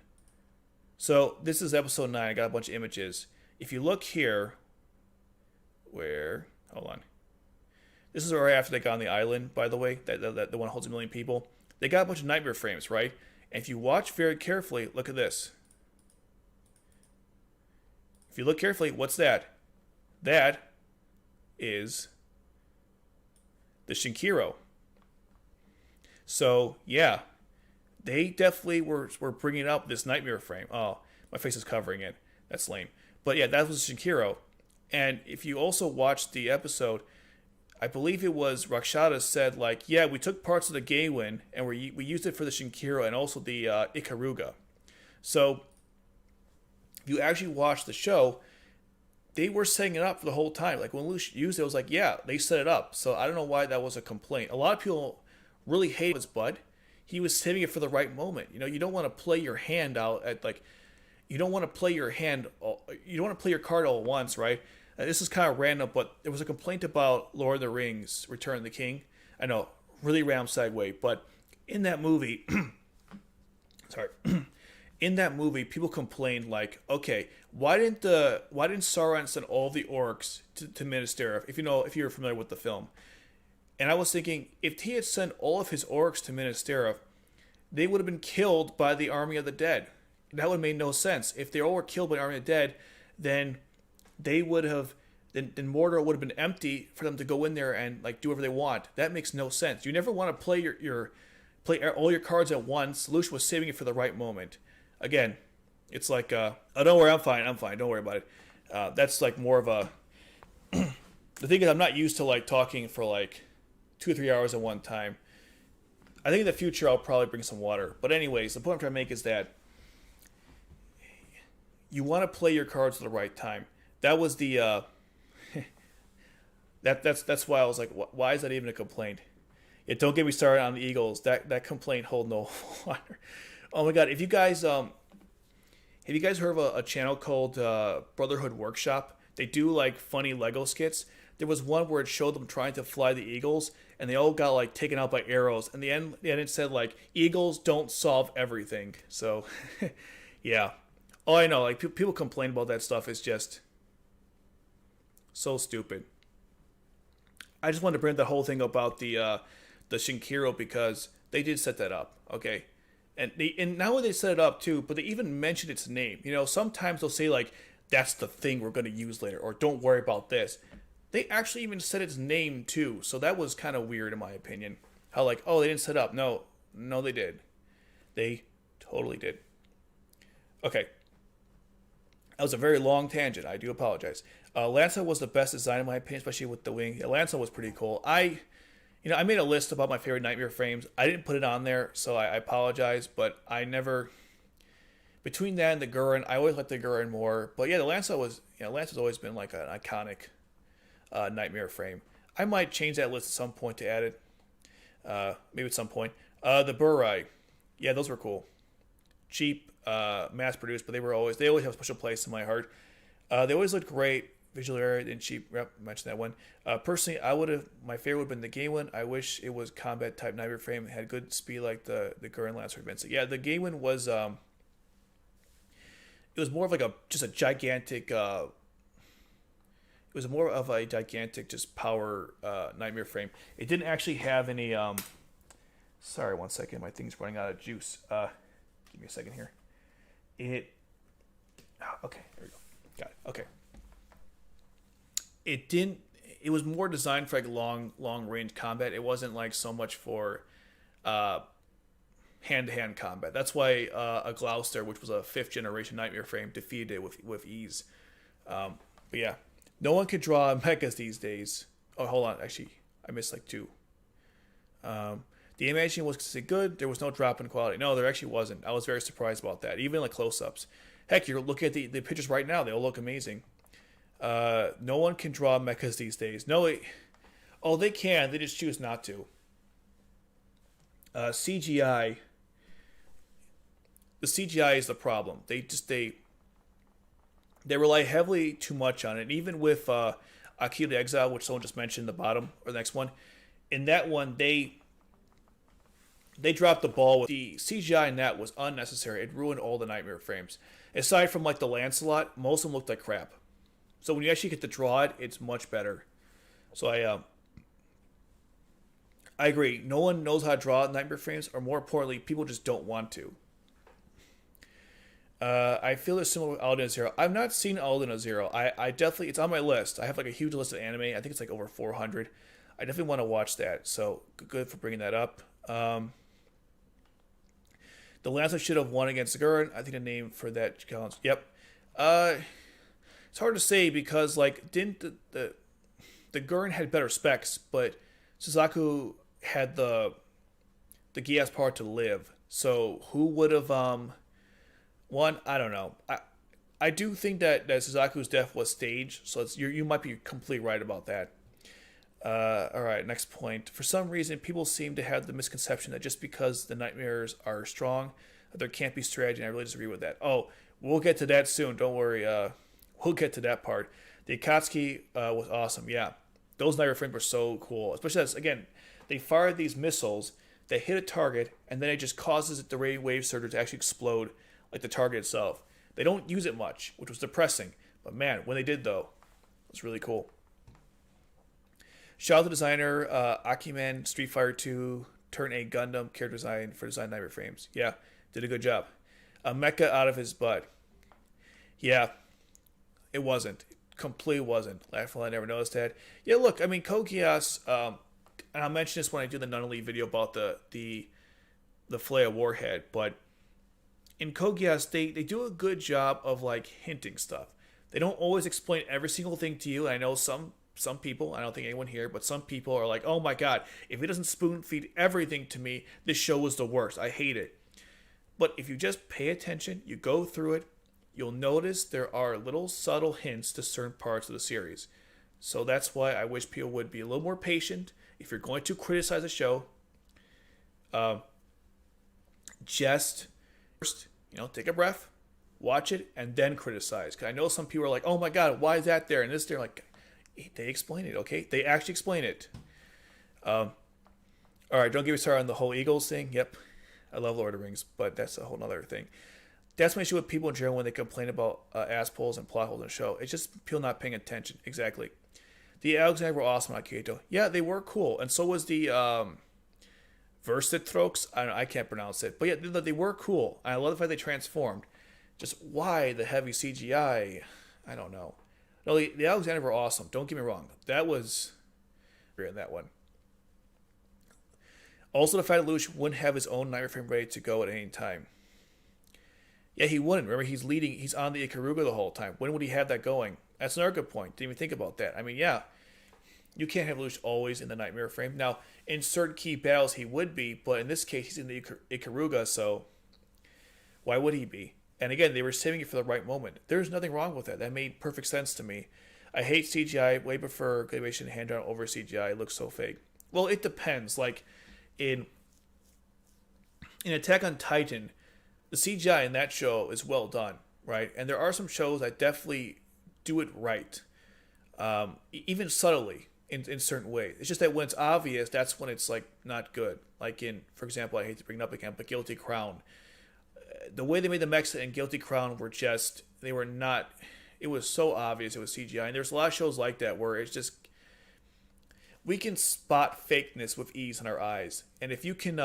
So this is episode 9. I got a bunch of images. If you look here, hold on. This is right after they got on the island, by the way, that the one that holds 1 million people. They got a bunch of nightmare frames, right? And if you watch very carefully, look at this. If you look carefully, what's that? That is the Shinkiro. So, yeah, they definitely were bringing up this nightmare frame. Oh, my face is covering it. That's lame. But yeah, that was Shinkiro. And if you also watch the episode, I believe it was Rakshata said, like, yeah, we took parts of the Gaywin and we used it for the Shinkiro and also the Ikaruga. So, if you actually watch the show, they were setting it up for the whole time. Like, when Lelouch used it, it was like, yeah, they set it up. So, I don't know why that was a complaint. A lot of people really hated his bud. He was saving it for the right moment. You don't want to play your hand out at, like, you don't want to play your card all at once, right? This is kind of random, but there was a complaint about Lord of the Rings, Return of the King. I know, really random segue, but in that movie, in that movie, people complained like, okay, why didn't Sauron send all the orcs to Minas Tirith? If you're familiar with the film, and I was thinking, if he had sent all of his orcs to Minas Tirith, they would have been killed by the army of the dead. That would have made no sense. If they all were killed by the army of the dead, then they would have, then Mordor would have been empty for them to go in there and like do whatever they want. That makes no sense. You never want to play play all your cards at once. Lelouch was saving it for the right moment. again, it's like, oh, don't worry, I'm fine, don't worry about it. That's like more of a, the thing is, I'm not used to like talking for like 2 or 3 hours at one time. I think in the future I'll probably bring some water. But anyways, the point I'm trying to make is that you want to play your cards at the right time. That was the that's why I was like, why is that even a complaint? Yeah, don't get me started on the Eagles. That complaint hold no water. Oh my god, if you guys have you guys heard of a channel called Brotherhood Workshop? They do like funny Lego skits. There was one where it showed them trying to fly the Eagles, and they all got like taken out by arrows. And the end it said like, Eagles don't solve everything. So, yeah. Oh, I know. Like people complain about that stuff. It's just so stupid. I just wanted to bring up the whole thing about the Shinkiro because they did set that up. Okay. And not only they set it up too, but they even mentioned its name. You know, sometimes they'll say like, that's the thing we're going to use later, or don't worry about this. They actually even said its name too, so that was kind of weird in my opinion. How like, oh, they didn't set up. No, they did. They totally did. Okay. That was a very long tangent. I do apologize. Lanza was the best design in my opinion, especially with the wing. Yeah, Lanza was pretty cool. I made a list about my favorite Nightmare frames. I didn't put it on there, so I apologize, but I never... Between that and the Gurren, I always liked the Gurren more. But yeah, the Lanza's always been like an iconic Nightmare frame. I might change that list at some point to add it. Maybe at some point. The Burai. Yeah, those were cool. Cheap, mass produced, but they always have a special place in my heart. They always looked great. Visual area and cheap. Yep, mentioned that one. Personally, my favorite would have been the Game One. I wish it was combat type Nightmare frame. It had good speed like the Gurren Lancer events. Yeah, the Game One was it was more of like just a gigantic. It was more of a gigantic just power Nightmare frame. It didn't actually have any. Sorry, 1 second. My thing's running out of juice. Give me a second here. Okay, there we go. Got it. Okay. It was more designed for like long range combat. It wasn't like so much for hand to hand combat. That's why a Gloucester, which was a 5th generation Nightmare frame, defeated it with ease. But yeah, no one could draw mechas these days. Oh, hold on, actually, I missed like 2. The animation was considered good. There was no drop in quality. No, there actually wasn't. I was very surprised about that. Even like close-ups. Heck, you're looking at the pictures right now. They all look amazing. No one can draw mechas these days. Oh, they can. They just choose not to. CGI. The CGI is the problem. They rely heavily too much on it. Even with Akira the Exile, which someone just mentioned, the bottom or the next one. In that one, they dropped the ball with the CGI in that was unnecessary. It ruined all the Nightmare frames. Aside from like the Lancelot, most of them looked like crap. So when you actually get to draw it, it's much better. So I agree. No one knows how to draw Nightmare frames, or more importantly, people just don't want to. I feel it's similar with Aldina Zero. I've not seen Aldina Zero. I definitely, it's on my list. I have like a huge list of anime. I think it's like over 400. I definitely want to watch that. So good for bringing that up. The Lancer should have won against the Gurren. I think the name for that. Yep. It's hard to say because like didn't the Gurren had better specs, but Suzaku had the Geass power to live. So who would have won? I don't know. I do think that Suzaku's death was staged, so you might be completely right about that. All right, next point. For some reason, people seem to have the misconception that just because the nightmares are strong, there can't be strategy, and I really disagree with that. Oh, we'll get to that soon. Don't worry. We'll get to that part. The Akatsuki was awesome. Yeah, those nightmare frames were so cool. Especially as, again, they fired these missiles that hit a target, and then it just causes the ray wave surge to actually explode like the target itself. They don't use it much, which was depressing. But man, when they did, though, it was really cool. Shout out to designer Akiman Street Fighter 2 Turn A Gundam character design for design nightmare frames. Yeah, did a good job. A mecha out of his butt. Yeah, it wasn't. Completely wasn't. I never noticed that. Yeah, look, I mean, Code Geass, and I'll mention this when I do the Nunnery video about the F.L.E.I.J.A warhead, but in Code Geass, they do a good job of like hinting stuff. They don't always explain every single thing to you. I know some people, I don't think anyone here, but some people are like, oh my god, if it doesn't spoon feed everything to me, this show is the worst. I hate it. But if you just pay attention, you go through it, you'll notice there are little subtle hints to certain parts of the series. So that's why I wish people would be a little more patient. If you're going to criticize a show, just first, take a breath, watch it, and then criticize. Because I know some people are like, oh my god, why is that there? And this, they're like, they explain it, okay? They actually explain it. Alright, don't get me started on the whole Eagles thing. Yep, I love Lord of the Rings, but that's a whole other thing. That's my issue with people in general when they complain about ass pulls and plot holes in the show. It's just people not paying attention. Exactly. The Alexander were awesome on Akito. Yeah, they were cool. And so was the Versatrox. I can't pronounce it. But yeah, they were cool. I love the fact they transformed. Just why the heavy CGI? I don't know. No, the Alexander were awesome. Don't get me wrong. That was in that one. Also, the fact that Lelouch wouldn't have his own Nightmare Frame ready to go at any time. Yeah, he wouldn't. Remember, he's on the Ikaruga the whole time. When would he have that going? That's another good point. Didn't even think about that. I mean, yeah, you can't have Lelouch always in the Nightmare Frame. Now, in certain key battles, he would be, but in this case, he's in the Ikaruga, so why would he be? And again, they were saving it for the right moment. There's nothing wrong with that. That made perfect sense to me. I hate CGI. Way prefer good animation hand-drawn over CGI. It looks so fake. Well, it depends. Like, in Attack on Titan, the CGI in that show is well done, right? And there are some shows that definitely do it right, even subtly in certain ways. It's just that when it's obvious, that's when it's like not good. Like in, for example, I hate to bring it up again, but Guilty Crown. The way they made the mechs in Guilty Crown were just, they were not, it was so obvious it was CGI. And there's a lot of shows like that where it's just, we can spot fakeness with ease in our eyes. And if you can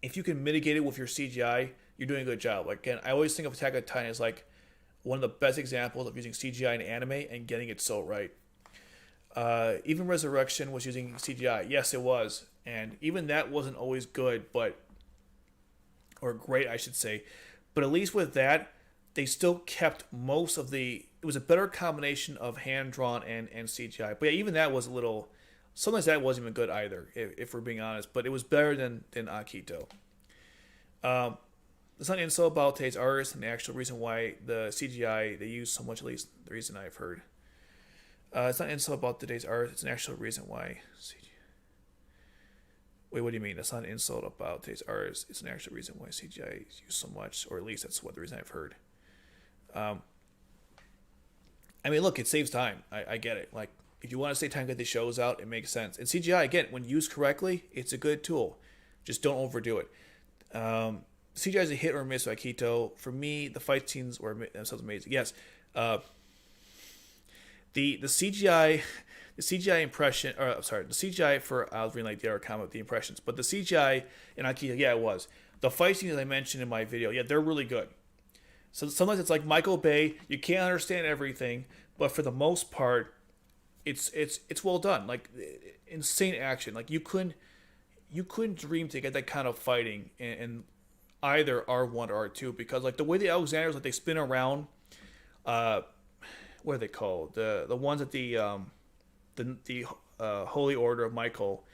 mitigate it with your CGI, you're doing a good job. Like, again, I always think of Attack on Titan as like one of the best examples of using CGI in anime and getting it so right. Even Resurrection was using CGI. Yes, it was. And even that wasn't always good, or great, I should say. But at least with that, they still kept most of it was a better combination of hand-drawn and CGI. But yeah, even that was a little, sometimes that wasn't even good either, if we're being honest. But it was better than Akito. It's not an insult about today's artists and the actual reason why the CGI they use so much, at least the reason I've heard. It's not an insult about today's art, it's an actual reason why CGI. Wait, what do you mean? That's not an insult about today's artists. It's an actual reason why CGI is used so much, or at least that's the reason I've heard. I mean, look, it saves time. I get it. Like, if you want to save time to get the shows out, it makes sense. And CGI, again, when used correctly, it's a good tool. Just don't overdo it. CGI is a hit or miss with Akito. For me, the fight scenes were themselves amazing. Yes. The CGI impression, the CGI for, I was reading like the other comment, the impressions, but the CGI in Akito, yeah, it was. The fight scenes I mentioned in my video, yeah, they're really good. So sometimes it's like Michael Bay, you can't understand everything, but for the most part, it's well done. Like, insane action. Like, you couldn't dream to get that kind of fighting in either R1 or R2, because like the way the Alexanders, like, they spin around, what are they called? The ones at the Holy Order of Michael.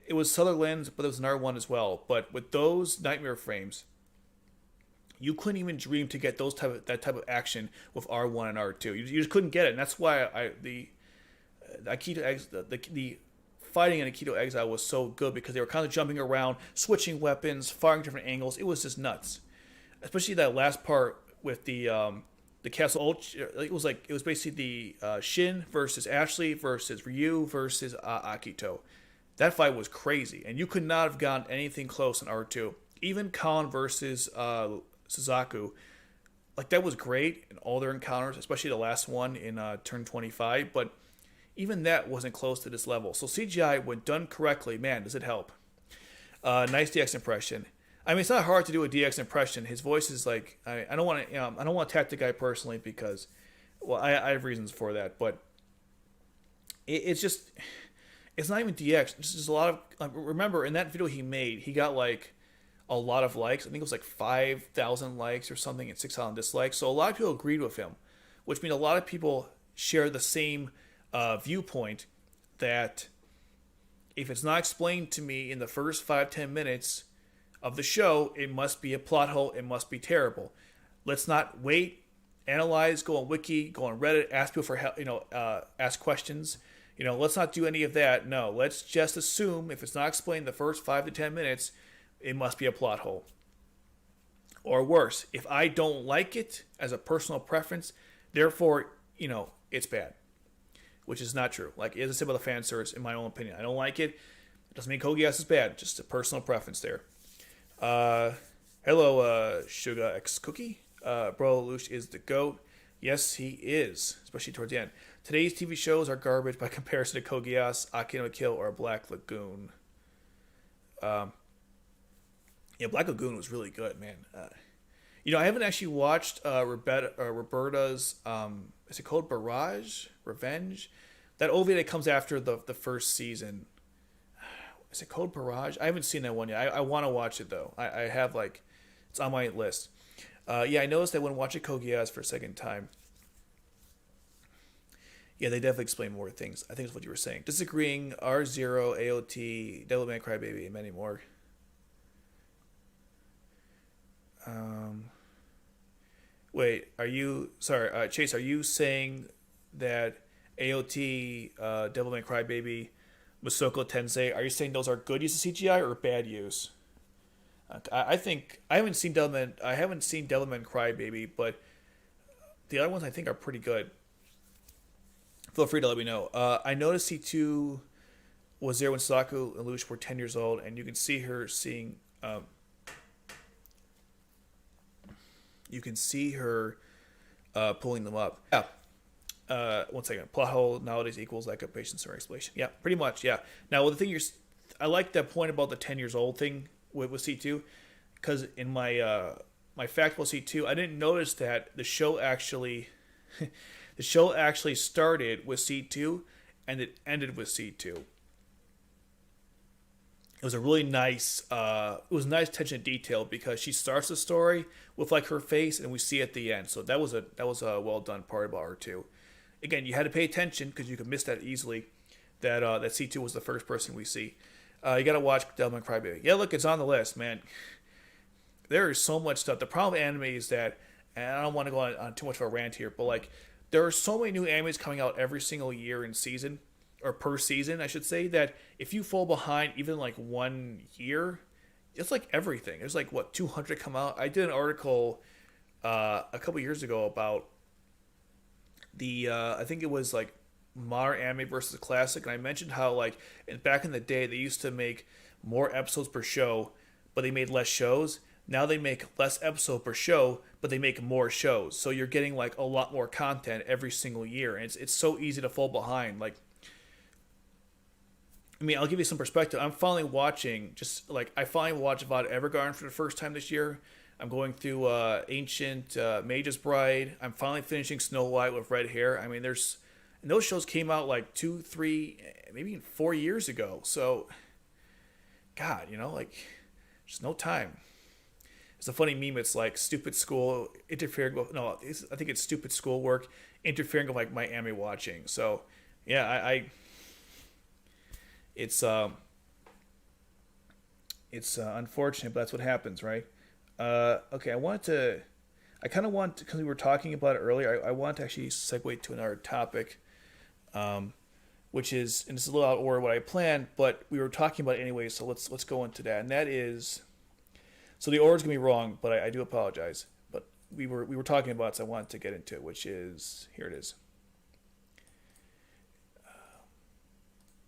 It was Sutherland's, but there was another one as well. But with those nightmare frames, you couldn't even dream to get that type of action with R1 and R2. You just couldn't get it, and that's why the fighting in Akito Exile was so good, because they were kind of jumping around, switching weapons, firing different angles. It was just nuts, especially that last part with the castle. It was basically the Shin versus Ashley versus Ryu versus Akito. That fight was crazy, and you could not have gotten anything close in R2. Even Kallen versus Suzaku, like, that was great in all their encounters, especially the last one in turn 25. But even that wasn't close to this level. So CGI, when done correctly, man, does it help. Nice DX impression. I mean, it's not hard to do a DX impression. His voice is like, I don't want to, I don't want to attack the guy personally because, well, I have reasons for that, but it's just, it's not even DX. It's just a lot of, remember in that video he made, he got like a lot of likes. I think it was like 5,000 likes or something and 6,000 dislikes. So a lot of people agreed with him, which means a lot of people share the same viewpoint that if it's not explained to me in the first 5-10 minutes of the show, it must be a plot hole. It must be terrible. Let's not wait, analyze, go on Wiki, go on Reddit, ask people for help, ask questions. Let's not do any of that. No, let's just assume if it's not explained the first 5 to 10 minutes, it must be a plot hole. Or worse, if I don't like it as a personal preference, therefore, it's bad. Which is not true. Like, as I said about the fan service, in my own opinion, I don't like it. It doesn't mean Code Geass is bad. Just a personal preference there. Hello, Sugar X Cookie. Bro Lelouch is the GOAT. Yes, he is, especially towards the end. Today's TV shows are garbage by comparison to Code Geass, Akira no Kill, or Black Lagoon. Black Lagoon was really good, man. I haven't actually watched Roberta's, is it called Barrage? Revenge? That OVA that comes after the first season. Is it called Barrage? I haven't seen that one yet. I want to watch it, though. I have, it's on my list. I noticed that when watching Code Geass for a second time, they definitely explain more things. I think that's what you were saying. Disagreeing, R0, AOT, Devilman Crybaby, and many more. Wait, Chase, are you saying that AOT, Devilman Crybaby, Musoko Tensei, are you saying those are good use of CGI or bad use? I think I haven't seen Devilman Crybaby, but the other ones I think are pretty good. Feel free to let me know. I noticed C2 was there when Suzaku and Lelouch were 10 years old, and you can see her seeing. You can see her pulling them up. Yeah. 1 second. Plot hole nowadays equals lack of patience or explanation. Yeah, pretty much. Yeah. Now, the thing I like that point about the 10 years old thing with C2, because in my my fact about C2, I didn't notice that the show actually started with C2 and it ended with C2. It was a really nice, nice attention to detail because she starts the story with her face and we see it at the end. So that was a well done part about R2. Again, you had to pay attention because you could miss that easily. That C2 was the first person we see. You got to watch Devilman Crybaby. Yeah, look, it's on the list, man. There is so much stuff. The problem with anime is that, and I don't want to go on too much of a rant here, but there are so many new animes coming out every single year in season. Or per season, I should say, that if you fall behind even 1 year, it's like everything. There's 200 come out. I did an article a couple years ago about the, I think it was modern anime versus classic, and I mentioned how back in the day they used to make more episodes per show, but they made less shows. Now they make less episodes per show, but they make more shows. So you're getting a lot more content every single year, and it's so easy to fall behind. I'll give you some perspective. I'm finally watching, I finally watched VOD Evergarden for the first time this year. I'm going through Ancient Mage's Bride. I'm finally finishing Snow White with red hair. And those shows came out 2, 3, maybe even 4 years ago. So, God, just no time. It's a funny meme. It's stupid school interfering with, I think it's stupid schoolwork interfering with my anime watching. So, yeah, It's unfortunate, but that's what happens, right? Okay, because we were talking about it earlier, I want to actually segue to another topic, which is, and it's a little out of order what I planned, but we were talking about it anyway, so let's go into that, and that is, so the order's gonna be wrong, but I do apologize, but we were talking about it, so I wanted to get into it, which is, here it is.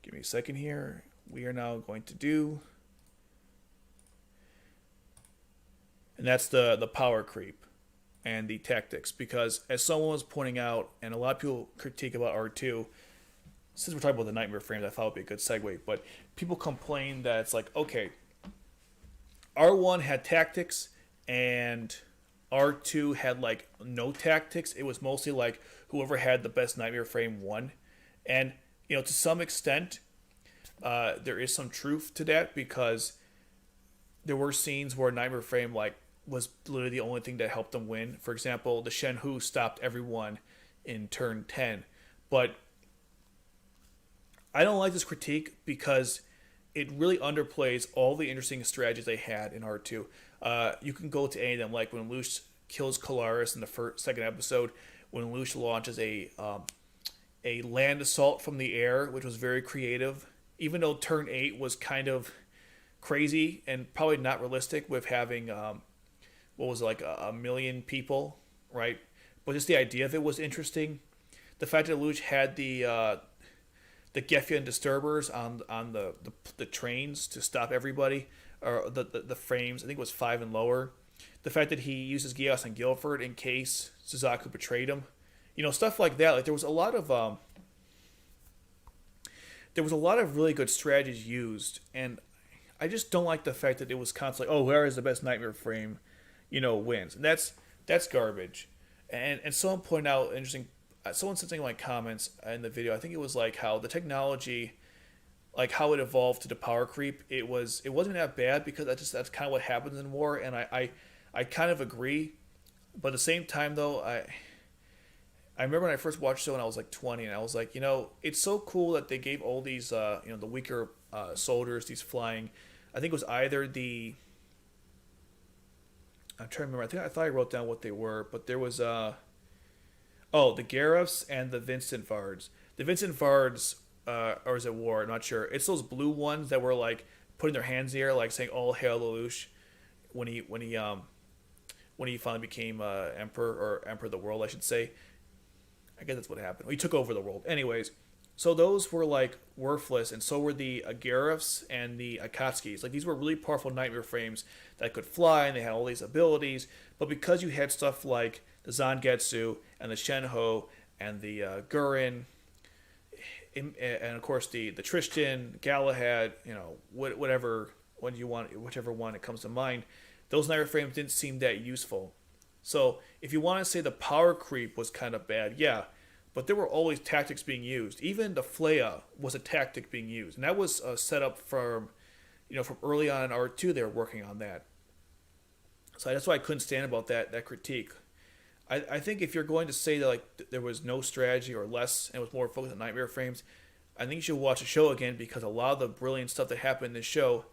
Give me a second here. We are now going to do, and that's the power creep and the tactics. Because as someone was pointing out, and a lot of people critique about R2, since we're talking about the nightmare frames, I thought it would be a good segue. But people complain that it's okay, R1 had tactics and R2 had no tactics. It was mostly whoever had the best nightmare frame won. And to some extent, there is some truth to that because there were scenes where Nightmare Frame like was literally the only thing that helped them win. For example, the Shenhu stopped everyone in turn 10. But I don't like this critique because it really underplays all the interesting strategies they had in R2. You can go to any of them, like when Lelouch kills Kalaris in the second episode, when Lelouch launches a land assault from the air, which was very creative. Even though turn 8 was kind of crazy and probably not realistic with having what was it, like a million people, right? But just the idea of it was interesting. The fact that Lelouch had the Geffen disturbers on the trains to stop everybody, or the frames. I think it was 5 and lower. The fact that he uses Geass and Guilford in case Suzaku betrayed him, stuff like that. Like there was a lot of really good strategies used, and I just don't like the fact that it was constantly, oh, where is the best Nightmare Frame, wins, and that's garbage. And someone pointed out interesting. Someone said something in my comments in the video. I think it was like how the technology, like how it evolved to the power creep. It wasn't that bad because that's kind of what happens in war, and I kind of agree. But at the same time, though, I remember when I first watched the show when I was like 20, and I was like, it's so cool that they gave all these, the weaker soldiers, these flying. I think it was either the. I'm trying to remember. I thought I wrote down what they were, but there was the Garifs and the Vincent Vards. The Vincent Vards, or is it War? I'm not sure. It's those blue ones that were like putting their hands in the air, like saying "All hail Lelouch," when he finally became emperor of the world, I should say. I guess that's what happened. He took over the world. Anyways, so those were like worthless, and so were the Garifs and the Akatskis. Like these were really powerful Nightmare Frames that could fly, and they had all these abilities. But because you had stuff like the Zangetsu and the Shenho and the Gurren, and of course the Tristan, Galahad, whatever one you want, whichever one it comes to mind, those Nightmare Frames didn't seem that useful. So if you want to say the power creep was kind of bad, yeah, but there were always tactics being used. Even the F.L.E.I.J.A was a tactic being used, and that was set up from early on in R2. They were working on that. So that's why I couldn't stand about that critique. I think if you're going to say that like there was no strategy or less and it was more focused on Nightmare Frames, I think you should watch the show again, because a lot of the brilliant stuff that happened in this show,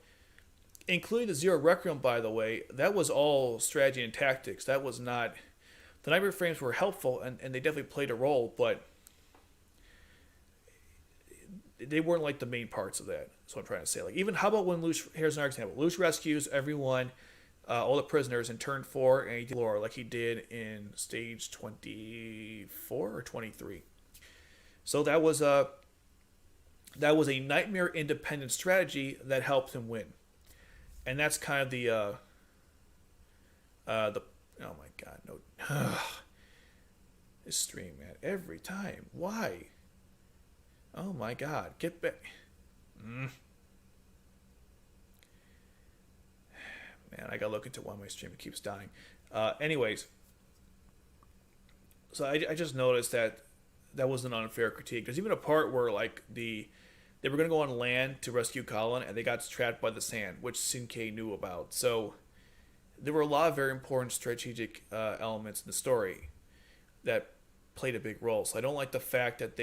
including the Zero Requiem, by the way, that was all strategy and tactics. That was not. The Nightmare Frames were helpful, and they definitely played a role, but they weren't like the main parts of that. That's what I'm trying to say. Like, even how about when Lelouch, here's another example. Lelouch rescues everyone, all the prisoners in turn 4, and he did lore like he did in stage 24 or 23. So that was a Nightmare independent strategy that helped him win. And that's kind of the oh my god, no. This stream, man, every time. Why? Oh my god, get back. Man, I gotta look into why my stream keeps dying. Anyways, so I just noticed that was an unfair critique. There's even a part where like they were gonna go on land to rescue Kallen, and they got trapped by the sand, which S.E.I.T.E.N knew about. So there were a lot of very important strategic elements in the story that played a big role. So I don't like the fact that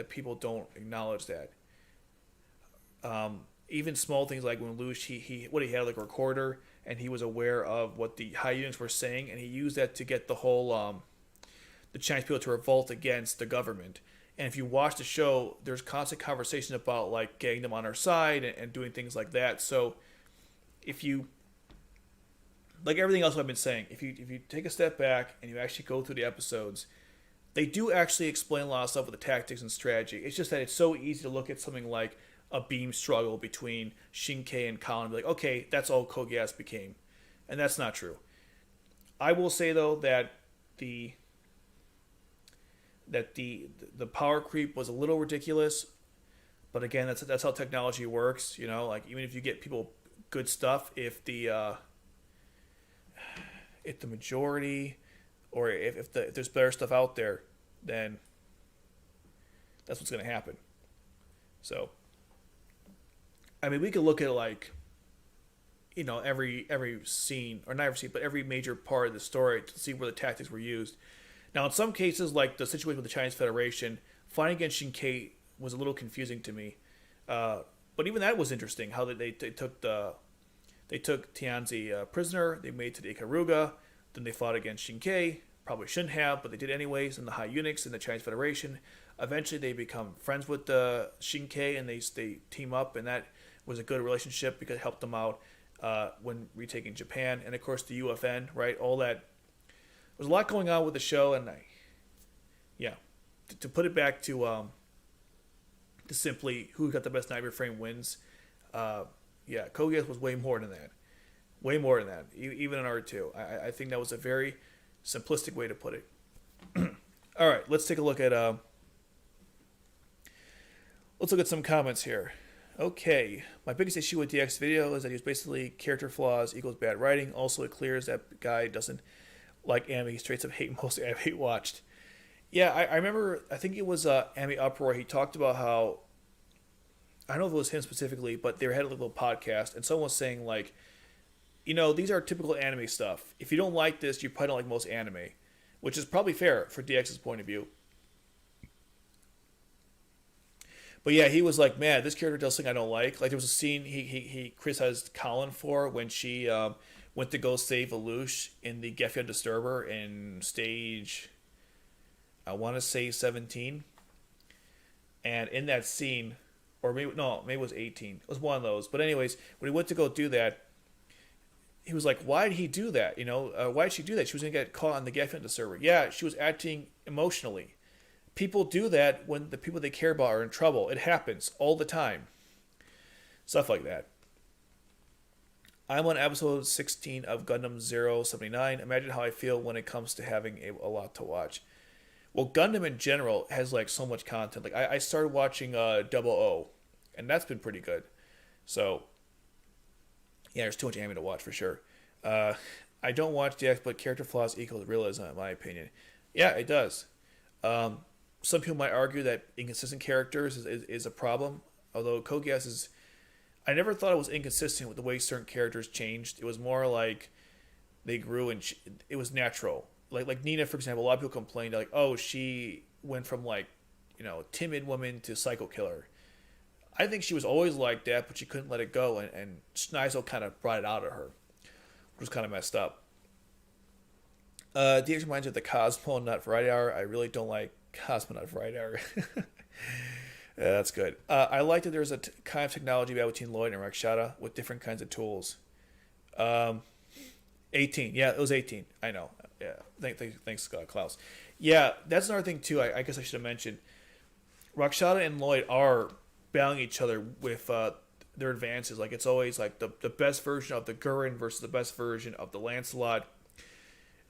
people don't acknowledge that. Even small things like when Lelouch, he had like a recorder, and he was aware of what the high units were saying, and he used that to get the whole the Chinese people to revolt against the government. And if you watch the show, there's constant conversation about like getting them on our side and doing things like that. So if you, like everything else I've been saying, if you take a step back and you actually go through the episodes, they do actually explain a lot of stuff with the tactics and strategy. It's just that it's so easy to look at something like a beam struggle between Shinkai and Kallen and be like, okay, that's all Code Geass became. And that's not true. I will say, though, that the power creep was a little ridiculous. But again, that's how technology works. Like even if you get people good stuff, if the majority, or if there's better stuff out there, then that's what's going to happen. So, I mean, we could look at like, every scene, or not every scene, but every major part of the story to see where the tactics were used. Now, in some cases, like the situation with the Chinese Federation, fighting against Shinkei was a little confusing to me. But even that was interesting. How they took Tianzi prisoner. They made it to the Ikaruga. Then they fought against Shinkei. Probably shouldn't have, but they did anyways. And the high eunuchs in the Chinese Federation. Eventually, they become friends with the Shinkei, and they team up, and that was a good relationship because it helped them out when retaking Japan. And of course, the UFN, right? All that. There's a lot going on with the show, and to put it back to simply who got the best 9-year frame wins. Code Geass was way more than that. Way more than that. Even in R2. I think that was a very simplistic way to put it. All right, let's take a look at some comments here. Okay, my biggest issue with DX video is that he was basically character flaws equals bad writing. Also, it clears that guy doesn't like anime. He straight up hate most anime he watched. Yeah, I remember, I think it was Anime Uproar. He talked about how, I don't know if it was him specifically, but they had a little podcast, and someone was saying, like, these are typical anime stuff. If you don't like this, you probably don't like most anime, which is probably fair for DX's point of view. But yeah, he was like, man, this character does something I don't like. Like, there was a scene he criticized Kallen for when she went to go save Lelouch in the Geffen Disturber in stage, I want to say 17. And in that scene, or maybe it was 18. It was one of those. But anyways, when he went to go do that, he was like, why did he do that? Why did she do that? She was going to get caught on the Geffen Disturber. Yeah, she was acting emotionally. People do that when the people they care about are in trouble. It happens all the time. Stuff like that. I'm on episode 16 of Gundam 079. Imagine how I feel when it comes to having a lot to watch. Well, Gundam in general has like so much content. Like I started watching Double O, and that's been pretty good. So yeah, there's too much anime to watch for sure. I don't watch DX, but character flaws equals realism, in my opinion. Yeah, it does. Some people might argue that inconsistent characters is a problem. Although Code Geass is, I never thought it was inconsistent with the way certain characters changed. It was more like they grew and it was natural. Like Nina, for example, a lot of people complained like, oh, she went from like, timid woman to psycho killer. I think she was always like that, but she couldn't let it go, and Schneizel kind of brought it out of her, which was kind of messed up. DX reminds me of the Cosmo Nut Variety Hour. I really don't like Cosmo Nut Variety Hour. Yeah, that's good. I like that there's a kind of technology battle between Lloyd and Ragnarök with different kinds of tools. 18. Yeah, it was 18. I know. Yeah. Thanks, Klaus. Yeah, that's another thing, too. I guess I should have mentioned. Ragnarök and Lloyd are battling each other with their advances. Like, it's always like the best version of the Gurren versus the best version of the Lancelot.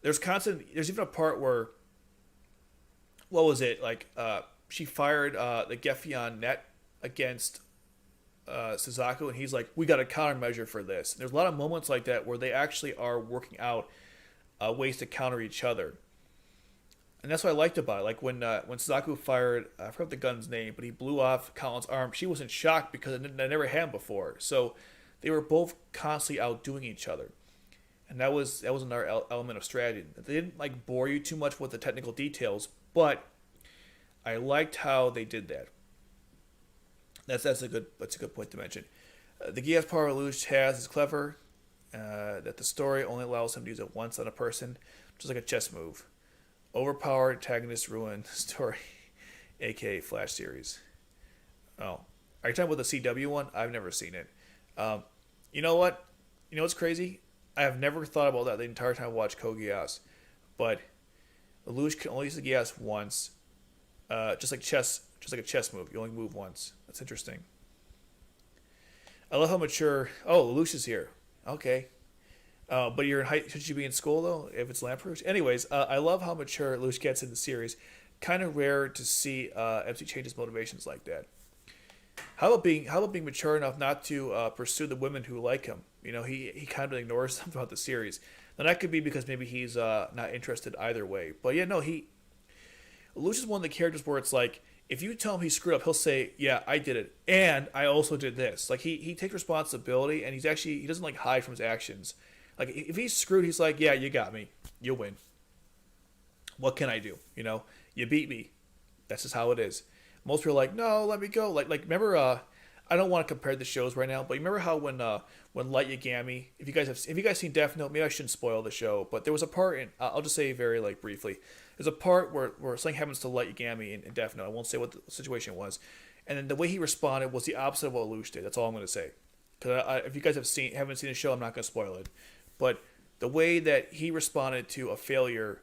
There's even a part where, what was it? Like, she fired the Geffen net against Suzaku, and he's like, we got a countermeasure for this. And there's a lot of moments like that where they actually are working out ways to counter each other. And that's what I liked about it. Like when Suzaku fired, I forgot the gun's name, but he blew off Kallen's arm, she was in shock because it never happened before. So they were both constantly outdoing each other. And that was another element of strategy. They didn't like bore you too much with the technical details, but I liked how they did that. That's a good point to mention. The Geass power Lelouch has is clever. That the story only allows him to use it once on a person, just like a chess move. Overpowered antagonist ruin story, aka Flash series. Oh, are you talking about the CW one? I've never seen it. You know what? You know what's crazy? I have never thought about that the entire time I watched Code Geass, but Lelouch can only use the Geass once. Just like a chess move. You only move once. That's interesting. I love how mature. Oh, Lelouch is here. Okay. But you're in high. Should you be in school though? If it's Lamperouge. Anyways, I love how mature Lelouch gets in the series. Kind of rare to see MC change his motivations like that. How about being mature enough not to pursue the women who like him? He kind of ignores them throughout the series. Now that could be because maybe he's not interested either way. But yeah, no, Lelouch is one of the characters where it's like, if you tell him he screwed up, he'll say, "Yeah, I did it, and I also did this." Like he takes responsibility, and he doesn't like hide from his actions. Like if he's screwed, he's like, "Yeah, you got me. You win. What can I do? You know, you beat me. That's just how it is." Most people are like, "No, let me go." Like remember, I don't want to compare the shows right now, but you remember how when Light Yagami, if you guys seen Death Note, maybe I shouldn't spoil the show, but there was a part in I'll just say very like briefly. There's a part where something happens to Light Yagami in Death Note. I won't say what the situation was, and then the way he responded was the opposite of what Lelouch did. That's all I'm going to say. Because if you guys haven't seen the show, I'm not going to spoil it. But the way that he responded to a failure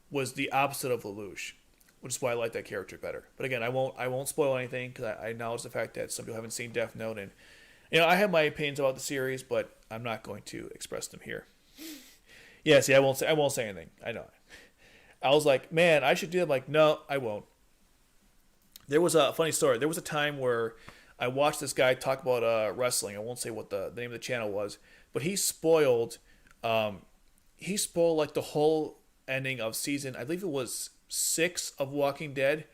was the opposite of Lelouch, which is why I like that character better. But again, I won't spoil anything because I acknowledge the fact that some people haven't seen Death Note, and I have my opinions about the series, but I'm not going to express them here. Yeah, see, I won't say anything. I know. I was like, man, I should do that. I'm like, no, I won't. There was a funny story. There was a time where I watched this guy talk about wrestling. I won't say what the name of the channel was, but he spoiled like the whole ending of season, I believe it was 6 of Walking Dead.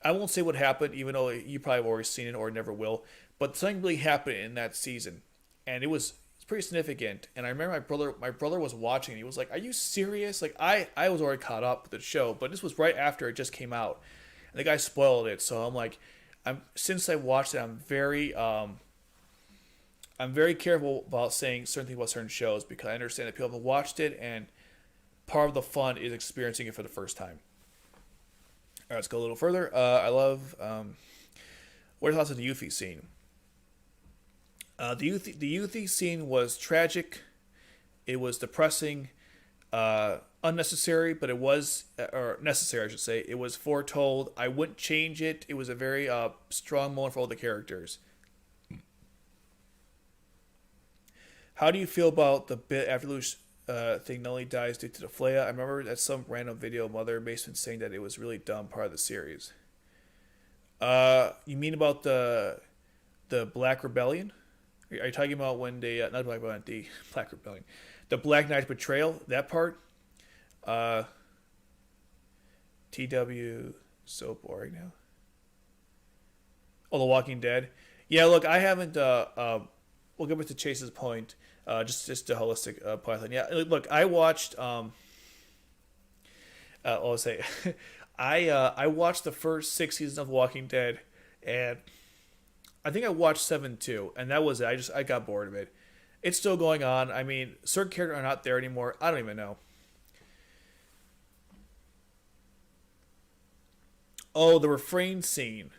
I won't say what happened, even though you probably have already seen it or never will. But something really happened in that season, and it's pretty significant. And I remember my brother was watching, and he was like, "Are you serious?" Like I was already caught up with the show, but this was right after it just came out, and the guy spoiled it. So I'm like, since I watched it, I'm very careful about saying certain things about certain shows because I understand that people have watched it, and part of the fun is experiencing it for the first time. All right, let's go a little further. I love. What are your thoughts on the Yuffie scene? The Yuffie scene was tragic. It was depressing, unnecessary, but it was or necessary, I should say. It was foretold. I wouldn't change it. It was a very strong moment for all the characters. How do you feel about the bit after Lelouch thing Nelly dies due to the F.L.E.I.J.A? I remember that some random video Mother Mason saying that it was really dumb part of the series. You mean about the Black Rebellion? Are you talking about when they not Black Rebellion, the Black Rebellion, the Black Knight's betrayal? That part. TW, so boring now. Oh, The Walking Dead. Yeah, look, I haven't. We'll get back to Chase's point. Just a holistic Python. Yeah, look, I watched. I'll say, I watched the first 6 seasons of Walking Dead, and I think I watched 7 too, and that was it. I got bored of it. It's still going on. I mean, certain characters are not there anymore. I don't even know. Oh, the refrain scene.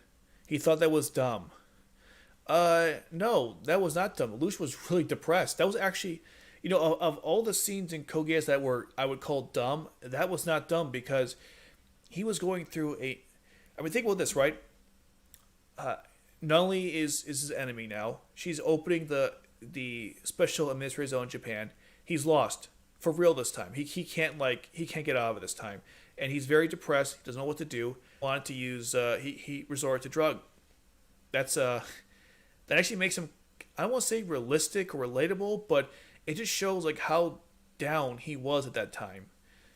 He thought that was dumb. No, that was not dumb. Lelouch was really depressed. That was actually, of all the scenes in Code Geass that were I would call dumb, that was not dumb because he was going through I mean, think about this, right? Not only is his enemy now, she's opening the special administrative zone in Japan. He's lost for real this time. He can't get out of it this time, and he's very depressed. He doesn't know what to do. Wanted to use he resorted to drug. That actually makes him, I don't want to say realistic or relatable, but it just shows like how down he was at that time.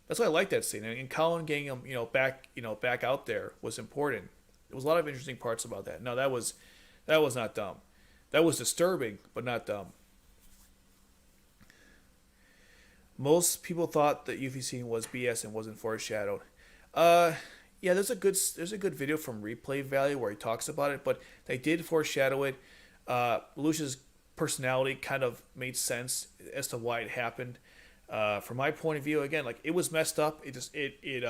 That's why I like that scene. And Kallen getting him, back out there was important. There was a lot of interesting parts about that. No, that was not dumb. That was disturbing, but not dumb. Most people thought that Yuffie scene was BS and wasn't foreshadowed. Yeah, there's a good video from Replay Value where he talks about it, but they did foreshadow it. Lelouch's personality kind of made sense as to why it happened. From my point of view, again, like it was messed up. It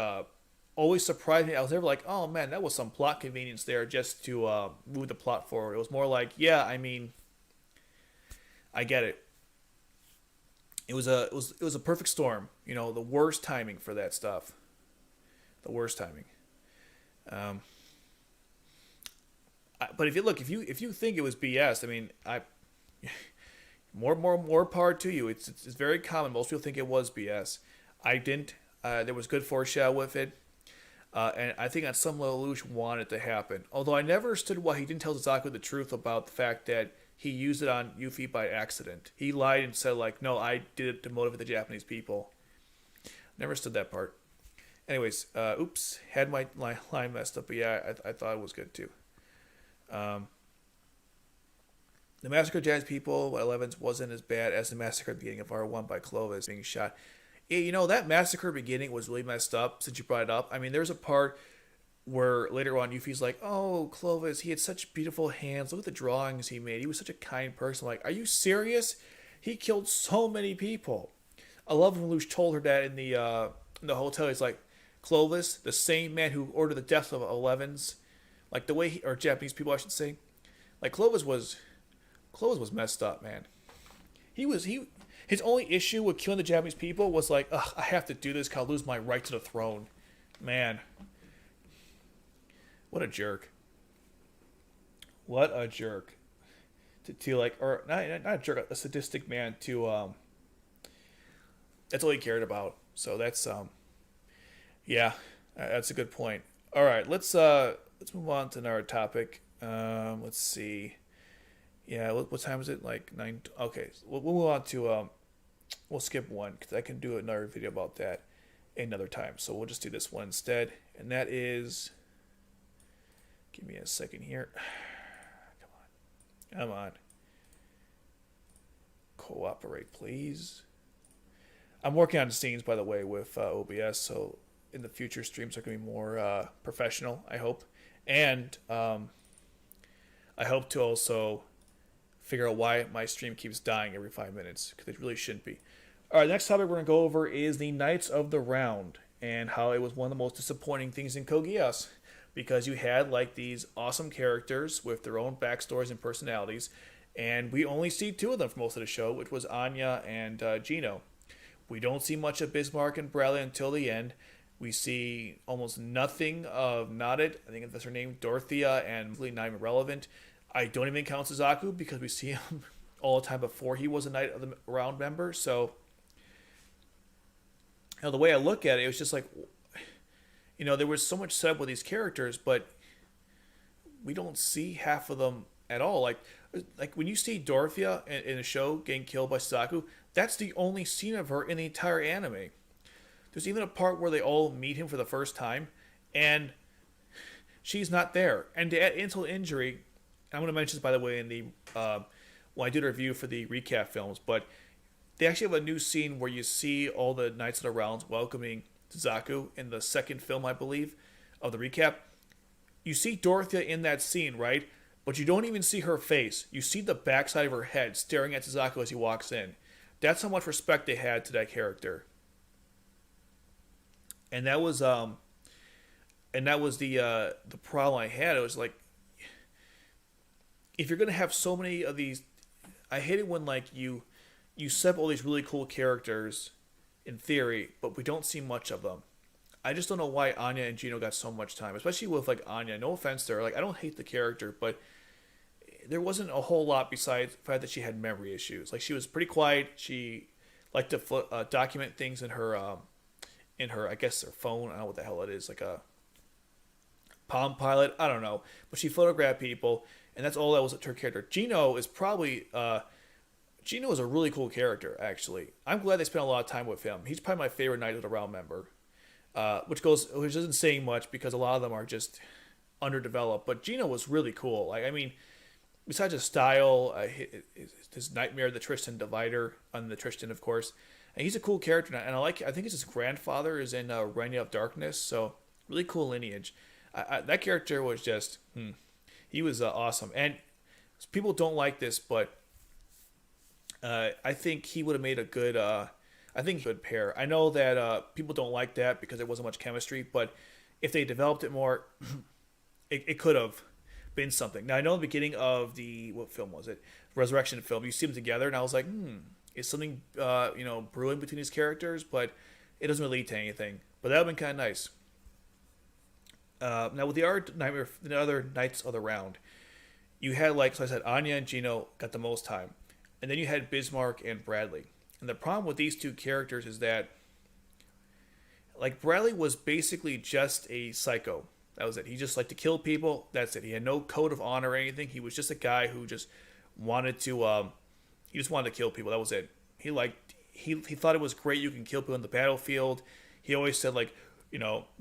always surprised me. I was never like, oh man, that was some plot convenience there just to move the plot forward. It was more like, yeah, I mean, I get it. It was a perfect storm. The worst timing for that stuff. The worst timing. But if you think it was BS, I mean, more power to you. It's very common. Most people think it was BS. I didn't. There was good foreshadow with it, and I think on some level Lelouch wanted it to happen. Although I never understood why he didn't tell Suzaku the truth about the fact that he used it on Yuffie by accident. He lied and said like, "No, I did it to motivate the Japanese people." Never understood that part. Anyways, oops, had my line messed up, but yeah, I thought it was good too. Um, the massacre of Japanese people by 11s wasn't as bad as the massacre at the beginning of R1 by Clovis being shot. Yeah, that massacre beginning was really messed up. Since you brought it up, I mean, there's a part where later on Yuffie's like, "Oh, Clovis, he had such beautiful hands. Look at the drawings he made. He was such a kind person." Like, are you serious? He killed so many people. I love when Lelouch told her that in the hotel. He's like, Clovis, the same man who ordered the death of 11s, like the way or Japanese people, I should say, like Clovis was messed up, man. His only issue with killing the Japanese people was like, ugh, I have to do this 'cause I'll lose my right to the throne. Man, what a jerk. What a jerk. To like, or not a jerk, a sadistic man to that's all he cared about. So that's yeah, that's a good point. All right, let's move on to another topic. Let's see. Yeah, what time is it? Like 9. Okay, so we'll move on to we'll skip one because I can do another video about that another time. So we'll just do this one instead, and that is. Give me a second here. Come on. Cooperate, please. I'm working on the scenes, by the way, with OBS, so in the future streams are going to be more professional, I hope. And I hope to also figure out why my stream keeps dying every 5 minutes, because it really shouldn't be. All right, the next topic we're going to go over is the Knights of the Round, and how it was one of the most disappointing things in Code Geass, because you had like these awesome characters with their own backstories and personalities, and we only see two of them for most of the show, which was Anya and Gino. We don't see much of Bismarck and Bradley until the end. We see almost nothing of Nodded, I think that's her name, Dorothea, and really not even relevant. I don't even count Suzaku because we see him all the time before he was a Knight of the Round member. So, the way I look at it, it was just like, there was so much said with these characters, but we don't see half of them at all. Like when you see Dorothea in a show getting killed by Suzaku, that's the only scene of her in the entire anime. There's even a part where they all meet him for the first time, and she's not there. And to add insult to injury, I'm going to mention this, by the way, in the when I did a review for the recap films, but they actually have a new scene where you see all the Knights of the Rounds welcoming Suzaku in the second film, I believe, of the recap. You see Dorothea in that scene, right? But you don't even see her face. You see the backside of her head staring at Suzaku as he walks in. That's how much respect they had to that character. And that was the problem I had. It was like, if you're gonna have so many of these, I hate it when like you set up all these really cool characters in theory, but we don't see much of them. I just don't know why Anya and Gino got so much time, especially with like Anya. No offense to her, like I don't hate the character, but there wasn't a whole lot besides the fact that she had memory issues. Like she was pretty quiet. She liked to document things in her I guess her phone. I don't know what the hell it is, like a Palm Pilot. I don't know, but she photographed people, and that's all that was her character. Gino is probably Gino is a really cool character, actually. I'm glad they spent a lot of time with him. He's probably my favorite Knight of the Round member, which isn't saying much because a lot of them are just underdeveloped. But Gino was really cool. Like, I mean, besides his style, his Nightmare, the Tristan Divider, on the Tristan, of course, and he's a cool character. And I think his grandfather is in Reign of Darkness, so really cool lineage. That character was just, he was awesome. And people don't like this, but I think he would have made a good, good pair. I know that people don't like that because there wasn't much chemistry, but if they developed it more, it could have been something. Now, I know in the beginning of what film was it? Resurrection film, you see them together, and I was like, is something, brewing between these characters, but it doesn't really lead to anything. But that would have been kind of nice. Now, with the other Knights of the Round, you had, like, so I said, Anya and Gino got the most time. And then you had Bismarck and Bradley. And the problem with these two characters is that, like, Bradley was basically just a psycho. That was it. He just liked to kill people. That's it. He had no code of honor or anything. He was just a guy who just wanted to, kill people. That was it. He thought it was great you can kill people in the battlefield. He always said, like,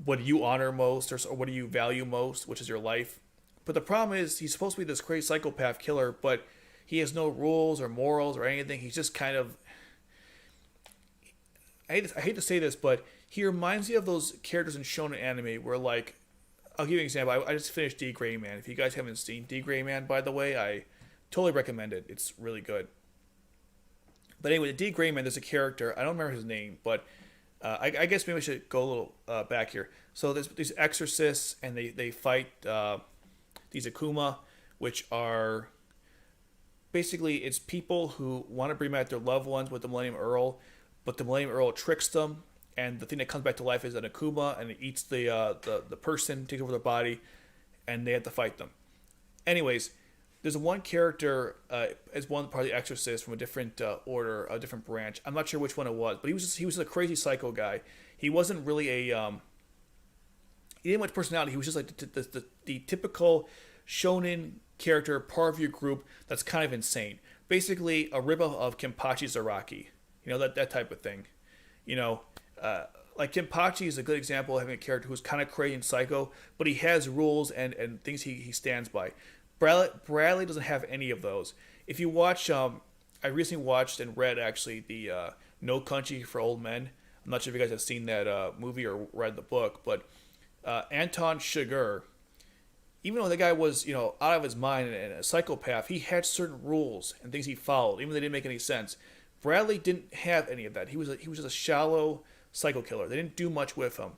what do you honor most, or what do you value most, which is your life. But the problem is, he's supposed to be this crazy psychopath killer, but he has no rules or morals or anything. He's just kind of, I hate to say this, but he reminds me of those characters in shonen anime where, like, I'll give you an example. I just finished D Gray Man. If you guys haven't seen D Gray Man, by the way, I totally recommend it. It's really good. But anyway, the D Gray Man, there's a character. I don't remember his name, but I guess maybe we should go a little back here. So there's these exorcists, and they fight these Akuma, which are basically, it's people who want to bring back their loved ones with the Millennium Earl, but the Millennium Earl tricks them, and the thing that comes back to life is an Akuma, and it eats the person, takes over their body, and they have to fight them. Anyways, there's one character as one part of the Exorcist from a different order, a different branch. I'm not sure which one it was, but he was a crazy psycho guy. He wasn't really he didn't have much personality. He was just like the typical shonen character, part of your group that's kind of insane. Basically, a ripoff of Kenpachi Zaraki. That type of thing. Like Kenpachi is a good example of having a character who's kind of crazy and psycho, but he has rules and things he stands by. Bradley doesn't have any of those. If you watch, I recently watched and read actually the No Country for Old Men. I'm not sure if you guys have seen that movie or read the book, but Anton Chigurh, even though the guy was out of his mind and a psychopath, he had certain rules and things he followed, even though they didn't make any sense. Bradley didn't have any of that. He was just a shallow psycho killer. They didn't do much with him,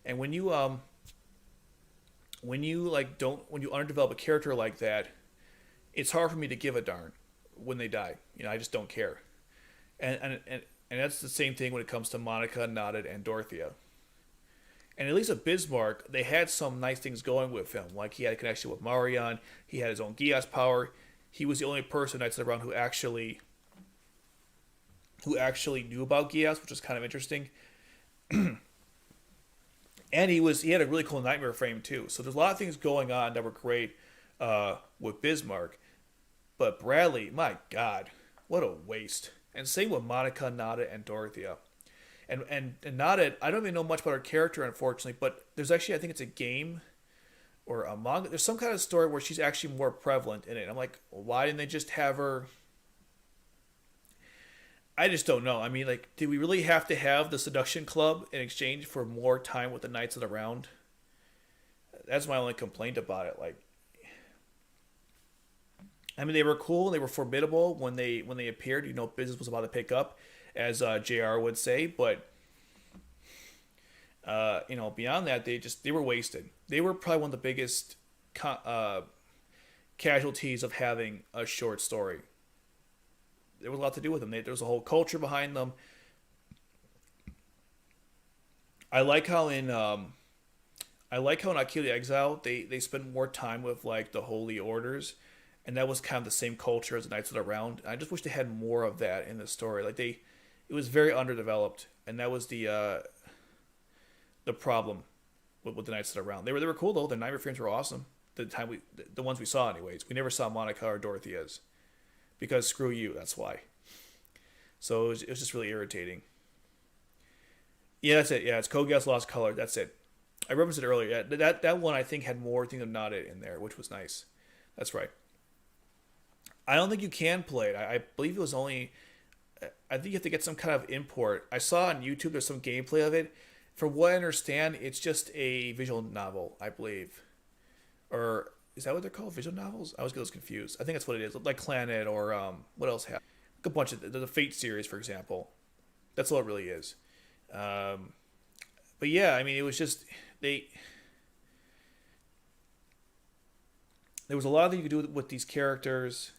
and when you underdevelop a character like that, it's hard for me to give a darn when they die. I just don't care. And that's the same thing when it comes to Monica, Nodded, and Dorothea. And at least at Bismarck, they had some nice things going with him. Like, he had a connection with Marion. He had his own Geass power. He was the only person Knights of the Round who actually knew about Geass, which was kind of interesting. And he had a really cool nightmare frame too. So there's a lot of things going on that were great with Bismarck. But Bradley, my God, what a waste. And same with Monica, Nada, and Dorothea. And Nada, I don't even know much about her character, unfortunately, but there's actually, I think it's a game or a manga. There's some kind of story where she's actually more prevalent in it. I'm like, well, why didn't they just have her? I just don't know. I mean, like, did we really have to have the Seduction Club in exchange for more time with the Knights of the Round? That's my only complaint about it. Like, I mean, they were cool and they were formidable when they appeared. Business was about to pick up, as JR would say. But beyond that, they were wasted. They were probably one of the biggest casualties of having a short story. There was a lot to do with them. There was a whole culture behind them. I like how in Akira the Exile they spend more time with like the Holy Orders, and that was kind of the same culture as the Knights of the Round. I just wish they had more of that in the story. Like it was very underdeveloped, and that was the problem with the Knights of the Round. They were cool though. The nightmare frames were awesome. The ones we saw anyways. We never saw Monica or Dorothea's. Because screw you, that's why. So it was just really irritating. Yeah, that's it. Yeah, it's Code Geass Lost Color. That's it. I referenced it earlier. Yeah, that one I think had more things of not it in there, which was nice. That's right. I don't think you can play it. I believe it was only... I think you have to get some kind of import. I saw on YouTube there's some gameplay of it. From what I understand, it's just a visual novel, I believe. Or... is that what they're called? Visual novels? I always get those confused. I think that's what it is. Like Clannad or what else? Like a bunch of the Fate series, for example. That's all it really is. But yeah, I mean, it was just there was a lot that you could do with these characters,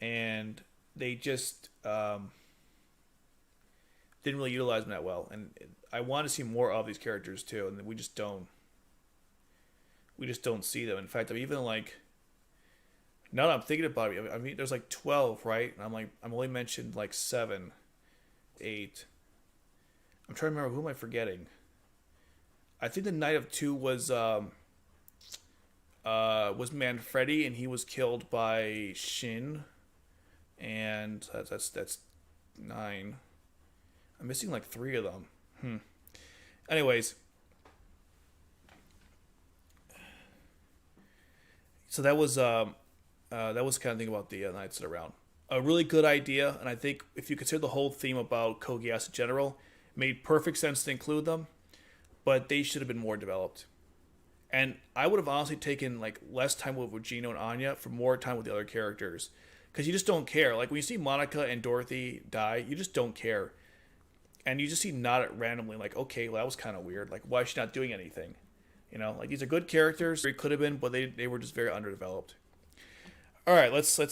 and they just didn't really utilize them that well. And I want to see more of these characters too, and we just don't. We just don't see them. In fact, I'm even like, now that I'm thinking about it, I mean, there's like 12, right? And I'm only mentioned like 7, 8. I'm trying to remember, who am I forgetting? I think the Knight of 2 was Manfredi, and he was killed by Shin. And that's 9. I'm missing like 3 of them. Anyways, So that was kind of thing about the Knights of the Round. A really good idea, and I think if you consider the whole theme about Code Geass in general, it made perfect sense to include them, but they should have been more developed. And I would have honestly taken like less time with Gino and Anya for more time with the other characters, because you just don't care. Like when you see Monica and Dorothy die, you just don't care, and you just see Nada randomly. Like, okay, well that was kind of weird. Like, why is she not doing anything? You know, like these are good characters. They could have been, but they were just very underdeveloped. All right, let's take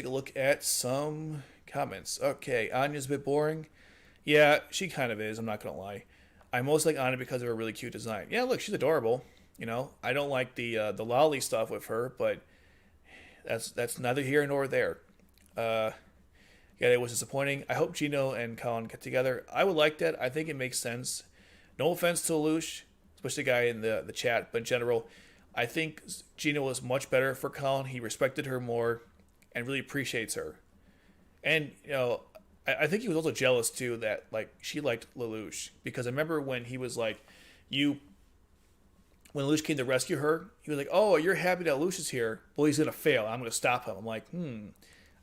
a look at some comments. Okay, Anya's a bit boring. Yeah, she kind of is. I'm not gonna lie. I most like Anya because of her really cute design. Yeah, look, she's adorable. You know, I don't like the lolly stuff with her, but that's neither here nor there. Uh, yeah, it was disappointing. I hope Gino and Colin get together. I would like that. I think it makes sense. No offense to Lelouch, especially the guy in the chat, but in general, I think Gino was much better for Colin. He respected her more and really appreciates her. And, you know, I think he was also jealous too that like she liked Lelouch, because I remember when he was like, you when Lelouch came to rescue her, he was like, "Oh, you're happy that Lelouch is here? Well, he's gonna fail. I'm gonna stop him." I'm like,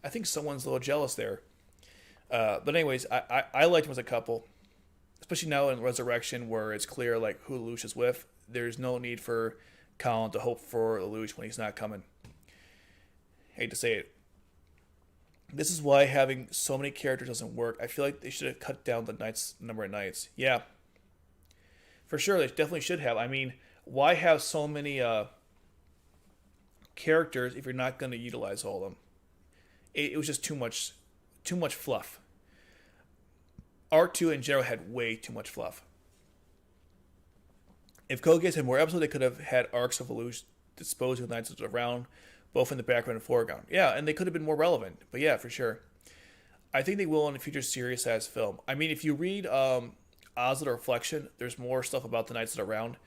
I think someone's a little jealous there. But anyways, I liked him as a couple, especially now in Resurrection where it's clear like who Lelouch is with. There's no need for Colin to hope for Lelouch when he's not coming. Hate to say it. This is why having so many characters doesn't work. I feel like they should have cut down the number of knights. Yeah, for sure, they definitely should have. I mean, why have so many characters if you're not going to utilize all of them? It was just too much fluff. R2 in general had way too much fluff. If Code Geass had more episodes, they could have had arcs of Lelouch disposing of knights around, both in the background and foreground. Yeah, and they could have been more relevant. But yeah, for sure. I think they will in a future series as film. I mean, if you read Oz the Reflection, there's more stuff about the Knights of the Round.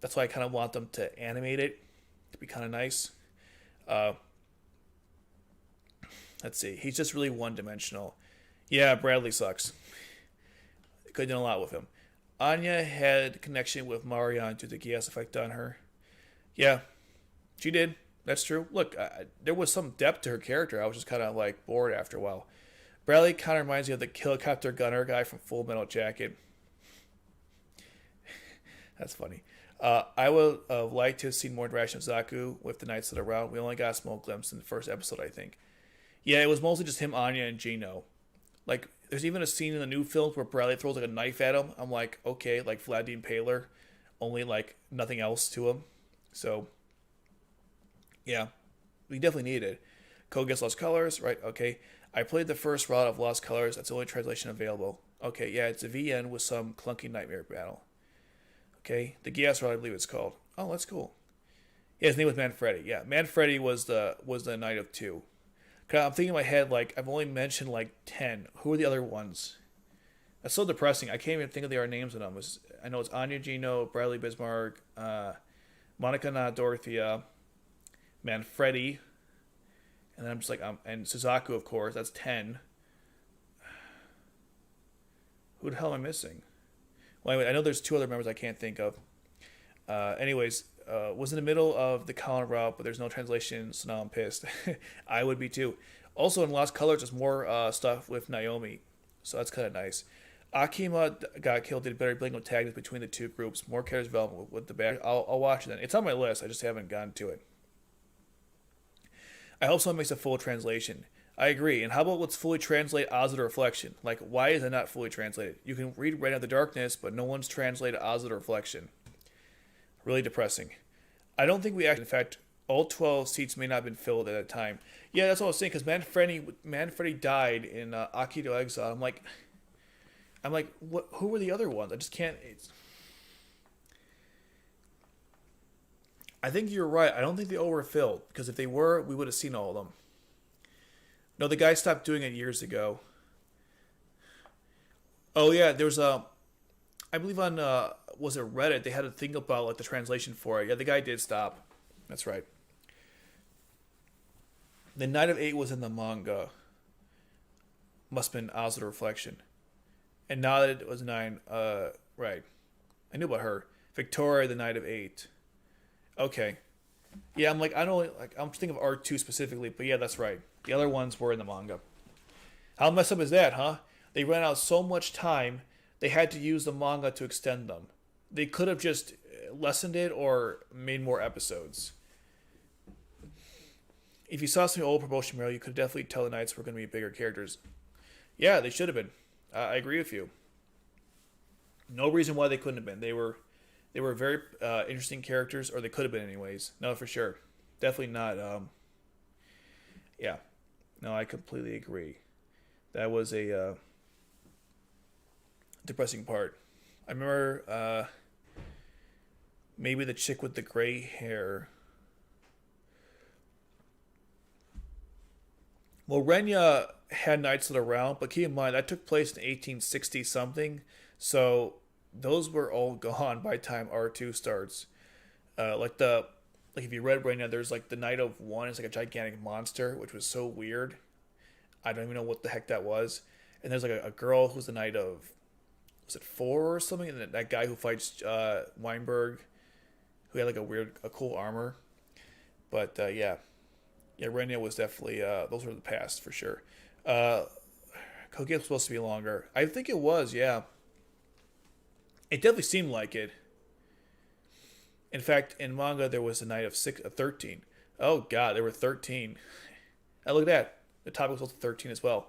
That's why I kind of want them to animate it to be kind of nice. Let's see. He's just really one-dimensional. Yeah, Bradley sucks. Could have done a lot with him. Anya had connection with Marion due to the Geass effect on her. Yeah, she did. That's true. Look, there was some depth to her character. I was just kind of like bored after a while. Bradley kind of reminds me of the helicopter gunner guy from Full Metal Jacket. That's funny. I would have liked to have seen more interaction with Zaku with the Knights of the Round. We only got a small glimpse in the first episode, I think. Yeah, it was mostly just him, Anya, and Gino. Like, there's even a scene in the new films where Bradley throws like a knife at him. I'm like, okay, like Vlad the Impaler, only like nothing else to him. So, yeah, we definitely need it. Code Geass Lost Colors, right? Okay. I played the first route of Lost Colors. That's the only translation available. Okay, yeah, it's a VN with some clunky nightmare battle. Okay, the Geass route, I believe it's called. Oh, that's cool. Yeah, his name was Manfredi. Yeah, Manfredi was the Knight of Two. I'm thinking in my head, like, I've only mentioned, like, 10. Who are the other ones? That's so depressing. I can't even think of their names of them. I know it's Anya, Gino, Bradley, Bismarck, Monica, not Dorothea, Manfredi, and then I'm just like, and Suzaku, of course. That's 10. Who the hell am I missing? Well, anyway, I know there's two other members I can't think of. Anyways, was in the middle of the Kallen route, but there's no translation, so now I'm pissed. I would be too. Also, in Lost Colors, there's more stuff with Naomi, so that's kind of nice. Akima got killed, did better blinking tag between the two groups. More character development with the back. I'll watch it then. It's on my list, I just haven't gotten to it. I hope someone makes a full translation. I agree. And how about let's fully translate Oz the Reflection? Like, why is it not fully translated? You can read Right Out of the Darkness, but no one's translated Oz the Reflection. Really depressing. I don't think we actually, in fact, all 12 seats may not have been filled at that time. Yeah, that's what I was saying, because Manfredi died in Akito Exile. I'm like, what? Who were the other ones? I just can't. I think you're right. I don't think they all were filled, because if they were, we would have seen all of them. No, the guy stopped doing it years ago. Oh yeah, there was I believe on was it Reddit? They had a thing about like the translation for it. Yeah, the guy did stop. That's right. The Night of Eight was in the manga. Must have been Oz the Reflection. And now that it was 9, right. I knew about her. Victoria, the Night of Eight. Okay. Yeah, I'm like I don't like I'm thinking of R2 specifically, but yeah, that's right. The other ones were in the manga. How messed up is that, huh? They ran out so much time, they had to use the manga to extend them. They could have just lessened it or made more episodes. If you saw some old promotion material, you could definitely tell the Knights were going to be bigger characters. Yeah, they should have been. I agree with you. No reason why they couldn't have been. They were very interesting characters, or they could have been anyways. No, for sure. Definitely not. Yeah. No, I completely agree. That was a depressing part. I remember maybe the chick with the gray hair. Well, Renya had Knights of the Round, but keep in mind that took place in 1860 something, so those were all gone by the time R2 starts. Like if you read Renya, there's like the Knight of One is like a gigantic monster, which was so weird. I don't even know what the heck that was. And there's like a girl who's the Knight of was it four or something, and that guy who fights Weinberg, who had like a cool armor. But yeah, Renya was definitely those were the past for sure. Uh, Code Geass was supposed to be longer. I think it was. Yeah, it definitely seemed like it. In fact, in manga there was a night of 13. Oh god, there were 13. And look at that. The topic was supposed to be 13 as well.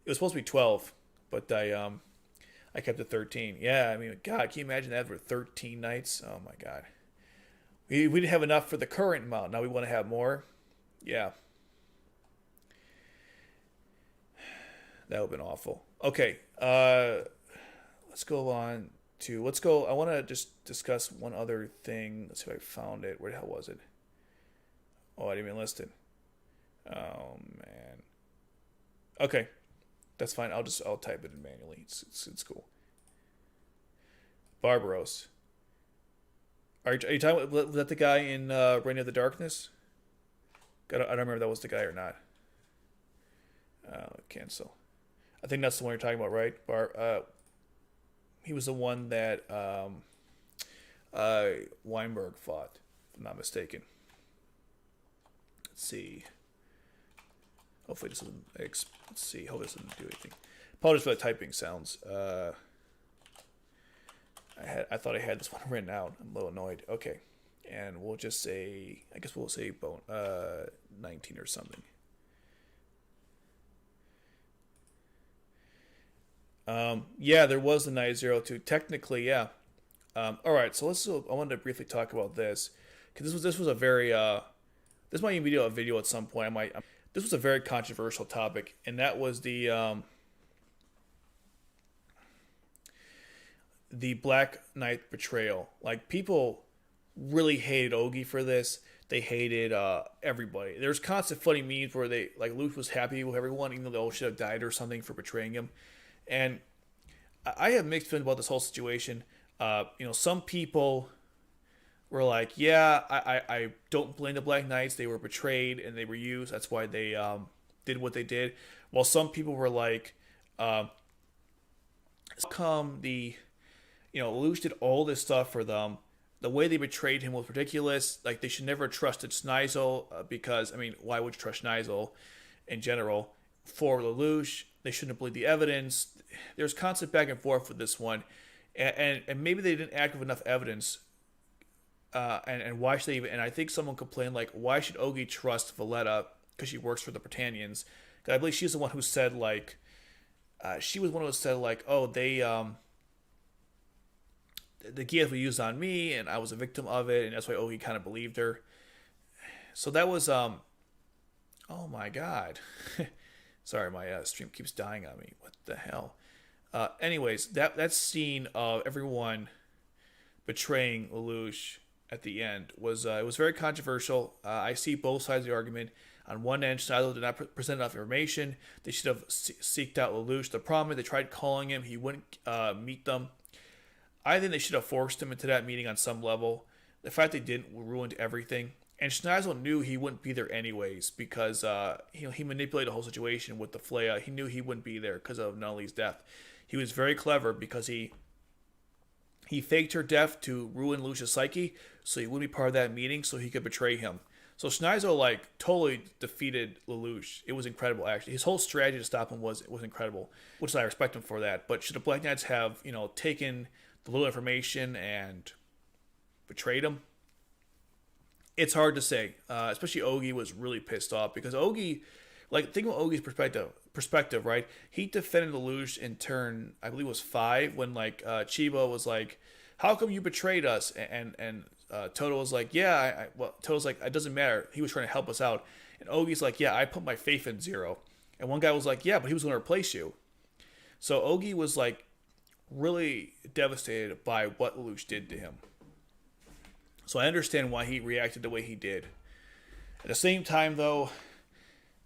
It was supposed to be 12, but I kept it 13. Yeah, I mean, God, can you imagine that for 13 nights? Oh my God. We didn't have enough for the current amount. Now we want to have more. Yeah, that would have been awful. Okay, let's go on to let's go. I want to just discuss one other thing. Let's see if I found it. Where the hell was it? Oh, I didn't even list it. Oh man. Okay, that's fine. I'll type it in manually. It's cool. Barbaros. Are you talking about was that the guy in Reign of the Darkness? I don't remember if that was the guy or not. Cancel. I think that's the one you're talking about, right? He was the one that Weinberg fought, if I'm not mistaken. Let's see. Hopefully this doesn't. Let's see. Hopefully this doesn't do anything. Apologies for the typing sounds. I thought I had this one written out. I'm a little annoyed. Okay, and we'll just say. I guess we'll say 19 or something. Yeah, there was the Night 02. Technically, yeah. All right, so I wanted to briefly talk about this because this was a very this might even be a video at some point. This was a very controversial topic, and that was the Black Knight betrayal. Like people really hated Ogi for this. They hated everybody. There's constant funny memes where they like Luke was happy with everyone, even though they all should have died or something for betraying him. And I have mixed feelings about this whole situation. Some people were like, yeah, I don't blame the Black Knights. They were betrayed and they were used. That's why they did what they did. While some people were like, come the, Lelouch did all this stuff for them. The way they betrayed him was ridiculous. Like, they should never have trusted Schneisel because, why would you trust Schneisel in general? For Lelouch, they shouldn't have believed the evidence. There's constant back and forth with this one. And maybe they didn't act with enough evidence. And why should they even... And I think someone complained, like, why should Ogi trust Valletta? Because she works for the Britannians. Because I believe she's the one who said, like... she was one who said, like, oh, they... the Geass were used on me, and I was a victim of it, and that's why Ogi kind of believed her. So that was... oh, my God. Sorry, my stream keeps dying on me. What the hell? Anyways, that scene of everyone betraying Lelouch at the end was it was very controversial. I see both sides of the argument. On one end, Schneidel did not present enough information. They should have seeked out Lelouch. The problem is they tried calling him. He wouldn't meet them. I think they should have forced him into that meeting on some level. The fact they didn't ruined everything. And Schneisel knew he wouldn't be there anyways because he manipulated the whole situation with the F.L.E.I.J.A. He knew he wouldn't be there because of Nunnally's death. He was very clever because he He faked her death to ruin Lelouch's psyche, so he wouldn't be part of that meeting, so he could betray him. So Schneizel like totally defeated Lelouch. It was incredible, actually. His whole strategy to stop him was incredible, which I respect him for that. But should the Black Knights have taken the little information and betrayed him? It's hard to say. Especially Ogi was really pissed off because Ogi, like, think of Ogi's perspective, right? He defended Lelouch in turn, I believe it was 5, when like Chiba was like, "How come you betrayed us?" And Toto was like, "Yeah, well, Toto's like, it doesn't matter. He was trying to help us out." And Ogi's like, "Yeah, I put my faith in Zero." And one guy was like, "Yeah, but he was going to replace you." So Ogi was like really devastated by what Lelouch did to him. So I understand why he reacted the way he did. At the same time, though,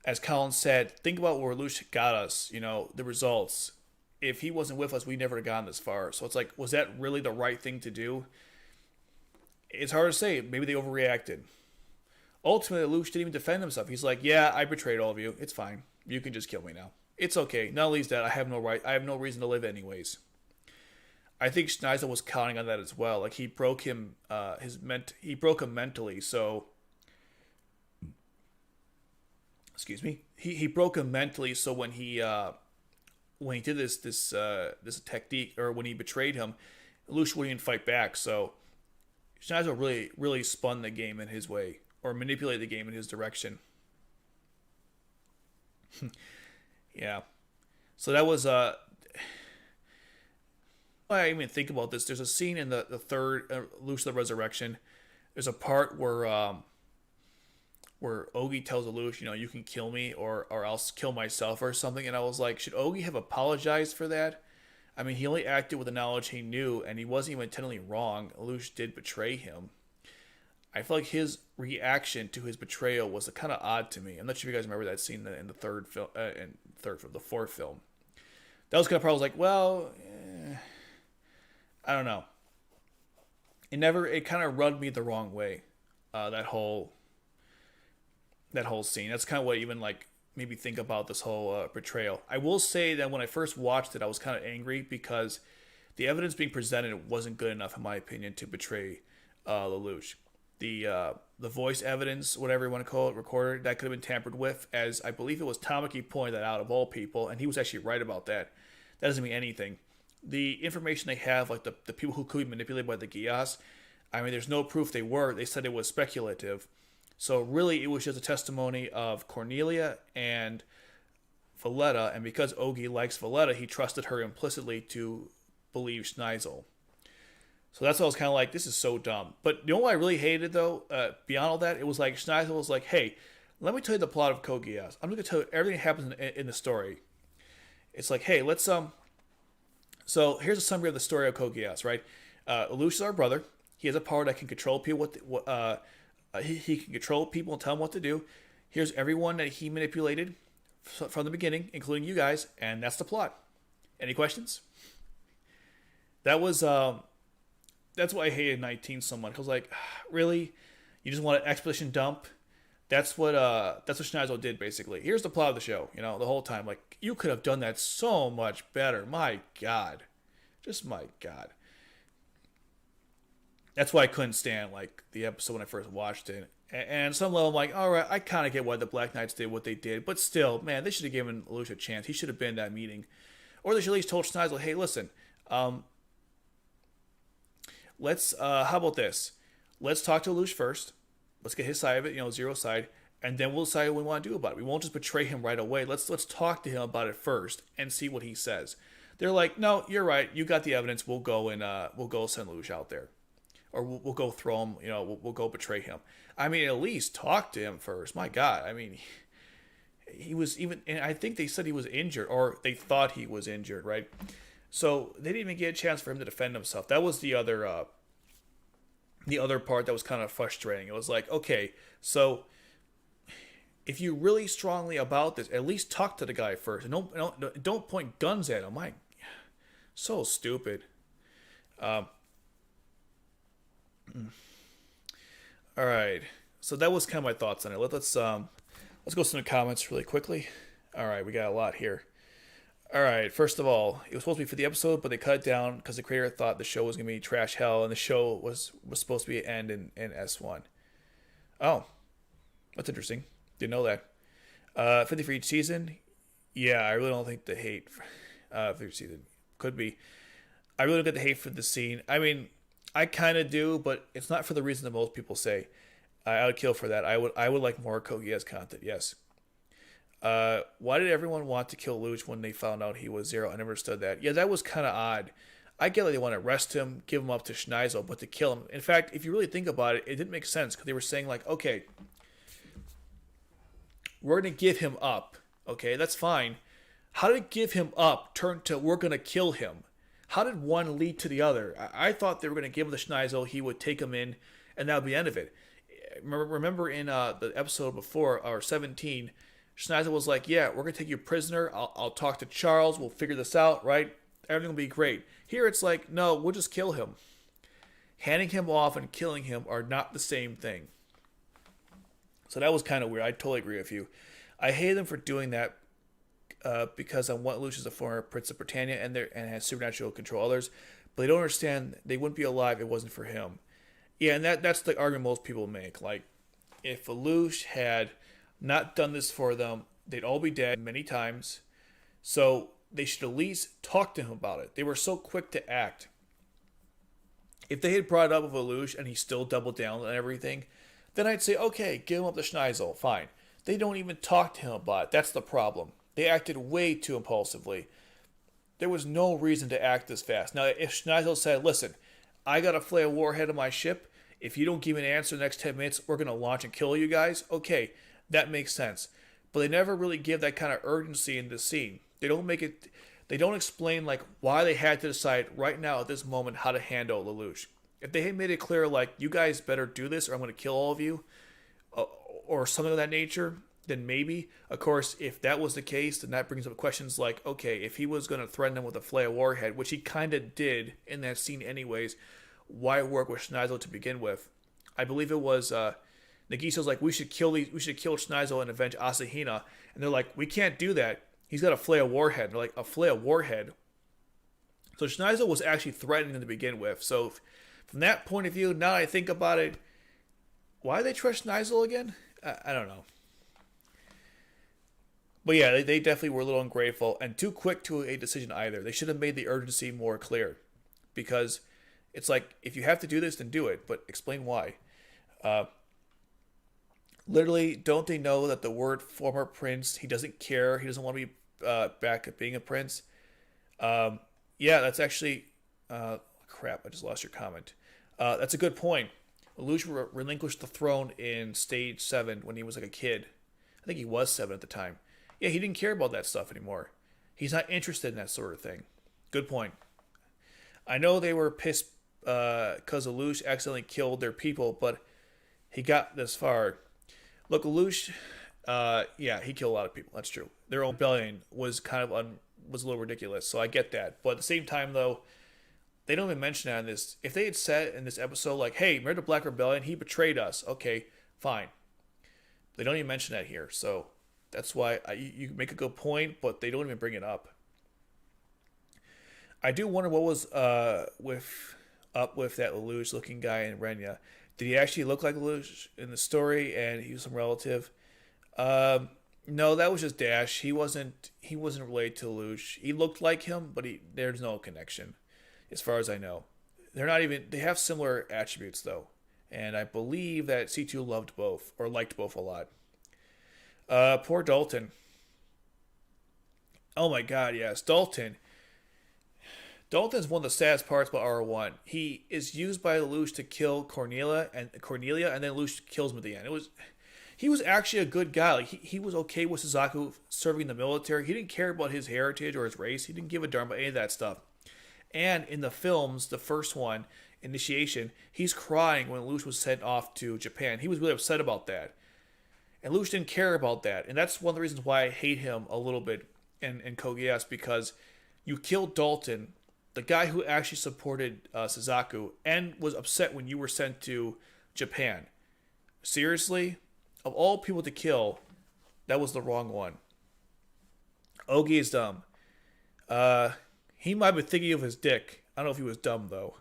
as Colin said, think about where Lelouch got us, the results. If he wasn't with us, we never gotten this far. So it's like, was that really the right thing to do? It's hard to say. Maybe they overreacted. Ultimately, Lelouch didn't even defend himself. He's like, "Yeah, I betrayed all of you. It's fine. You can just kill me now. It's okay. Not least that I have no right. I have no reason to live anyways." I think Schneizel was counting on that as well. Like, he broke him. He broke him mentally. So, excuse me. He broke him mentally. So when he did this technique, or when he betrayed him, Lelouch wouldn't even fight back. So Schneizel really spun the game in his way, or manipulated the game in his direction. Yeah. So that was I even think about this. There's a scene in the third Lelouch the Resurrection. There's a part where Ogi tells Lelouch, "You can kill me or else kill myself," or something. And I was like, should Ogi have apologized for that? I mean, he only acted with the knowledge he knew, and he wasn't even intentionally wrong. Lelouch did betray him. I feel like his reaction to his betrayal was kind of odd to me. I'm not sure if you guys remember that scene in the third film, the fourth film. That was kind of part I was like, well, I don't know. It kind of rubbed me the wrong way. That whole scene. That's kind of what even like made me think about this whole betrayal. I will say that when I first watched it, I was kind of angry because the evidence being presented wasn't good enough, in my opinion, to betray Lelouch. The voice evidence, whatever you want to call it, recorder, that could have been tampered with, as I believe it was Tamaki pointed that out of all people, and he was actually right about that. That doesn't mean anything. The information they have, like the people who could be manipulated by the Geass, I mean, there's no proof they were. They said it was speculative. So really, it was just a testimony of Cornelia and F.L.E.I.J.A, and because Ogi likes F.L.E.I.J.A, he trusted her implicitly to believe Schneizel. So that's why I was kind of like, this is so dumb. But you know what I really hated, though? Beyond all that, it was like Schneizel was like, "Hey, let me tell you the plot of Code Geass. I'm going to tell you everything that happens in the story." It's like, hey, let's So here's a summary of the story of Code Geass, right? Lelouch is our brother. He has a power that can control people. He can control people and tell them what to do. Here's everyone that he manipulated from the beginning, including you guys, and that's the plot. Any questions? That was that's why I hated 19 so much. I was like, really? You just want an exposition dump? That's what Schneizel did, basically. Here's the plot of the show, the whole time. Like, you could have done that so much better. My God. Just my God. That's why I couldn't stand, like, the episode when I first watched it. And on some level, I'm like, all right, I kind of get why the Black Knights did what they did. But still, man, they should have given Lelouch a chance. He should have been in that meeting. Or they should at least told Schneizel, hey, listen, how about this? Let's talk to Lelouch first. Let's get his side of it, Zero's side, and then we'll decide what we want to do about it. We won't just betray him right away. Let's talk to him about it first and see what he says. They're like, no, you're right. You got the evidence. We'll go and we'll go send Lelouch out there, or we'll go throw him. We'll go betray him. I mean, at least talk to him first. My God, I mean, he was even, and I think they said he was injured, or they thought he was injured, right? So they didn't even get a chance for him to defend himself. That was the other part that was kind of frustrating. It was like, okay, so if you really strongly about this, at least talk to the guy first, and don't point guns at him. So stupid. All right, so that was kind of my thoughts on it. Let's go to some comments really quickly. All right, we got a lot here. All right. First of all, it was supposed to be for the episode, but they cut it down because the creator thought the show was gonna be trash hell, and the show was supposed to be an end in S1. Oh, that's interesting. Didn't know that. 50 for each season. Yeah, I really don't think the hate for each season could be. I really don't get the hate for the scene. I mean, I kind of do, but it's not for the reason that most people say. I would kill for that. I would like more Code Geass content. Yes. Why did everyone want to kill Lelouch when they found out he was Zero? I never understood that. Yeah, that was kind of odd. I get that they want to arrest him, give him up to Schneizel, but to kill him. In fact, if you really think about it, it didn't make sense because they were saying like, okay, we're gonna give him up. Okay, that's fine. How did give him up turn to we're gonna kill him? How did one lead to the other? I thought they were gonna give him the Schneizel, he would take him in, and that would be the end of it. Remember in the episode before, or 17, Schneizel was like, yeah, we're going to take you prisoner. I'll talk to Charles. We'll figure this out, right? Everything will be great. Here it's like, no, we'll just kill him. Handing him off and killing him are not the same thing. So that was kind of weird. I totally agree with you. I hate them for doing that because on what Lelouch is a former Prince of Britannia and has supernatural control others, but they don't understand they wouldn't be alive if it wasn't for him. Yeah, and that's the argument most people make. Like, if Lelouch had not done this for them, they'd all be dead many times. So they should at least talk to him about it. They were so quick to act. If they had brought it up with Lelouch and he still doubled down on everything, then I'd say, okay, give him up to Schneizel, fine. They don't even talk to him about it. That's the problem. They acted way too impulsively. There was no reason to act this fast. Now, if Schneizel said, listen, I got a F.L.E.I.J.A warhead on my ship. If you don't give me an answer in the next 10 minutes, we're going to launch and kill you guys. Okay, that makes sense. But they never really give that kind of urgency in the scene. They don't explain like why they had to decide right now at this moment how to handle Lelouch. If they had made it clear like you guys better do this or I'm going to kill all of you or something of that nature, then maybe. Of course, if that was the case, then that brings up questions like, okay, if he was going to threaten them with a F.L.E.I.J.A warhead, which he kind of did in that scene anyways, why work with Schneizel to begin with? I believe it was Nagiso's like, we should kill Schneizel and avenge Asahina. And they're like, we can't do that. He's got a F.L.E.I.J.A warhead. And they're like, a F.L.E.I.J.A warhead? So Schneizel was actually threatening to begin with. So from that point of view, now that I think about it, why did they trust Schneizel again? I don't know. But yeah, they definitely were a little ungrateful and too quick to a decision either. They should have made the urgency more clear. Because it's like, if you have to do this, then do it. But explain why. Literally, don't they know that the word former prince, he doesn't care. He doesn't want to be back at being a prince. Yeah, that's actually... crap, I just lost your comment. That's a good point. Lelouch relinquished the throne in stage 7 when he was like a kid. I think he was 7 at the time. Yeah, he didn't care about that stuff anymore. He's not interested in that sort of thing. Good point. I know they were pissed because Lelouch accidentally killed their people, but he got this far. Look, Lelouch, yeah, he killed a lot of people. That's true. Their own rebellion was kind of was a little ridiculous, so I get that. But at the same time, though, they don't even mention that in this. If they had said in this episode, like, hey, remember the Black Rebellion? He betrayed us. Okay, fine. They don't even mention that here, so that's why you make a good point, but they don't even bring it up. I do wonder what was with that Lelouch-looking guy in Renya. Did he actually look like Lelouch in the story, and he was some relative? No, that was just Dash. He wasn't related to Lelouch. He looked like him, but there's no connection, as far as I know. They have similar attributes, though. And I believe that C2 liked both a lot. Poor Dalton. Oh my god, yes. Dalton's one of the saddest parts about R1. He is used by Lelouch to kill Cornelia, and then Lelouch kills him at the end. He was actually a good guy. Like, he was okay with Suzaku serving in the military. He didn't care about his heritage or his race. He didn't give a darn about any of that stuff. And in the films, the first one, Initiation, he's crying when Lelouch was sent off to Japan. He was really upset about that. And Lelouch didn't care about that. And that's one of the reasons why I hate him a little bit in Code Geass, because you killed Dalton, the guy who actually supported Suzaku, and was upset when you were sent to Japan. Seriously? Of all people to kill, that was the wrong one. Ogi is dumb. Uh, he might be thinking of his dick. I don't know if he was dumb though.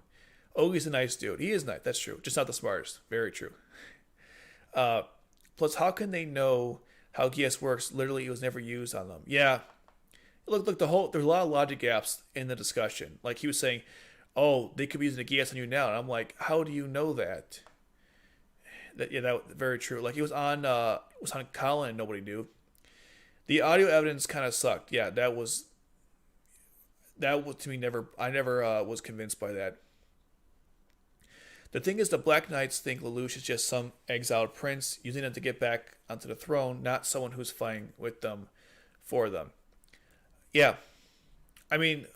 Ogi's a nice dude. He is nice. That's true. Just not the smartest. Very true. Uh, Plus, how can they know how Geass works? Literally, it was never used on them. Yeah. Look. There's a lot of logic gaps in the discussion. Like he was saying, "Oh, they could be using the Geass on you now," and I'm like, "How do you know that?" That very true. Like it was on Kallen and nobody knew. The audio evidence kind of sucked. Yeah, that was to me never. I never was convinced by that. The thing is, the Black Knights think Lelouch is just some exiled prince using them to get back onto the throne, not someone who's fighting with them for them. Yeah, I mean,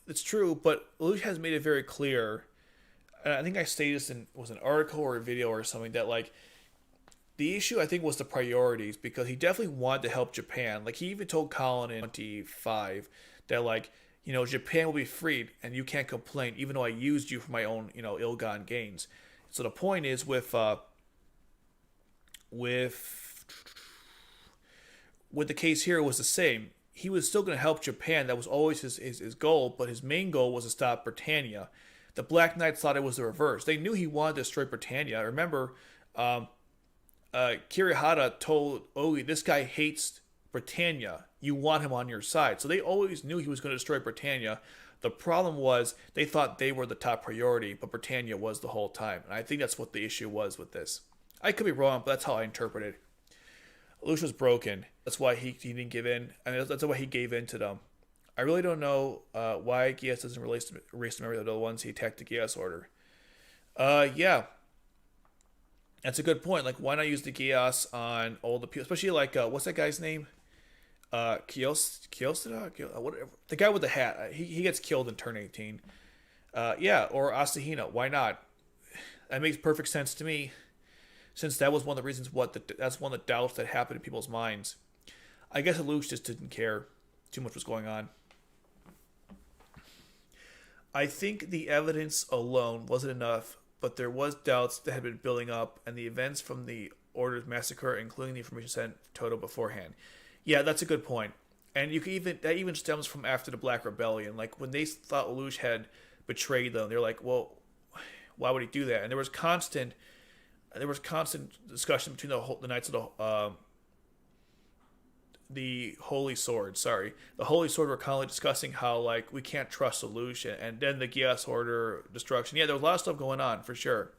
it's true, but Lelouch has made it very clear. And I think I stated this in was an article or a video or something that like the issue I think was the priorities because he definitely wanted to help Japan. Like he even told Colin in 25 that like Japan will be freed and you can't complain even though I used you for my own ill-gotten gains. So the point is with the case here it was the same. He was still going to help Japan. That was always his goal, but his main goal was to stop Britannia. The Black Knights thought it was the reverse. They knew he wanted to destroy Britannia. Remember, Kirihara told Ogi, this guy hates Britannia. You want him on your side. So they always knew he was going to destroy Britannia. The problem was they thought they were the top priority, but Britannia was the whole time. And I think that's what the issue was with this. I could be wrong, but that's how I interpret it. Lelouch was broken. That's why he didn't give in. And that's why he gave in to them. I really don't know why Geass doesn't erase the memory of the ones he attacked the Geass Order. Yeah. That's a good point. Like, why not use the Geass on all the people? Especially, like, what's that guy's name? Kiyosada? Whatever. The guy with the hat. He gets killed in turn 18. Yeah, or Asahina. Why not? That makes perfect sense to me. Since that was one of the reasons that's one of the doubts that happened in people's minds. I guess Lelouch just didn't care too much was going on. I think the evidence alone wasn't enough, but there was doubts that had been building up, and the events from the Order's massacre, including the information sent Toto beforehand. Yeah, that's a good point. And that even stems from after the Black Rebellion. Like when they thought Lelouch had betrayed them, they're like, well, why would he do that? And there was constant discussion between the Knights of the Holy Sword. Sorry, the Holy Sword were constantly discussing how like we can't trust Lelouch, and then the Geass Order destruction. Yeah, there was a lot of stuff going on for sure.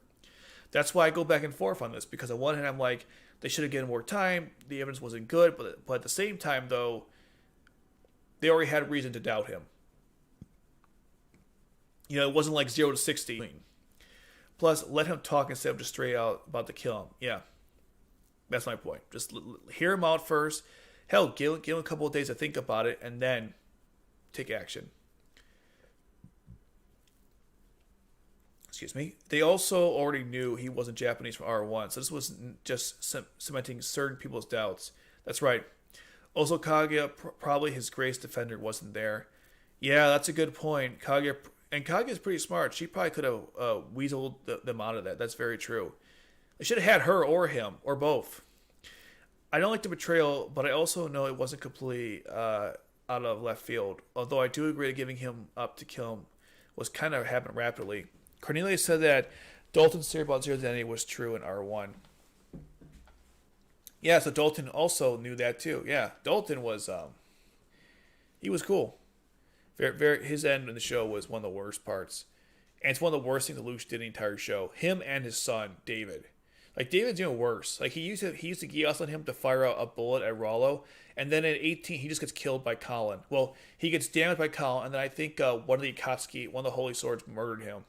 That's why I go back and forth on this because on one hand I'm like they should have given more time. The evidence wasn't good, but at the same time though, they already had reason to doubt him. It wasn't like 0 to 60. Plus, let him talk instead of just straight out about to kill him. Yeah, that's my point. Just hear him out first. Hell, give him a couple of days to think about it, and then take action. Excuse me. They also already knew he wasn't Japanese from R1, so this was just cementing certain people's doubts. That's right. Also, Kaguya, probably his Grace Defender wasn't there. Yeah, that's a good point. Kaguya's pretty smart. She probably could have weaseled them out of that. That's very true. They should have had her or him, or both. I don't like the betrayal, but I also know it wasn't completely out of left field. Although I do agree that giving him up to kill him was kind of happening rapidly. Cornelius said that Dalton's theory about Zero's identity was true in R1. Yeah, so Dalton also knew that too. Yeah, Dalton was he was cool. His end in the show was one of the worst parts, and it's one of the worst things that Lelouch did in the entire show. Him and his son David. Like David's even worse. Like he used the Geass on him to fire a bullet at Rollo, and then at 18 he just gets killed by Kallen. Well, he gets damaged by Kallen, and then I think one of the Holy Swords murdered him,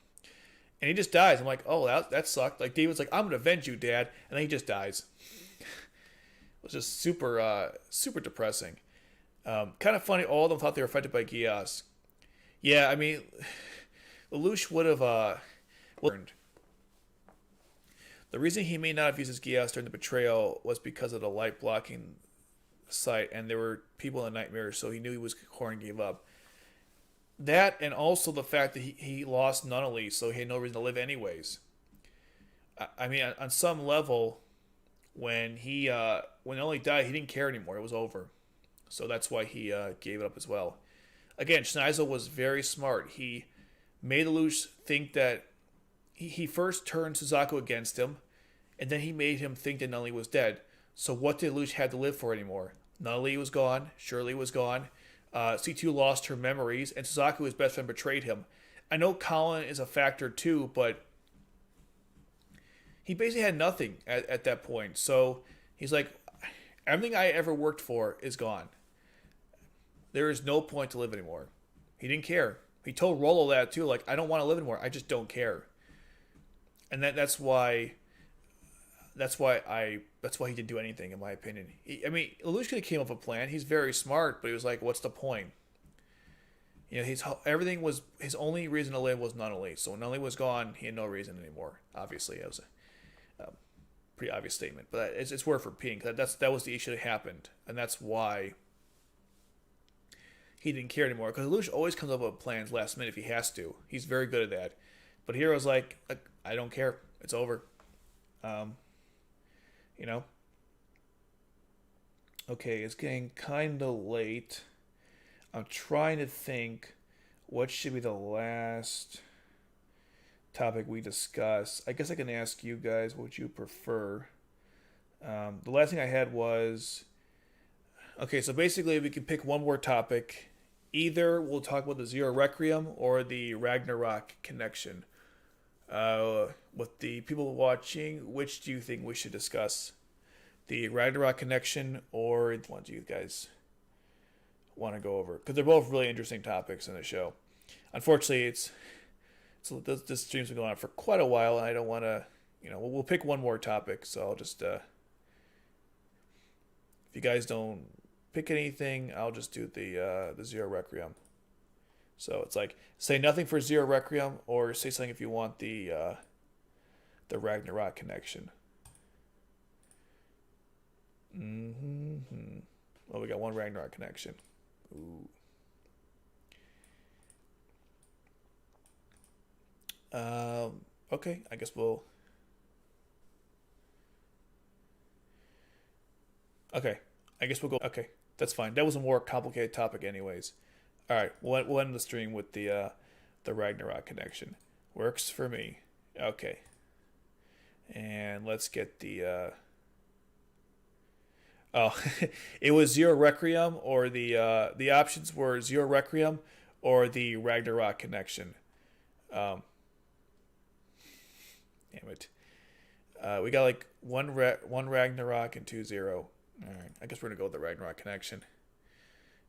and he just dies. I'm like, oh, that sucked. Like David's like, I'm gonna avenge you, Dad, and then he just dies. It was just super depressing. Kind of funny. All of them thought they were affected by Geass. Yeah, I mean, Lelouch would have learned. The reason he may not have used his Geass during the betrayal was because of the light blocking sight, and there were people in the nightmare, so he knew he was core and gave up. That, and also the fact that he lost Nunnally, so he had no reason to live anyways. I mean, on some level, when Nunnally died, he didn't care anymore. It was over. So that's why he gave it up as well. again, Schneizel was very smart. He made Lelouch think that he first turned Suzaku against him, and then he made him think that Nunnally was dead. So what did Lelouch have to live for anymore? Nunnally was gone. Shirley was gone. C2 lost her memories, and Suzaku, his best friend, betrayed him. I know Kallen is a factor too, but he basically had nothing at that point. So he's like, everything I ever worked for is gone. There is no point to live anymore. He didn't care. He told Rolo that too. Like, I don't want to live anymore. I just don't care. And that's why he didn't do anything, in my opinion. Lelouch could have came up with a plan. He's very smart, but he was like, what's the point? Everything was his only reason to live was Nunnally. So when Nunnally was gone, he had no reason anymore. Obviously, it was a pretty obvious statement, but it's worth repeating. That was the issue that happened, and that's why he didn't care anymore. Because Lelouch always comes up with plans last minute if he has to. He's very good at that. But here I was like, I don't care. It's over. Okay, it's getting kind of late. I'm trying to think what should be the last topic we discuss. I guess I can ask you guys what you prefer. The last thing I had was... Okay, so basically we can pick one more topic. Either we'll talk about the Zero Requiem or the Ragnarök Connection. With the people watching, which do you think we should discuss? The Ragnarök Connection or the ones you guys want to go over? Because they're both really interesting topics in the show. Unfortunately, this stream's been going on for quite a while, and I don't want to, we'll pick one more topic. So I'll just, if you guys don't pick anything, I'll just do the Zero Requiem. So it's like, say nothing for Zero Requiem, or say something if you want the Ragnarök Connection. Well, we got one Ragnarök Connection. Ooh. Okay, I guess we'll... Okay, I guess we'll go... Okay, that's fine. That was a more complicated topic anyways. Alright, we'll end the stream with the Ragnarök Connection. Works for me. Okay. And let's get the... it was Zero Requiem, or the options were Zero Requiem or the Ragnarök Connection. Damn it. We got like one Ragnarök and 2 Zero. Alright, I guess we're going to go with the Ragnarök Connection.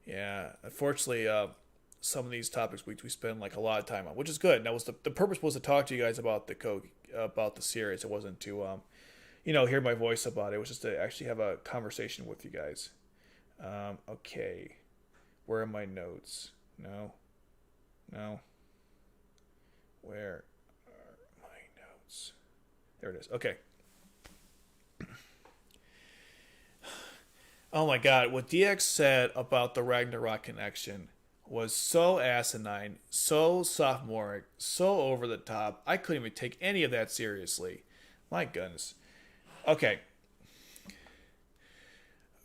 Yeah, unfortunately, some of these topics we spend like a lot of time on, which is good. That was the purpose was to talk to you guys about the series. It wasn't to hear my voice about it. It was just to actually have a conversation with you guys. Okay, where are my notes? No. Where are my notes? There it is. Okay. Oh my god, what DX said about the Ragnarök Connection was so asinine, so sophomoric, so over the top. I couldn't even take any of that seriously. My goodness. Okay.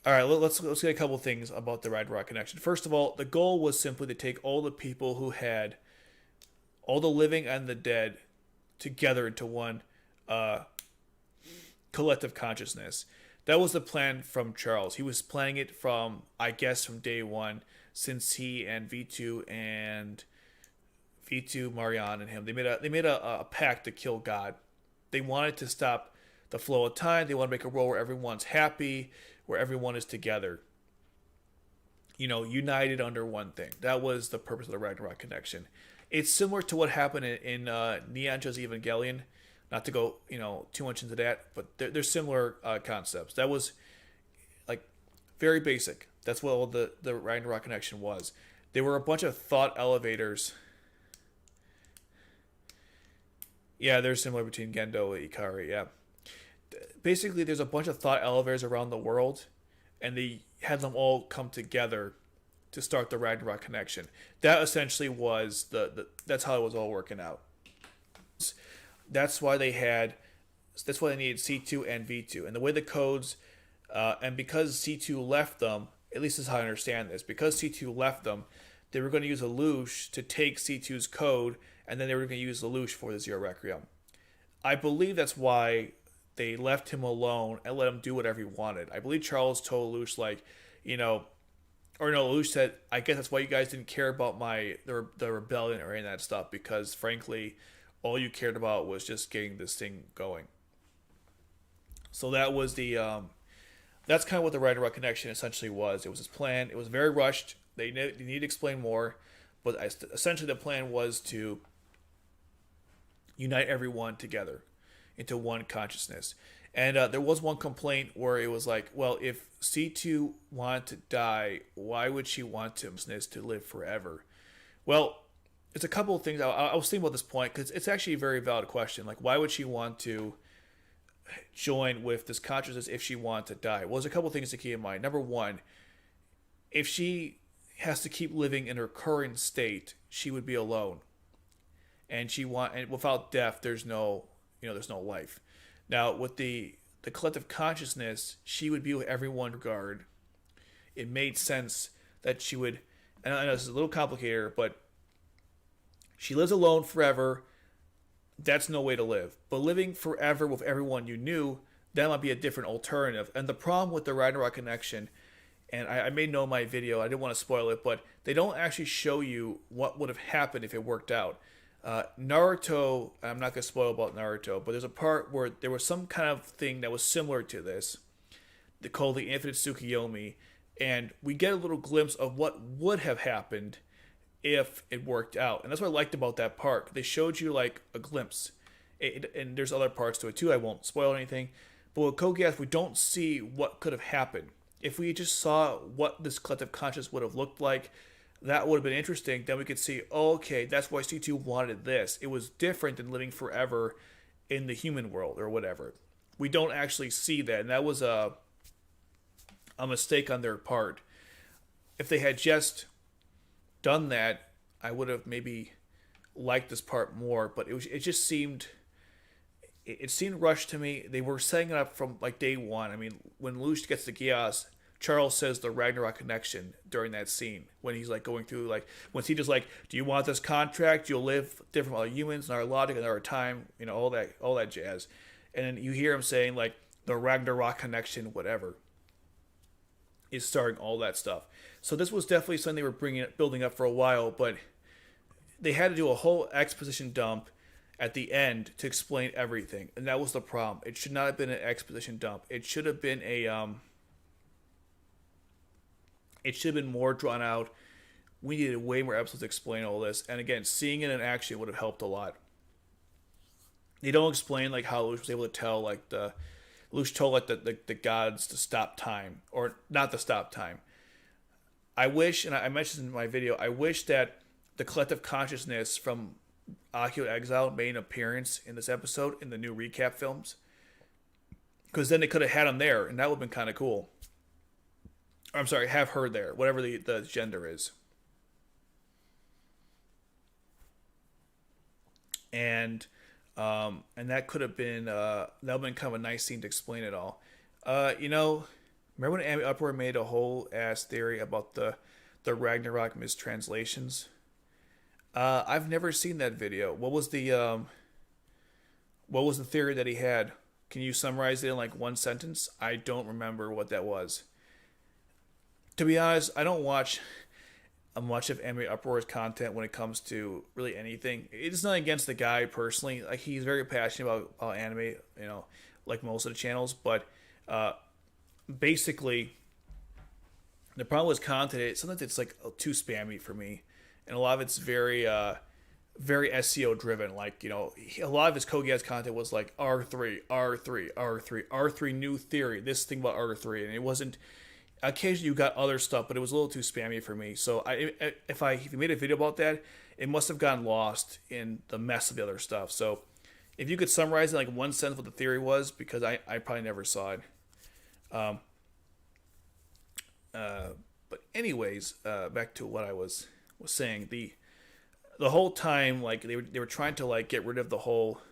Alright, let's get a couple things about the Ragnarök Connection. First of all, the goal was simply to take all the people who had all the living and the dead together into one collective consciousness. That was the plan from Charles. He was planning it from day one, since he and V2 Marianne and him, they made a pact to kill God. They wanted to stop the flow of time. They want to make a world where everyone's happy, where everyone is together, united under one thing. That was the purpose of the Ragnarök Connection. It's similar to what happened in Neon Genesis Evangelion. Not to go, too much into that, but they're similar concepts. That was, like, very basic. That's what all the Ragnarök Connection was. They were a bunch of thought elevators. Yeah, they're similar between Gendo and Ikari, yeah. Basically, there's a bunch of thought elevators around the world, and they had them all come together to start the Ragnarök Connection. That essentially was that's how it was all working out. That's why they needed C2 and V2. And the way the codes, and because C2 left them, at least this is how I understand this, because C2 left them, they were going to use Lelouch to take C2's code, and then they were going to use Lelouch for the Zero Requiem. I believe that's why they left him alone and let him do whatever he wanted. I believe Charles told Lelouch, like, you know, or no, Lelouch said, I guess that's why you guys didn't care about the rebellion or any of that stuff, because frankly, all you cared about was just getting this thing going. So that was that's kind of what the Ragnarök Connection essentially was. It was his plan. It was very rushed. They need to explain more, but essentially the plan was to unite everyone together into one consciousness. And there was one complaint where it was like, well, if C2 wanted to die, why would she want to live forever? Well, it's a couple of things. I was thinking about this point because it's actually a very valid question. Like, why would she want to join with this consciousness if she wanted to die? Well, there's a couple of things to keep in mind. Number one, if she has to keep living in her current state, she would be alone, and without death, there's no life. Now, with the collective consciousness, she would be with everyone regard. It made sense that she would, and I know this is a little complicated, but she lives alone forever. That's no way to live. But living forever with everyone you knew, that might be a different alternative. And the problem with the Ragnarök Connection, and I made note in my video, I didn't want to spoil it, but they don't actually show you what would have happened if it worked out. Naruto, I'm not going to spoil about Naruto, but there's a part where there was some kind of thing that was similar to this, called the Infinite Tsukuyomi, and we get a little glimpse of what would have happened if it worked out. And that's what I liked about that part. They showed you like a glimpse. And there's other parts to it too. I won't spoil anything. But with Code Geass, we don't see what could have happened. If we just saw what this collective consciousness would have looked like, that would have been interesting. Then we could see, oh, okay, that's why C2 wanted this. It was different than living forever in the human world or whatever. We don't actually see that. And that was a mistake on their part. If they had just done that, I would have maybe liked this part more, but it seemed rushed to me. They were setting it up from like day one. I mean, when Lelouch gets to Geass, Charles says the Ragnarök Connection during that scene when he's like going through, like, when he just like, do you want this contract? You'll live different from other humans in our logic and our time, all that jazz. And then you hear him saying like the Ragnarök Connection, whatever, is starting all that stuff. So this was definitely something they were building up for a while, but they had to do a whole exposition dump at the end to explain everything, and that was the problem. It should not have been an exposition dump. It should have been it should have been more drawn out. We needed way more episodes to explain all this, and again, seeing it in action would have helped a lot. They don't explain like how Lelouch was able to tell like Lelouch told like the gods to stop time, or not to stop time. I wish, and I mentioned in my video, I wish that the collective consciousness from Akio Exile made an appearance in this episode in the new recap films, because then they could have had him there, and that would have been kind of cool. I'm sorry, have her there, whatever the gender is. And that could have been that would have been kind of a nice scene to explain it all. Remember when Anime Uproar made a whole ass theory about the Ragnarok mistranslations? I've never seen that video. What was the theory that he had? Can you summarize it in like one sentence? I don't remember what that was. To be honest, I don't watch much of Anime Uproar's content when it comes to really anything. It's not against the guy personally. Like, he's very passionate about anime, like most of the channels. But basically, the problem with content, sometimes it's like too spammy for me, and a lot of it's very SEO driven. Like, a lot of his Code Geass content was like R3 new theory, this thing about R3, and it wasn't. Occasionally you got other stuff, but it was a little too spammy for me. So if you made a video about that, it must have gotten lost in the mess of the other stuff. So if you could summarize in like one sentence what the theory was, because I probably never saw it. But anyways, back to what I was saying. The whole time, like, they were trying to like get rid of the whole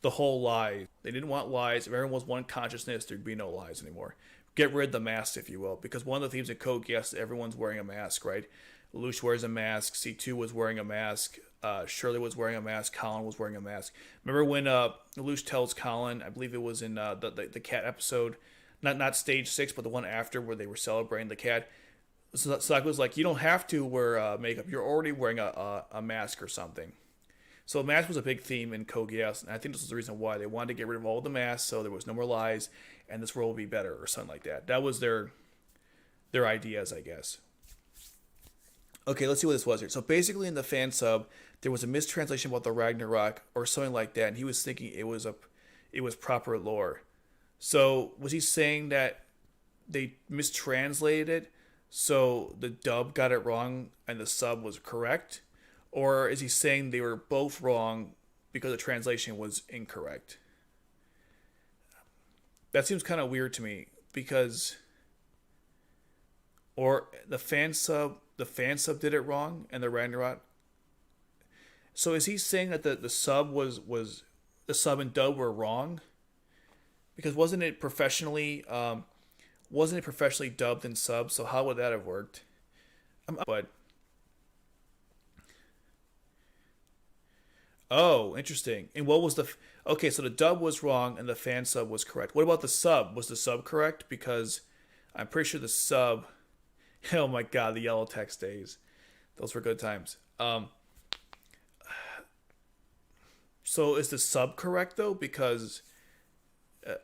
lie. They didn't want lies. If everyone was one consciousness, there'd be no lies anymore. Get rid of the mask, if you will, because one of the themes in Code Geass is everyone's wearing a mask, right? Lelouch wears a mask. C2 was wearing a mask. Shirley was wearing a mask. Kallen was wearing a mask. Remember when Lelouch tells Kallen, I believe it was in the cat episode, not stage 6, but the one after where they were celebrating the cat. So Suzaku was like, you don't have to wear makeup. You're already wearing a mask or something. So mask was a big theme in Code Geass, and I think this was the reason why they wanted to get rid of all the masks, so there was no more lies, and this world would be better, or something like that. That was their ideas, I guess. Okay, let's see what this was here. So basically, in the fan sub, there was a mistranslation about the Ragnarok or something like that, and he was thinking it was proper lore. So was he saying that they mistranslated it, so the dub got it wrong and the sub was correct? Or is he saying they were both wrong because the translation was incorrect? That seems kind of weird to me because, or the fan sub did it wrong and the Ragnarok. So is he saying that the sub was the sub and dub were wrong? Because wasn't it professionally dubbed and subbed? So how would that have worked? But oh, interesting. And what was okay? So the dub was wrong and the fan sub was correct. What about the sub? Was the sub correct? Because I'm pretty sure the sub. Oh my god, the yellow text days. Those were good times. So is the sub correct though? Because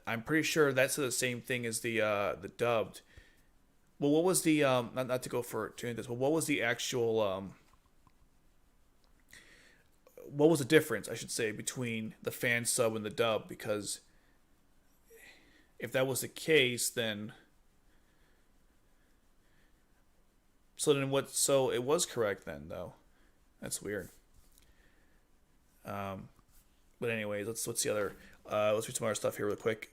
I'm pretty sure that's the same thing as the dubbed. Well, what was the not to go for doing this, but what was the actual what was the difference, I should say, between the fan sub and the dub? Because if that was the case, then so it was correct then, though. That's weird. But anyways, let's see other let's read some other stuff here real quick.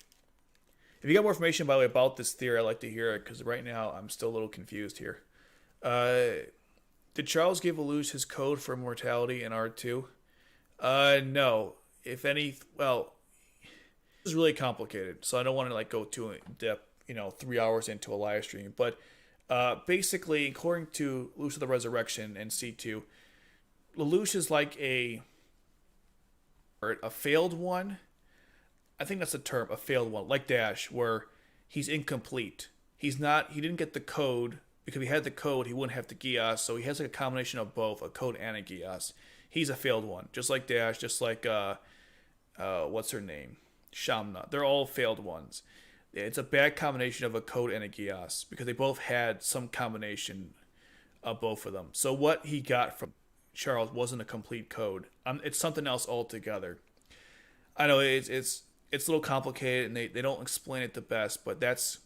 If you got more information, by the way, about this theory, I'd like to hear it, because right now I'm still a little confused here. Did Charles give Lelouch his code for immortality in R2? No. If any, well, this is really complicated, so I don't want to go too in depth, 3 hours into a live stream. But basically, according to Lelouch of the Resurrection and C2, Lelouch is like a failed one. I think that's the term, a failed one, like Dash, where he's incomplete. He didn't get the code, because if he had the code, he wouldn't have the Geass, so he has a combination of both, a code and a Geass. He's a failed one, just like Dash, just like, what's her name? Shamna. They're all failed ones. It's a bad combination of a code and a Geass, because they both had some combination of both of them. So what he got from Charles wasn't a complete code. It's something else altogether. I know it's a little complicated, and they don't explain it the best, but that's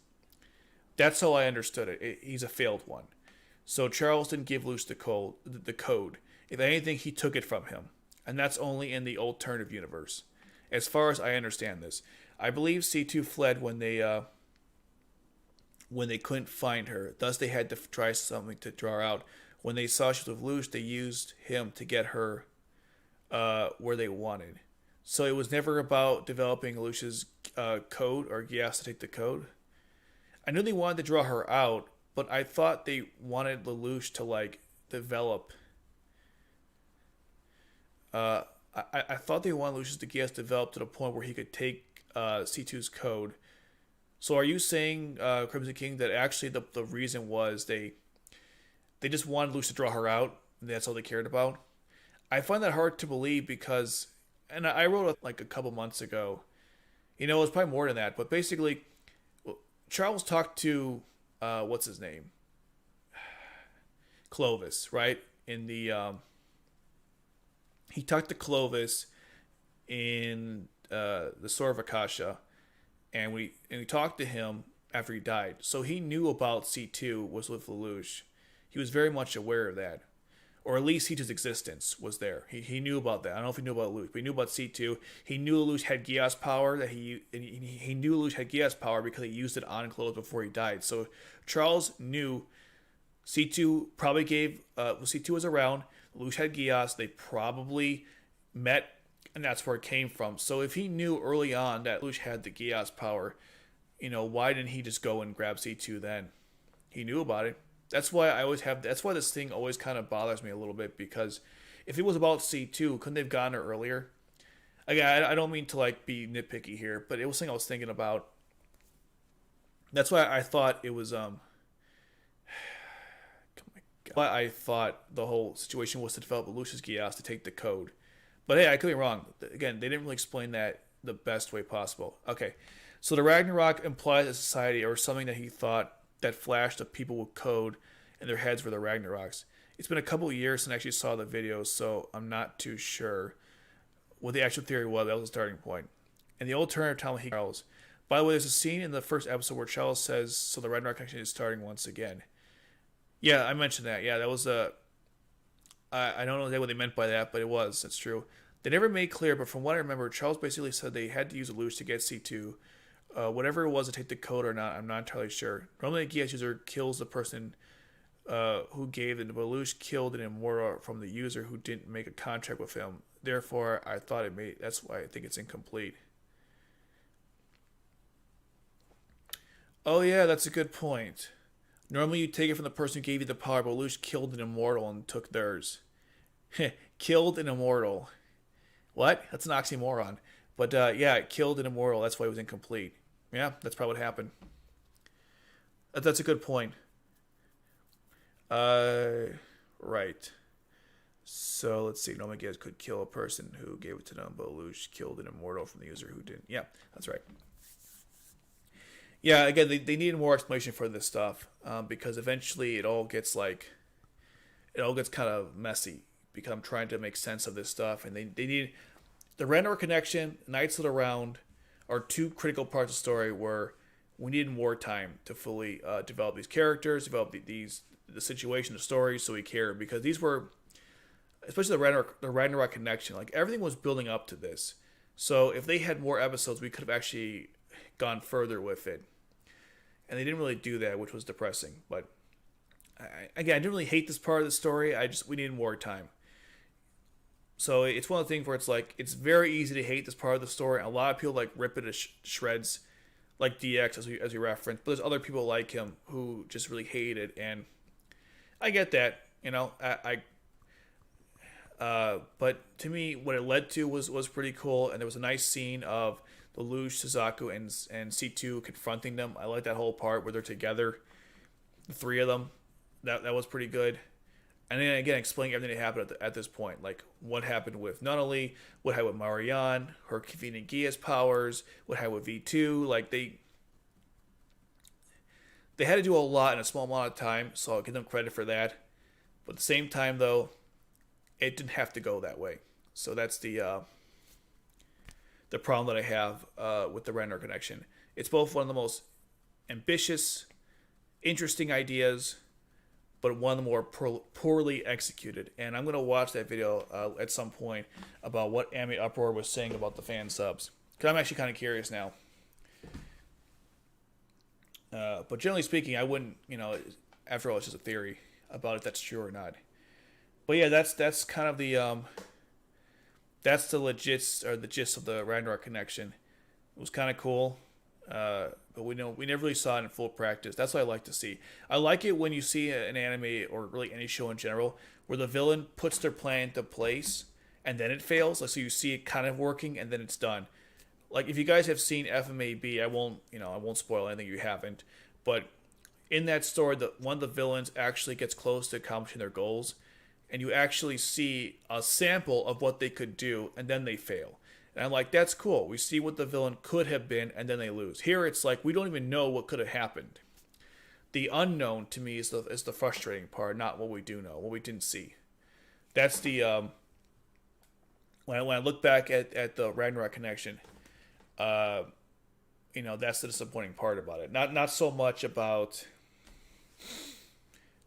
how I understood it. He's a failed one. So Charles didn't give Lelouch the code. If anything, he took it from him, and that's only in the alternative universe, as far as I understand this. I believe C2 fled when they couldn't find her. Thus, they had to try something to draw her out. When they saw she was with Lelouch, they used him to get her where they wanted. So it was never about developing Lelouch's code or Geass to take the code. I knew they wanted to draw her out, but I thought they wanted Lelouch to develop. I thought they wanted Lelouch's Geass developed to the point where he could take C2's code. So are you saying, Crimson King, that actually the reason was they just wanted Lelouch to draw her out, and that's all they cared about? I find that hard to believe because, and I wrote it a couple months ago. It was probably more than that, but basically, Charles talked to what's his name, Clovis, right? He talked to Clovis in the Sword of Akasha, and we talked to him after he died. So he knew about C2 was with Lelouch. He was very much aware of that. Or at least C2's existence was there. He knew about that. I don't know if he knew about Lelouch, but he knew about C2. He knew Lelouch had Geass power. He knew Lelouch had Geass power because he used it on Clovis before he died. So Charles knew C2 probably gave. C2 was around. Lelouch had Geass. They probably met, and that's where it came from. So if he knew early on that Lelouch had the Geass power, why didn't he just go and grab C2 then? He knew about it. That's why I always have. That's why this thing always kind of bothers me a little bit, because if it was about C2, couldn't they've gotten it earlier? Again, I don't mean to like be nitpicky here, but it was something I was thinking about. That's why I thought it was why I thought the whole situation was to develop Lucius Geass to take the code. But hey, I could be wrong. Again, they didn't really explain that the best way possible. Okay, so the Ragnarok implies a society or something that he thought that flashed of people with code in their heads were the Ragnaroks. It's been a couple of years since I actually saw the videos, so I'm not too sure what the actual theory was. That was the starting point. And the alternative time he Charles. By the way, there's a scene in the first episode where Charles says, "So the Ragnarok Connection is starting once again." Yeah, I mentioned that. Yeah, that was a. I don't know exactly what they meant by that, but it was. It's true. They never made clear, but from what I remember, Charles basically said they had to use a Lelouch to get C2. Whatever it was to take the code or not, I'm not entirely sure. Normally, a Geass user kills the person who gave it, but Lelouch killed an immortal from the user who didn't make a contract with him. Therefore, I thought it made. That's why I think it's incomplete. Oh yeah, that's a good point. Normally, you take it from the person who gave you the power, but Lelouch killed an immortal and took theirs. Killed an immortal. What? That's an oxymoron. But yeah, it killed an immortal. That's why it was incomplete. Yeah, that's probably what happened. That's a good point. Right. So let's see. Normally, Geass could kill a person who gave it to them, but Lelouch killed an immortal from the user who didn't. Yeah, that's right. Yeah, again, they needed more explanation for this stuff because eventually it all gets kind of messy because I'm trying to make sense of this stuff, and they need the Ragnarök Connection, Knights of the Round are two critical parts of the story where we needed more time to fully develop these characters, develop the situation, the story, so we care because these were, especially the Ragnarök Connection, like everything was building up to this. So if they had more episodes, we could have actually gone further with it. And they didn't really do that, which was depressing. But I didn't really hate this part of the story. We needed more time. So it's one of the things where it's like it's very easy to hate this part of the story. And a lot of people like rip it to shreds, like DX as we referenced. But there's other people like him who just really hate it, and I get that. You know, but to me, what it led to was pretty cool, and there was a nice scene of the Lelouch, Suzaku, and C2 confronting them. I like that whole part where they're together, the three of them. That was pretty good. And then again, explaining everything that happened at this point, like what happened with Nunnally, what happened with Marianne, her convenient Geass powers, what happened with V2. Like they had to do a lot in a small amount of time, so I'll give them credit for that. But at the same time, though, it didn't have to go that way. So that's the problem that I have with the Ragnarök Connection. It's both one of the most ambitious, interesting ideas, but one of the more poorly executed. And I'm going to watch that video at some point about what Anime Uproar was saying about the fan subs. Because I'm actually kind of curious now. But generally speaking, I wouldn't, after all, it's just a theory about if that's true or not. But yeah, that's kind of the that's the gist of the Ragnarök Connection. It was kind of cool, but we never really saw it in full practice. That's what I like to see. I like it when you see an anime or really any show in general where the villain puts their plan into place and then it fails. Like so, you see it kind of working and then it's done. Like if you guys have seen F.L.E.I.J.A, I won't spoil anything you haven't. But in that story, one of the villains actually gets close to accomplishing their goals. And you actually see a sample of what they could do, and then they fail. And I'm like, that's cool. We see what the villain could have been, and then they lose. Here, it's like we don't even know what could have happened. The unknown to me is the frustrating part, not what we do know, what we didn't see. That's the when I look back at the Ragnarök Connection, that's the disappointing part about it. Not so much about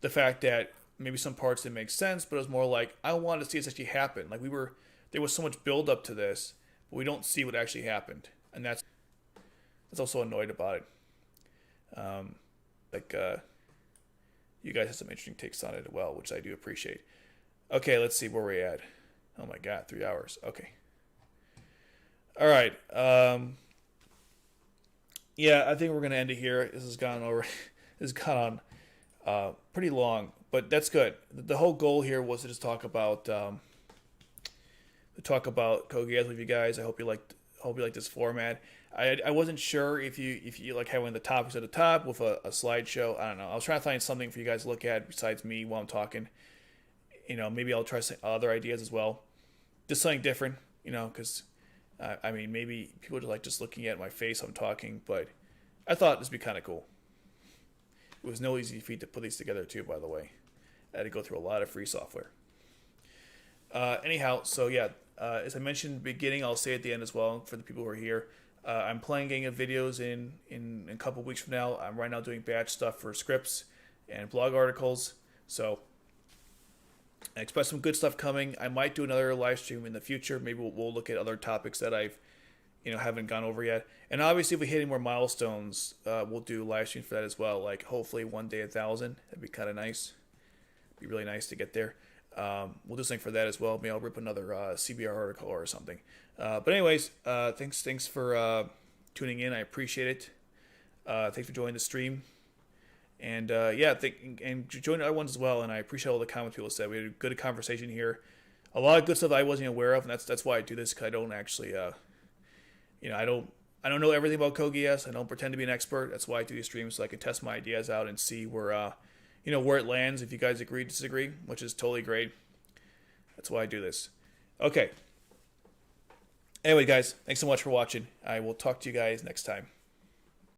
the fact that maybe some parts didn't make sense, but it was more like I wanted to see this actually happen. Like there was so much build up to this, but we don't see what actually happened, and that's also annoyed about it. You guys have some interesting takes on it as well, which I do appreciate. Okay, let's see where we're at. Oh my god, 3 hours. Okay. All right. Yeah, I think we're gonna end it here. This has gone over. This has gone on Pretty long, but that's good. The whole goal here was to just talk about Code Geass with you guys. I hope you like this format. I wasn't sure if you like having the topics at the top with a slideshow. I don't know. I was trying to find something for you guys to look at besides me while I'm talking. Maybe I'll try some other ideas as well. Just something different, because I mean, maybe people like just looking at my face while I'm talking, but I thought this would be kind of cool. It was no easy feat to put these together too, by the way. I had to go through a lot of free software. Anyhow, so yeah, as I mentioned at the beginning, I'll say at the end as well for the people who are here. I'm planning getting videos in a couple weeks from now. I'm right now doing batch stuff for scripts and blog articles. So I expect some good stuff coming. I might do another live stream in the future. Maybe we'll look at other topics that I've haven't gone over yet. And obviously, if we hit any more milestones, we'll do live stream for that as well. Like hopefully one day 1,000. That'd be kind of nice. Be really nice to get there. We'll do something for that as well. Maybe I'll rip another CBR article or something. But anyways, thanks for tuning in. I appreciate it. Thanks for joining the stream. And and join other ones as well. And I appreciate all the comments people said. We had a good conversation here. A lot of good stuff that I wasn't aware of, and that's why I do this, because I don't actually, I don't know everything about Code Geass. I don't pretend to be an expert. That's why I do these streams, so I can test my ideas out and see where where it lands. If you guys agree, disagree, which is totally great. That's why I do this. Okay. Anyway, guys, thanks so much for watching. I will talk to you guys next time.